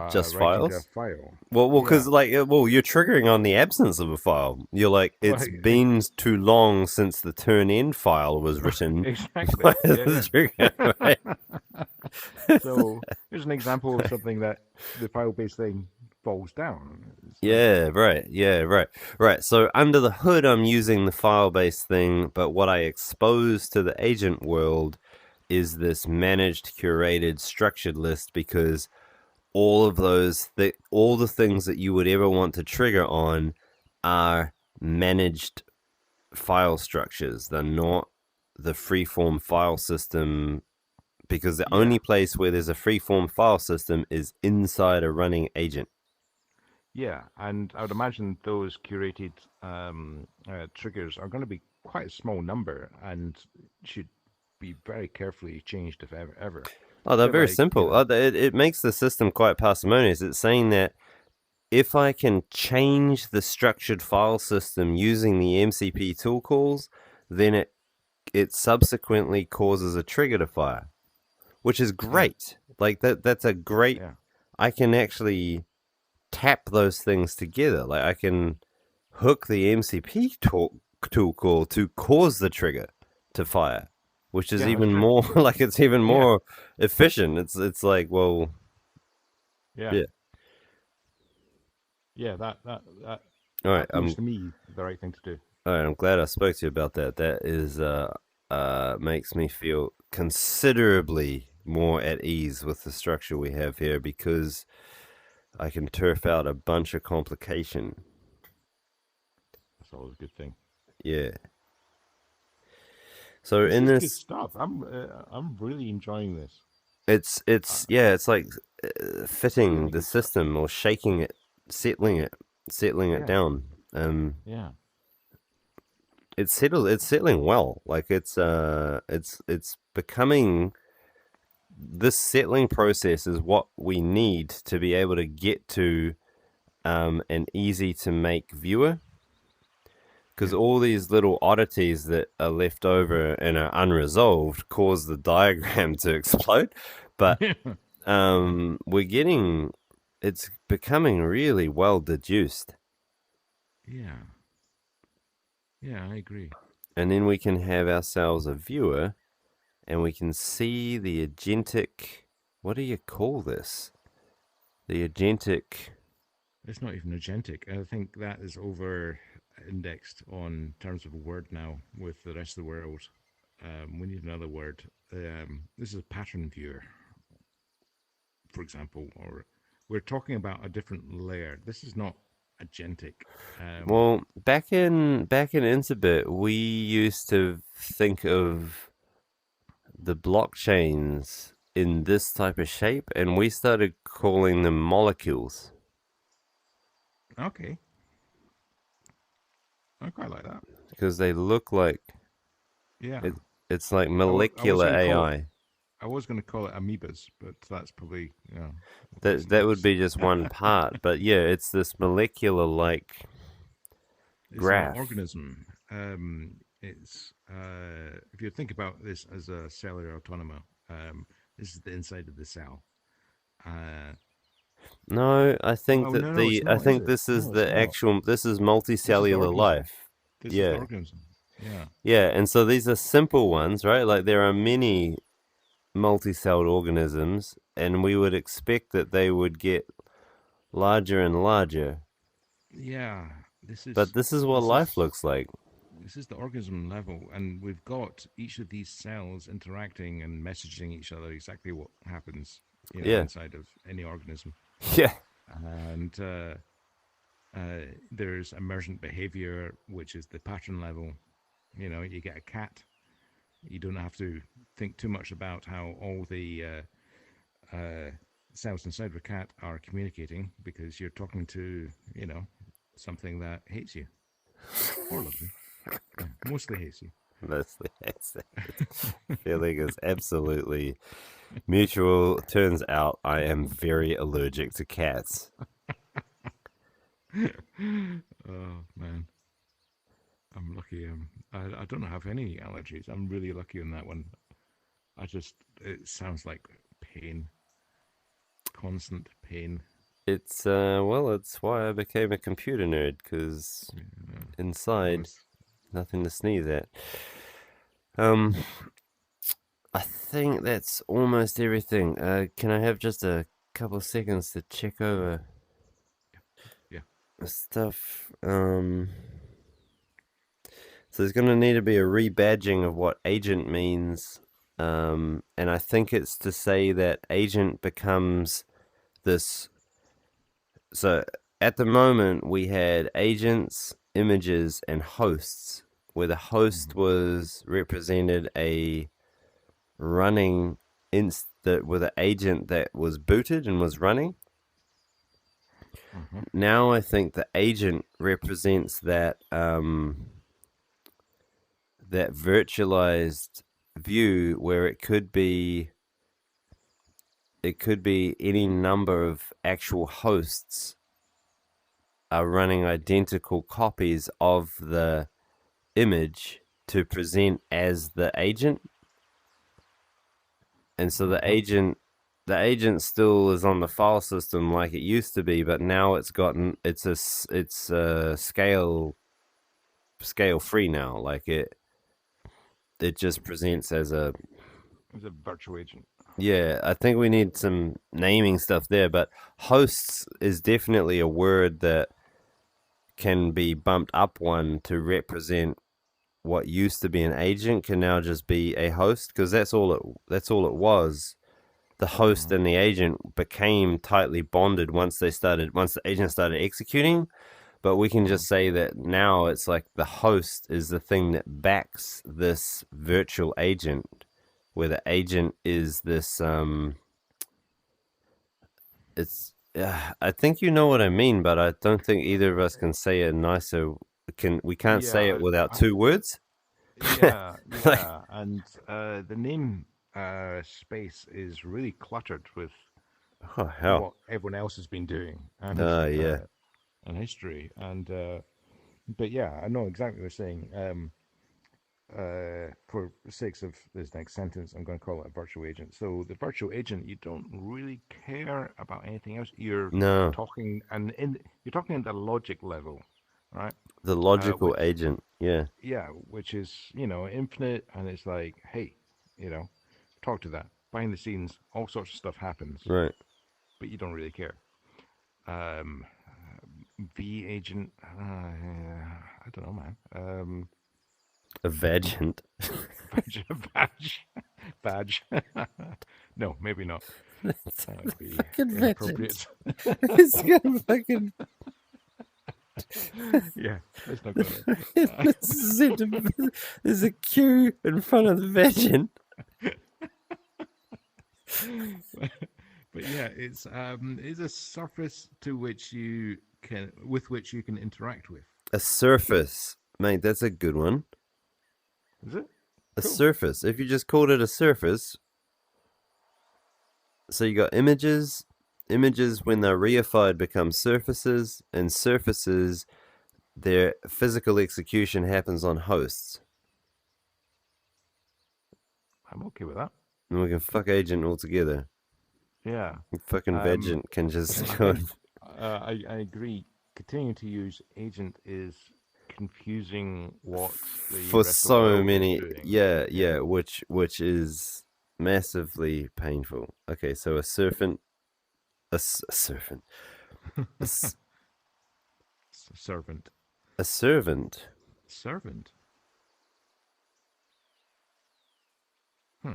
[SPEAKER 2] just
[SPEAKER 1] writing to a
[SPEAKER 2] files.
[SPEAKER 1] file.
[SPEAKER 2] Well,
[SPEAKER 1] Yeah,
[SPEAKER 2] because like, you're triggering on the absence of a file. You're like,
[SPEAKER 1] well,
[SPEAKER 2] it's been too long since the turn end file was written.
[SPEAKER 1] exactly.
[SPEAKER 2] By
[SPEAKER 1] Yeah,
[SPEAKER 2] the trigger, right?
[SPEAKER 1] yeah. So here's an example of something that the file-based thing falls down. It's like,
[SPEAKER 2] Yeah, right. Yeah, right. Right. So under the hood, I'm using the file-based thing, but what I expose to the agent world is this managed, curated, structured list because all the things that you would ever want to trigger on are managed file structures. They're not the freeform file system, because the
[SPEAKER 1] yeah,
[SPEAKER 2] only place where there's a freeform file system is inside a running agent.
[SPEAKER 1] yeah, and I would imagine those curated triggers are going to be quite a small number and should be very carefully changed if ever.
[SPEAKER 2] Oh, they're
[SPEAKER 1] bit
[SPEAKER 2] very
[SPEAKER 1] like,
[SPEAKER 2] simple. It makes the system quite parsimonious. It's saying that if I can change the structured file system using the MCP tool calls, then it subsequently causes a trigger to fire, which is
[SPEAKER 1] yeah,
[SPEAKER 2] great. Like that's a great.
[SPEAKER 1] yeah,
[SPEAKER 2] I can actually tap those things together. Like I can hook the MCP tool call to cause the trigger to fire, which is
[SPEAKER 1] yeah,
[SPEAKER 2] even more like it's even
[SPEAKER 1] yeah,
[SPEAKER 2] more efficient. It's like, well,
[SPEAKER 1] yeah,
[SPEAKER 2] yeah.
[SPEAKER 1] yeah. That
[SPEAKER 2] All right,
[SPEAKER 1] appears to me the right thing to do.
[SPEAKER 2] I'm glad I spoke to you about that. That is makes me feel considerably more at ease with the structure we have here because I can turf out a bunch of complication.
[SPEAKER 1] That's always a good thing.
[SPEAKER 2] Yeah. So
[SPEAKER 1] This
[SPEAKER 2] in
[SPEAKER 1] is good
[SPEAKER 2] this,
[SPEAKER 1] stuff. I'm really enjoying this. Uh,
[SPEAKER 2] it's like fitting
[SPEAKER 1] really
[SPEAKER 2] the
[SPEAKER 1] good stuff.
[SPEAKER 2] system or shaking it, settling it, settling it
[SPEAKER 1] Yeah,
[SPEAKER 2] down.
[SPEAKER 1] yeah,
[SPEAKER 2] It's settling well. Like it's becoming this settling process is what we need to be able to get to an easy to make viewer because
[SPEAKER 1] yeah,
[SPEAKER 2] all these little oddities that are left over and are unresolved cause the diagram to explode. But
[SPEAKER 1] yeah,
[SPEAKER 2] we're getting it's becoming really well deduced,
[SPEAKER 1] yeah, yeah. I agree.
[SPEAKER 2] and then we can have ourselves a viewer and we can see the agentic. What do you call this? The agentic.
[SPEAKER 1] It's not even agentic. I think that is over indexed on terms of a word now with the rest of the world. We need another word. This is a pattern viewer, for example, or we're talking about a different layer. This is not agentic. Um,
[SPEAKER 2] Well, back in Interbit, we used to think of the blockchains in this type of shape, and we started calling them molecules
[SPEAKER 1] okay, I quite like that.
[SPEAKER 2] because they look like
[SPEAKER 1] Yeah,
[SPEAKER 2] it. It's like
[SPEAKER 1] I was
[SPEAKER 2] molecular
[SPEAKER 1] going to call it.
[SPEAKER 2] AI.
[SPEAKER 1] I was going to call it amoebas, but that's probably
[SPEAKER 2] That would
[SPEAKER 1] that's
[SPEAKER 2] be just one part, but yeah, it's this molecular like
[SPEAKER 1] it's an
[SPEAKER 2] graph.
[SPEAKER 1] organism. It's if you think about this as a cellular autonoma, this is the inside of the cell. Uh,
[SPEAKER 2] No, I think
[SPEAKER 1] well,
[SPEAKER 2] that
[SPEAKER 1] no, it's
[SPEAKER 2] I
[SPEAKER 1] not, is
[SPEAKER 2] think
[SPEAKER 1] it?
[SPEAKER 2] this is
[SPEAKER 1] No, it's
[SPEAKER 2] the
[SPEAKER 1] not.
[SPEAKER 2] actual. This is
[SPEAKER 1] This is the
[SPEAKER 2] multicellular
[SPEAKER 1] organism.
[SPEAKER 2] life.
[SPEAKER 1] This is the
[SPEAKER 2] Yeah.
[SPEAKER 1] organism. Yeah,
[SPEAKER 2] Yeah, and so these are simple ones, right? Like there are many multi-celled organisms, and we would expect that they would get larger and larger.
[SPEAKER 1] yeah.
[SPEAKER 2] But this is what
[SPEAKER 1] This
[SPEAKER 2] life
[SPEAKER 1] is
[SPEAKER 2] looks like.
[SPEAKER 1] this is the organism level, and we've got each of these cells interacting and messaging each other exactly what happens,
[SPEAKER 2] Yeah,
[SPEAKER 1] inside of any organism.
[SPEAKER 2] yeah,
[SPEAKER 1] And there's emergent behavior, which is the pattern level. You get a cat. You don't have to think too much about how all the cells inside of a cat are communicating because you're talking to, something that hates you or loves you. Yeah, mostly hates you.
[SPEAKER 2] that's the feeling is absolutely mutual. Turns out I am very allergic to cats.
[SPEAKER 1] Oh man, I'm lucky. I don't have any allergies. I'm really lucky on that one. It sounds like pain, constant pain.
[SPEAKER 2] It's well, it's why I became a computer nerd because
[SPEAKER 1] I
[SPEAKER 2] inside
[SPEAKER 1] was
[SPEAKER 2] nothing to sneeze at. Um, I think that's almost everything. Can I have just a couple of seconds to check over
[SPEAKER 1] yeah.
[SPEAKER 2] the stuff? So there's going to need to be a rebadging of what agent means. And I think it's to say that agent becomes this. So at the moment, we had agents, images, and hosts, where the host
[SPEAKER 1] Mhm,
[SPEAKER 2] was represented a running with an agent that was booted and was running.
[SPEAKER 1] mhm,
[SPEAKER 2] Now I think the agent represents that virtualized view where it could be it could be any number of actual hosts are running identical copies of the image to present as the agent. And so the agent still is on the file system like it used to be, but now it's a scale free now. Like it just presents as a.
[SPEAKER 1] It's a virtual agent.
[SPEAKER 2] Yeah, I think we need some naming stuff there, but hosts is definitely a word that can be bumped up one to represent what used to be an agent can now just be a host, because that's all it was. The host and the agent became tightly bonded once the agent started executing. But we can just say that now it's like the host is the thing that backs this virtual agent, where the agent is this it's I think you know what I mean, but I don't think either of us can say it nicer. We can't say
[SPEAKER 1] Yeah,
[SPEAKER 2] it without two words?
[SPEAKER 1] yeah,
[SPEAKER 2] Like,
[SPEAKER 1] yeah. And the name space is really cluttered with
[SPEAKER 2] oh hell.
[SPEAKER 1] what everyone else has been doing and
[SPEAKER 2] Yeah.
[SPEAKER 1] and history. And but yeah, I know exactly what you're saying. For the sakes of this next sentence, I'm going to call it a virtual agent. So the virtual agent, you don't really care about anything else.
[SPEAKER 2] No.
[SPEAKER 1] Talking and in you're talking at the logic level, right?
[SPEAKER 2] The logical
[SPEAKER 1] Which
[SPEAKER 2] agent. Yeah.
[SPEAKER 1] yeah, which is infinite, and it's like, hey, talk to that. Behind the scenes, all sorts of stuff happens,
[SPEAKER 2] Right.
[SPEAKER 1] but you don't really care. Um, V agent, I don't know, man.
[SPEAKER 2] A vagant.
[SPEAKER 1] Badge, badge, badge. No, maybe not.
[SPEAKER 2] It's
[SPEAKER 1] That would be
[SPEAKER 2] fucking vagant.
[SPEAKER 1] inappropriate.
[SPEAKER 2] It's got fucking.
[SPEAKER 1] Yeah, let's not go there.
[SPEAKER 2] There's a queue in front of the vagant.
[SPEAKER 1] But yeah, it's a surface with which you can interact with.
[SPEAKER 2] A surface. Mate, that's a good one.
[SPEAKER 1] Is it?
[SPEAKER 2] A
[SPEAKER 1] Cool.
[SPEAKER 2] surface. If you just called it a surface, so you got images. Images, when they're reified, become surfaces, and surfaces, their physical execution happens on hosts.
[SPEAKER 1] I'm okay with that.
[SPEAKER 2] And we can fuck agent altogether.
[SPEAKER 1] Yeah.
[SPEAKER 2] Fucking
[SPEAKER 1] Um,
[SPEAKER 2] vagant can just
[SPEAKER 1] I
[SPEAKER 2] go.
[SPEAKER 1] think I agree. Continuing to use agent is confusing what the
[SPEAKER 2] For
[SPEAKER 1] rest of the
[SPEAKER 2] so
[SPEAKER 1] world is
[SPEAKER 2] many.
[SPEAKER 1] doing.
[SPEAKER 2] Yeah,
[SPEAKER 1] Yeah.
[SPEAKER 2] which is massively painful. Okay, so a serpent, a serpent, a,
[SPEAKER 1] Servant.
[SPEAKER 2] a servant.
[SPEAKER 1] Servant. Hmm.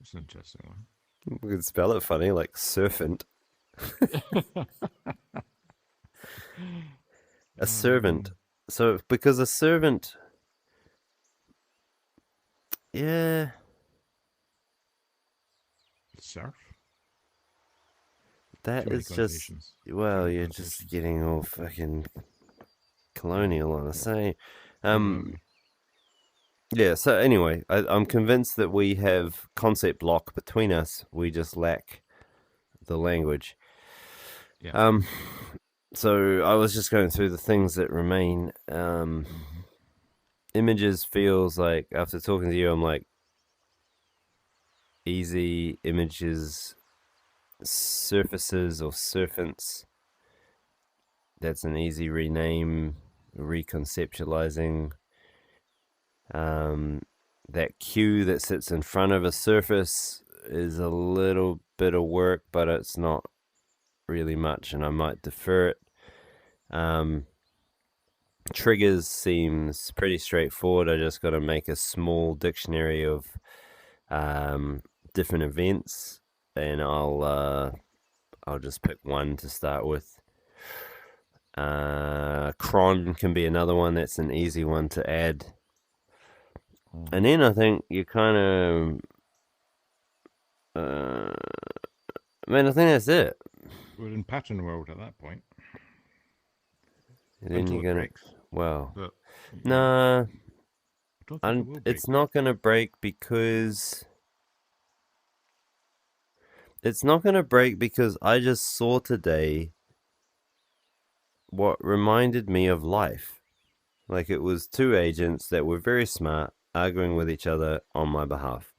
[SPEAKER 1] That's an interesting
[SPEAKER 2] We could spell it funny, like serpent.
[SPEAKER 1] one.
[SPEAKER 2] A servant. So because a servant, yeah,
[SPEAKER 1] Surf.
[SPEAKER 2] that
[SPEAKER 1] Too many
[SPEAKER 2] is just.
[SPEAKER 1] connotations. Too
[SPEAKER 2] Well,
[SPEAKER 1] many
[SPEAKER 2] you're just
[SPEAKER 1] connotations.
[SPEAKER 2] getting all fucking colonial on us, eh?
[SPEAKER 1] Maybe.
[SPEAKER 2] Yeah, so anyway, I'm convinced that we have concept lock between us. We just lack the language.
[SPEAKER 1] Yeah.
[SPEAKER 2] So I was just going through the things that remain. Images feels like, after talking to you, I'm like, easy images, surfaces or surfants. That's an easy rename, reconceptualizing. That queue that sits in front of a surface is a little bit of work, but it's not really much, and I might defer it. Triggers seems pretty straightforward. I just got to make a small dictionary of different events, and I'll just pick one to start with. Cron can be another one. That's an easy one to add. And then I think you kind of, man, I think that's it.
[SPEAKER 1] We're in pattern world at that point.
[SPEAKER 2] And then
[SPEAKER 1] Until
[SPEAKER 2] you're
[SPEAKER 1] it
[SPEAKER 2] gonna,
[SPEAKER 1] breaks.
[SPEAKER 2] well,
[SPEAKER 1] But
[SPEAKER 2] nah,
[SPEAKER 1] I don't think it will break.
[SPEAKER 2] it's not gonna break because It's not going to break because I just saw today what reminded me of life. Like it was two agents that were very smart arguing with each other on my behalf.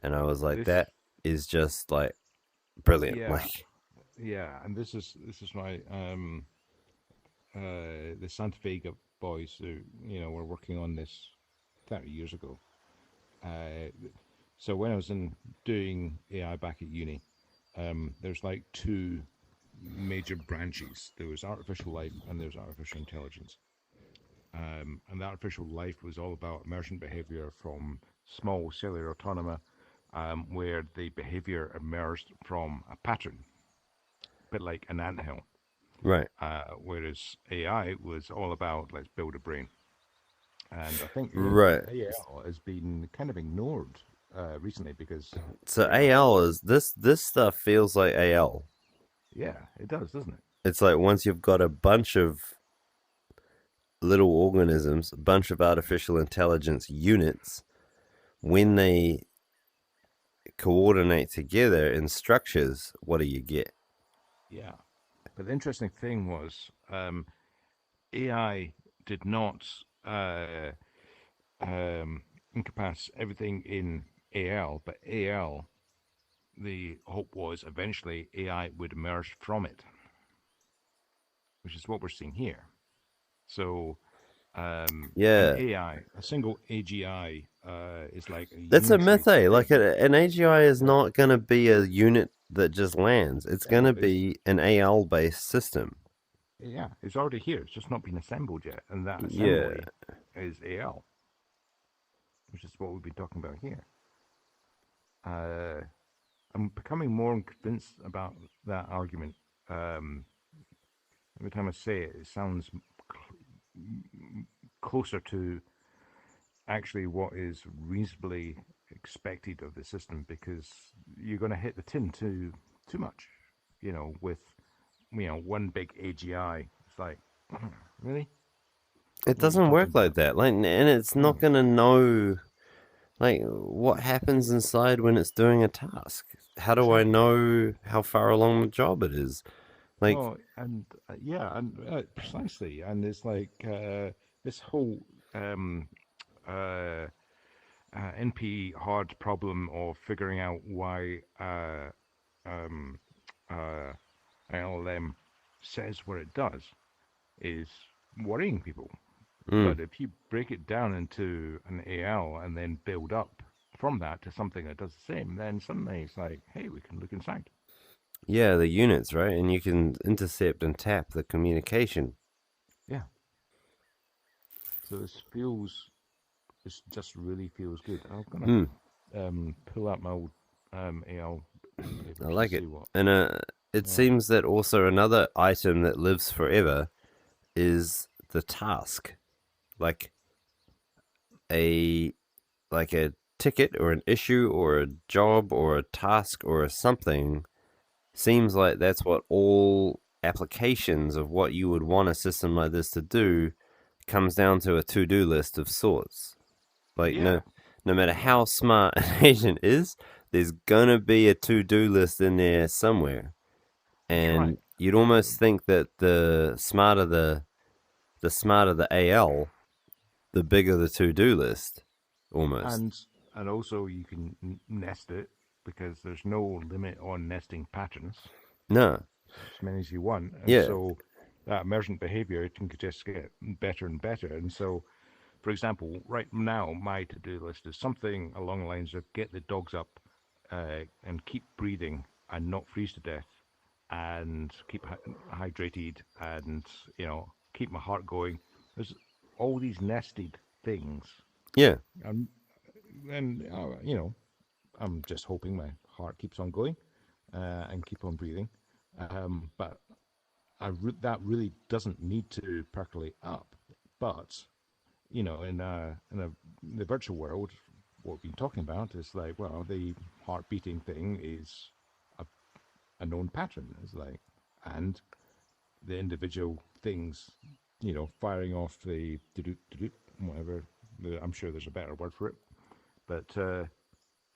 [SPEAKER 2] And I was like,
[SPEAKER 1] This,
[SPEAKER 2] that is just like brilliant.
[SPEAKER 1] yeah,
[SPEAKER 2] Like,
[SPEAKER 1] yeah, and this is my the Santa Vega boys who were working on this 30 years ago. Uh, so when I was in doing AI back at uni, there's like two major branches. There was artificial life and there was artificial intelligence. And the artificial life was all about emergent behavior from small cellular autonoma, where the behavior emerged from a pattern, a bit like an anthill.
[SPEAKER 2] right.
[SPEAKER 1] Whereas AI was all about let's build a brain. And I think
[SPEAKER 2] Right.
[SPEAKER 1] AL has been kind of ignored recently because,
[SPEAKER 2] So
[SPEAKER 1] you know,
[SPEAKER 2] AL is this stuff feels like AL.
[SPEAKER 1] yeah, it does, doesn't it?
[SPEAKER 2] It's like once you've got a bunch of little organisms, a bunch of artificial intelligence units, when they coordinate together in structures, what do you get?
[SPEAKER 1] Yeah. But the interesting thing was AI did not encompass everything in AL, but AL, the hope was eventually AI would emerge from it, which is what we're seeing here. So an
[SPEAKER 2] Yeah,
[SPEAKER 1] AI, a single AGI, is like a
[SPEAKER 2] that's a
[SPEAKER 1] unitary
[SPEAKER 2] myth, eh? Like
[SPEAKER 1] thing.
[SPEAKER 2] an AGI is
[SPEAKER 1] Yeah,
[SPEAKER 2] not going to be a unit that just lands. It's going
[SPEAKER 1] yeah,
[SPEAKER 2] to be an AL based system.
[SPEAKER 1] it's already here. It's just not been assembled yet, and that
[SPEAKER 2] Yeah.
[SPEAKER 1] assembly is AL, which is what we've been talking about here. Uh, I'm becoming more convinced about that argument. Um, every time I say it, it sounds closer to actually what is reasonably expected of the system because you're going to hit the tin too much, with one big AGI. It's like, really,
[SPEAKER 2] It
[SPEAKER 1] what are you
[SPEAKER 2] doesn't
[SPEAKER 1] talking
[SPEAKER 2] work like
[SPEAKER 1] about?
[SPEAKER 2] that. Like, and it's not
[SPEAKER 1] No,
[SPEAKER 2] going to know, like, what happens inside when it's doing a task. How do I
[SPEAKER 1] exactly.
[SPEAKER 2] know how far along the job it is? Like,
[SPEAKER 1] No, and yeah, and precisely, and it's like this whole um, uh, NP hard problem of figuring out why um, uh, LLM says what it does is worrying people.
[SPEAKER 2] mm,
[SPEAKER 1] But if you break it down into an AL and then build up from that to something that does the same, then suddenly it's like, hey, we can look inside.
[SPEAKER 2] yeah, the units, right? And you can intercept and tap the communication.
[SPEAKER 1] Yeah. So this just really feels good. I'm gonna
[SPEAKER 2] Mm,
[SPEAKER 1] pull out my old AL
[SPEAKER 2] I
[SPEAKER 1] papers and
[SPEAKER 2] like it.
[SPEAKER 1] see what.
[SPEAKER 2] And it
[SPEAKER 1] Yeah.
[SPEAKER 2] seems that also another item that lives forever is the task. Like a like a ticket or an issue or a job or a task or a something seems like that's what all applications of what you would want a system like this to do comes down to a to-do list of sorts. Like
[SPEAKER 1] Yeah.
[SPEAKER 2] no matter
[SPEAKER 1] Yeah.
[SPEAKER 2] how smart an agent is, there's gonna be a to-do list in there somewhere.
[SPEAKER 1] That's
[SPEAKER 2] And
[SPEAKER 1] right.
[SPEAKER 2] you'd almost think that the smarter the AL, the bigger the to-do list. Almost.
[SPEAKER 1] And and also you can nest it because there's no limit on nesting patterns,
[SPEAKER 2] No.
[SPEAKER 1] as many as you want, and
[SPEAKER 2] Yeah.
[SPEAKER 1] so that emergent behavior it can just get better and better. And so, for example, right now my to-do list is something along the lines of get the dogs up and keep breathing and not freeze to death, and keep hydrated, and keep my heart going. There's all these nested things,
[SPEAKER 2] Yeah.
[SPEAKER 1] and I'm just hoping my heart keeps on going and keep on breathing. But that really doesn't need to percolate up. But in the virtual world, what we've been talking about is like, well, the heart beating thing is a, a known pattern. It's like, and the individual things, firing off the whatever. I'm sure there's a better word for it, but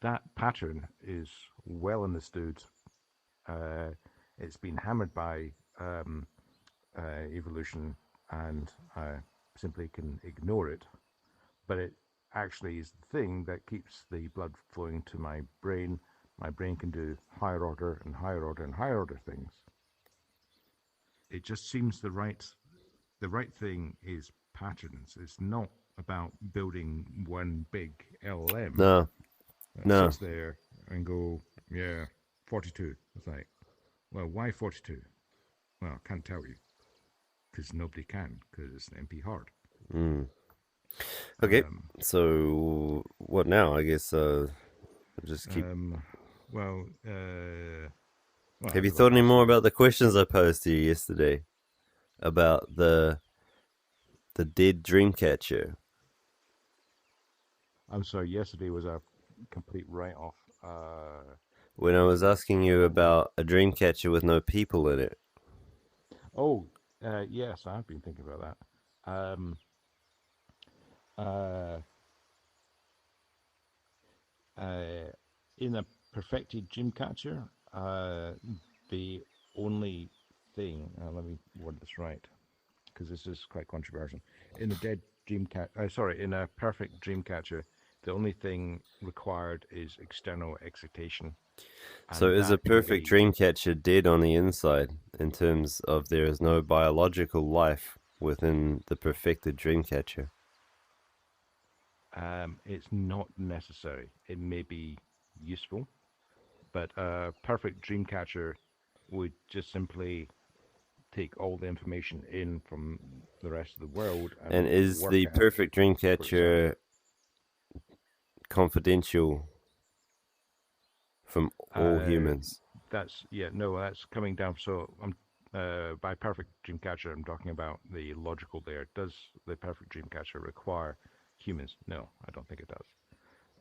[SPEAKER 1] that pattern is well understood. Uh, it's been hammered by evolution, and I simply can ignore it. But it actually is the thing that keeps the blood flowing to my brain. My brain can do higher order and higher order and higher order things. It just seems the right thing is patterns. It's not about building one big LLM
[SPEAKER 2] No,
[SPEAKER 1] that
[SPEAKER 2] no.
[SPEAKER 1] sits there and go, yeah, 42. It's like, well, why 42? Well, I can't tell you because nobody can because it's MP hard.
[SPEAKER 2] Mm. Okay,
[SPEAKER 1] Um,
[SPEAKER 2] so what now? I guess just keep.
[SPEAKER 1] um, well,
[SPEAKER 2] Have you
[SPEAKER 1] as I've
[SPEAKER 2] thought any
[SPEAKER 1] asked
[SPEAKER 2] more
[SPEAKER 1] you,
[SPEAKER 2] about the questions I posed to you yesterday about the dead dream catcher?
[SPEAKER 1] I'm sorry, yesterday was a complete write off.
[SPEAKER 2] When I
[SPEAKER 1] What
[SPEAKER 2] was
[SPEAKER 1] was it?
[SPEAKER 2] asking you about a dream catcher with no people in it.
[SPEAKER 1] Oh, yes, I've been thinking about that. Uh, uh, in a perfected dream catcher, the only thing, let me word this right, because this is quite controversial. In a dead dream sorry, in a perfect dream catcher, the only thing required is external excitation,
[SPEAKER 2] So
[SPEAKER 1] and
[SPEAKER 2] is a
[SPEAKER 1] that can
[SPEAKER 2] perfect
[SPEAKER 1] be.
[SPEAKER 2] dream catcher dead on the inside in terms of there is no biological life within the perfected dream catcher?
[SPEAKER 1] It's not necessary. It may be useful, but a perfect dream catcher would just simply take all the information in from the rest of the world
[SPEAKER 2] And
[SPEAKER 1] and
[SPEAKER 2] is
[SPEAKER 1] work
[SPEAKER 2] the
[SPEAKER 1] it out
[SPEAKER 2] perfect dream
[SPEAKER 1] for itself.
[SPEAKER 2] catcher confidential from all
[SPEAKER 1] Uh,
[SPEAKER 2] humans?
[SPEAKER 1] that's yeah, no, that's coming down. So I'm by perfect dreamcatcher, I'm talking about the logical layer. Does the perfect dreamcatcher require humans? No, I don't think it does.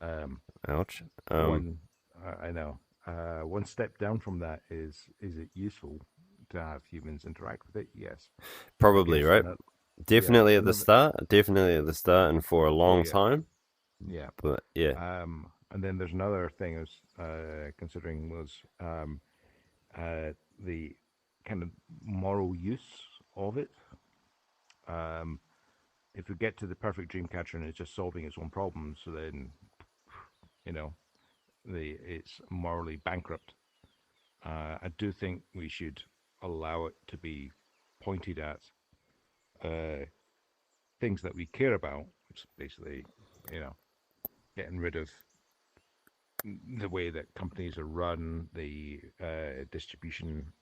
[SPEAKER 1] Um,
[SPEAKER 2] Ouch.
[SPEAKER 1] one, I know. One step down from that is it useful to have humans interact with it? Yes. I
[SPEAKER 2] Probably,
[SPEAKER 1] guess
[SPEAKER 2] right?
[SPEAKER 1] another, yeah,
[SPEAKER 2] Definitely at the
[SPEAKER 1] another,
[SPEAKER 2] start. Definitely at the start and for a
[SPEAKER 1] oh
[SPEAKER 2] long
[SPEAKER 1] yeah,
[SPEAKER 2] time.
[SPEAKER 1] yeah.
[SPEAKER 2] But yeah.
[SPEAKER 1] And then there's another thing I was considering was the kind of moral use of it. Um, if we get to the perfect dream catcher and it's just solving its own problems, so then you know it's morally bankrupt. I do think we should allow it to be pointed at uh, things that we care about, which is basically, you know, getting rid of the way that companies are run, the distribution,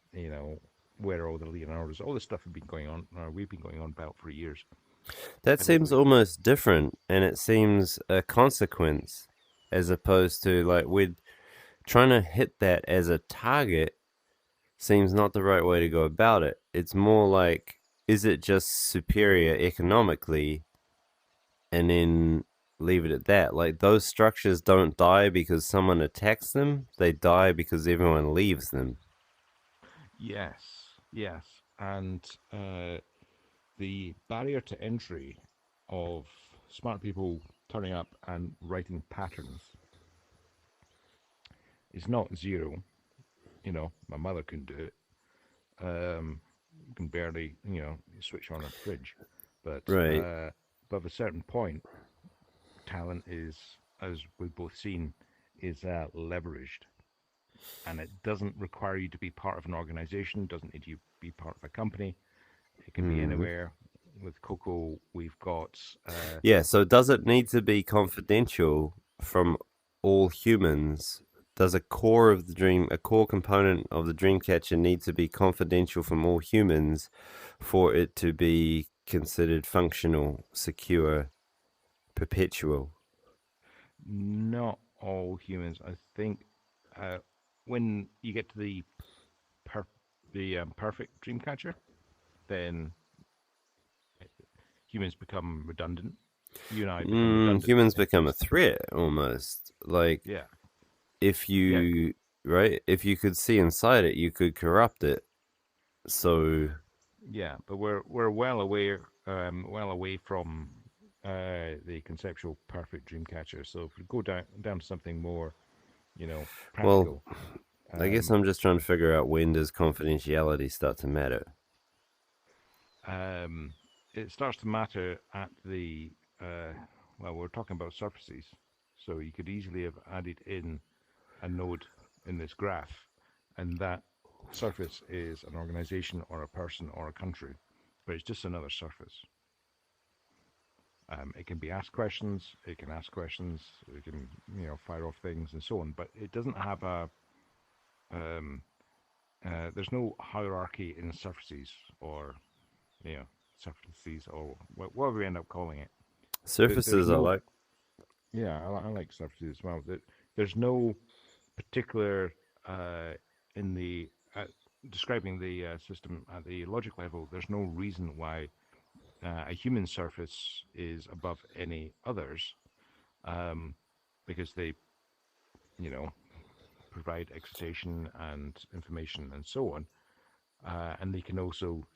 [SPEAKER 1] where all the Leonardos, all this stuff have been going on, we've been going on about for years.
[SPEAKER 2] That seems
[SPEAKER 1] Everybody,
[SPEAKER 2] almost different and it seems a consequence as opposed to like we're trying to hit that as a target seems not the right way to go about it. It's more like, is it just superior economically and then leave it at that? Like, those structures don't die because someone attacks them, they die because everyone leaves them.
[SPEAKER 1] yes, yes, and the barrier to entry of smart people turning up and writing patterns is not zero. My mother couldn't do it. Can barely, switch on a fridge. But
[SPEAKER 2] Right.
[SPEAKER 1] above a certain point, talent is, as we've both seen, is leveraged, and it doesn't require you to be part of an organization. Doesn't need you to be part of a company. It can be
[SPEAKER 2] Mm.
[SPEAKER 1] anywhere. With Coco, we've got
[SPEAKER 2] Yeah, so does it need to be confidential from all humans? Does a core component of the Dreamcatcher need to be confidential from all humans for it to be considered functional, secure, perpetual?
[SPEAKER 1] not all humans. I think uh, when you get to per- the perfect dreamcatcher, then humans become redundant. You and I become redundant.
[SPEAKER 2] Humans become a threat almost. Like
[SPEAKER 1] Yeah,
[SPEAKER 2] if
[SPEAKER 1] yeah,
[SPEAKER 2] you right, if you could see inside it, you could corrupt it. So
[SPEAKER 1] yeah. But we're well away from the conceptual perfect dreamcatcher. So if we go down to something more,
[SPEAKER 2] well,
[SPEAKER 1] practical.
[SPEAKER 2] I guess
[SPEAKER 1] Um,
[SPEAKER 2] I'm just trying to figure out when does confidentiality start to matter.
[SPEAKER 1] um, it starts to matter at the uh, well, we're talking about surfaces, so you could easily have added in a node in this graph, and that surface is an organization or a person or a country, but it's just another surface. It can be asked questions, it can ask questions, it can fire off things and so on, but it doesn't have a um, there's no hierarchy in surfaces or you know surfaces or whatever we end up calling it. There's
[SPEAKER 2] Surfaces I
[SPEAKER 1] no
[SPEAKER 2] like.
[SPEAKER 1] yeah I like surfaces as well. There's no particular uh, in the describing the system at the logic level. There's no reason why a human surface is above any others um, because they you know provide excitation and information and so on. And they can also,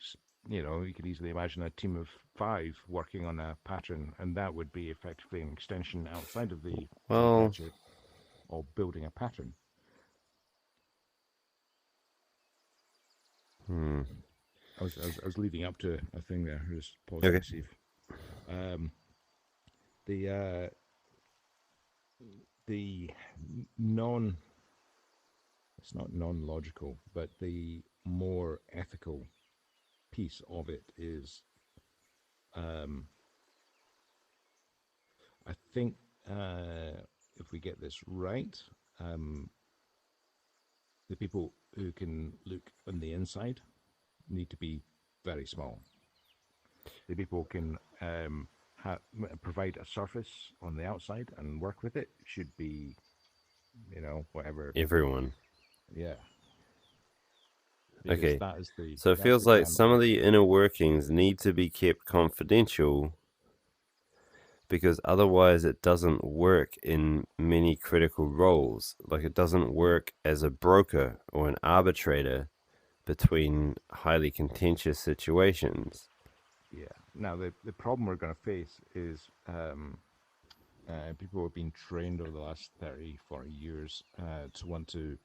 [SPEAKER 1] you could easily imagine a team of five working on a pattern, and that would be effectively an extension outside of the
[SPEAKER 2] Well,
[SPEAKER 1] Dreamcatcher of building a pattern.
[SPEAKER 2] hmm.
[SPEAKER 1] I was leading up to a thing there. Just pausing
[SPEAKER 2] Okay.
[SPEAKER 1] to see if um, the the non it's not non-logical, but the more ethical piece of it is um, I think if we get this right, um, the people who can look on the inside need to be very small. The people who can provide a surface on the outside and work with it should be, whatever.
[SPEAKER 2] Everyone.
[SPEAKER 1] Yeah, because
[SPEAKER 2] Okay.
[SPEAKER 1] that is the
[SPEAKER 2] So it
[SPEAKER 1] that's
[SPEAKER 2] feels
[SPEAKER 1] the
[SPEAKER 2] like
[SPEAKER 1] gamut
[SPEAKER 2] some
[SPEAKER 1] of
[SPEAKER 2] of
[SPEAKER 1] it.
[SPEAKER 2] the inner workings need to be kept confidential because otherwise it doesn't work in many critical roles. Like it doesn't work as a broker or an arbitrator between highly contentious situations.
[SPEAKER 1] Yeah. Now the problem we're going to face is people have been trained over the last 30, 40 years to want to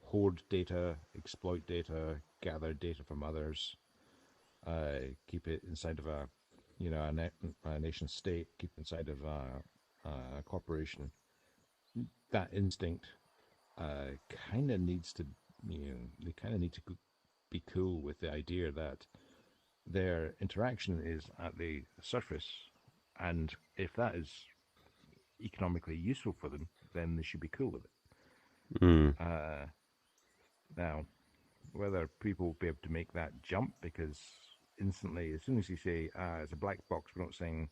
[SPEAKER 1] hoard data, exploit data, gather data from others, keep it inside of a nation state, keep it inside of a corporation. That instinct kind of needs to, they kind of need to be cool with the idea that their interaction is at the surface, and if that is economically useful for them, then they should be cool with it.
[SPEAKER 2] Mm.
[SPEAKER 1] Uh, Now, whether people will be able to make that jump, because instantly, as soon as you say it's a black box, we're not saying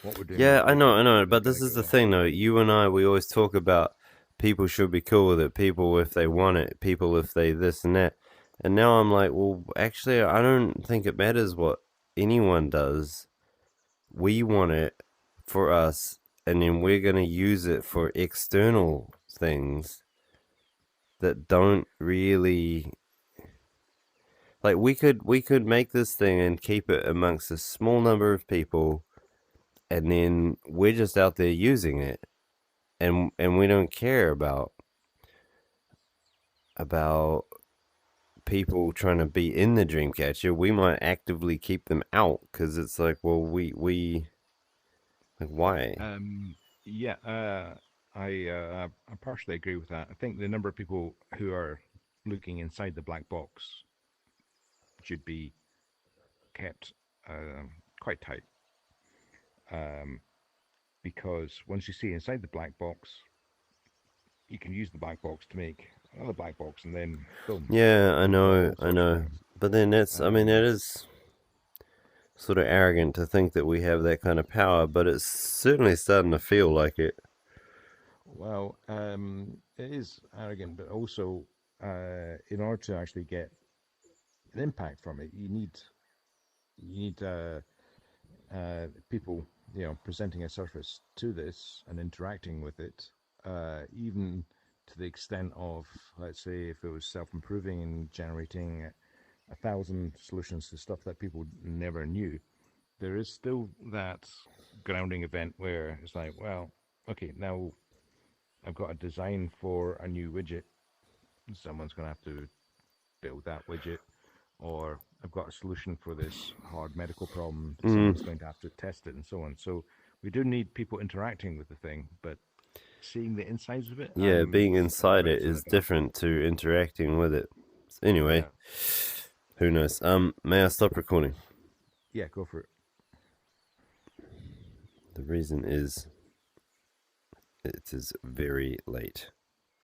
[SPEAKER 1] what we're doing with
[SPEAKER 2] Yeah,
[SPEAKER 1] the data,
[SPEAKER 2] I know.
[SPEAKER 1] they're
[SPEAKER 2] But
[SPEAKER 1] going
[SPEAKER 2] this
[SPEAKER 1] to
[SPEAKER 2] is the
[SPEAKER 1] go,
[SPEAKER 2] thing, though.
[SPEAKER 1] okay.
[SPEAKER 2] You and I, we always talk about people should be cool with it, people if they want it, people if they this and that. And now I'm like, well, actually, I don't think it matters what anyone does. We want it for us, and then we're going to use it for external things that don't really like we could make this thing and keep it amongst a small number of people, and then we're just out there using it, and we don't care about people trying to be in the Dreamcatcher. We might actively keep them out because it's like, well, we like why?
[SPEAKER 1] Um, yeah, I partially agree with that. I think the number of people who are looking inside the black box should be kept quite tight, um, because once you see inside the black box, you can use the black box to make another black box, and then boom,
[SPEAKER 2] Yeah,
[SPEAKER 1] you've got all
[SPEAKER 2] I
[SPEAKER 1] sorts of
[SPEAKER 2] know.
[SPEAKER 1] things.
[SPEAKER 2] But then that's, I mean, that
[SPEAKER 1] Um,
[SPEAKER 2] is sort of arrogant to think that we have that kind of power, but it's certainly starting to feel like it.
[SPEAKER 1] well, it is arrogant, but also in order to actually get an impact from it, you need people, presenting a surface to this and interacting with it, even to the extent of, let's say, if it was self-improving and generating 1,000 solutions to stuff that people never knew, there is still that grounding event where it's like, well, okay, now I've got a design for a new widget. someone's going to have to build that widget, or I've got a solution for this hard medical problem.
[SPEAKER 2] Mm,
[SPEAKER 1] Someone's going to have to test it and so on. So we do need people interacting with the thing, but seeing the insides of it,
[SPEAKER 2] yeah, being
[SPEAKER 1] I'm
[SPEAKER 2] inside
[SPEAKER 1] very
[SPEAKER 2] it
[SPEAKER 1] excited
[SPEAKER 2] is
[SPEAKER 1] about.
[SPEAKER 2] different to interacting with it. Anyway,
[SPEAKER 1] Yeah,
[SPEAKER 2] who knows? May I stop recording?
[SPEAKER 1] yeah, go for it.
[SPEAKER 2] The reason is it is very late.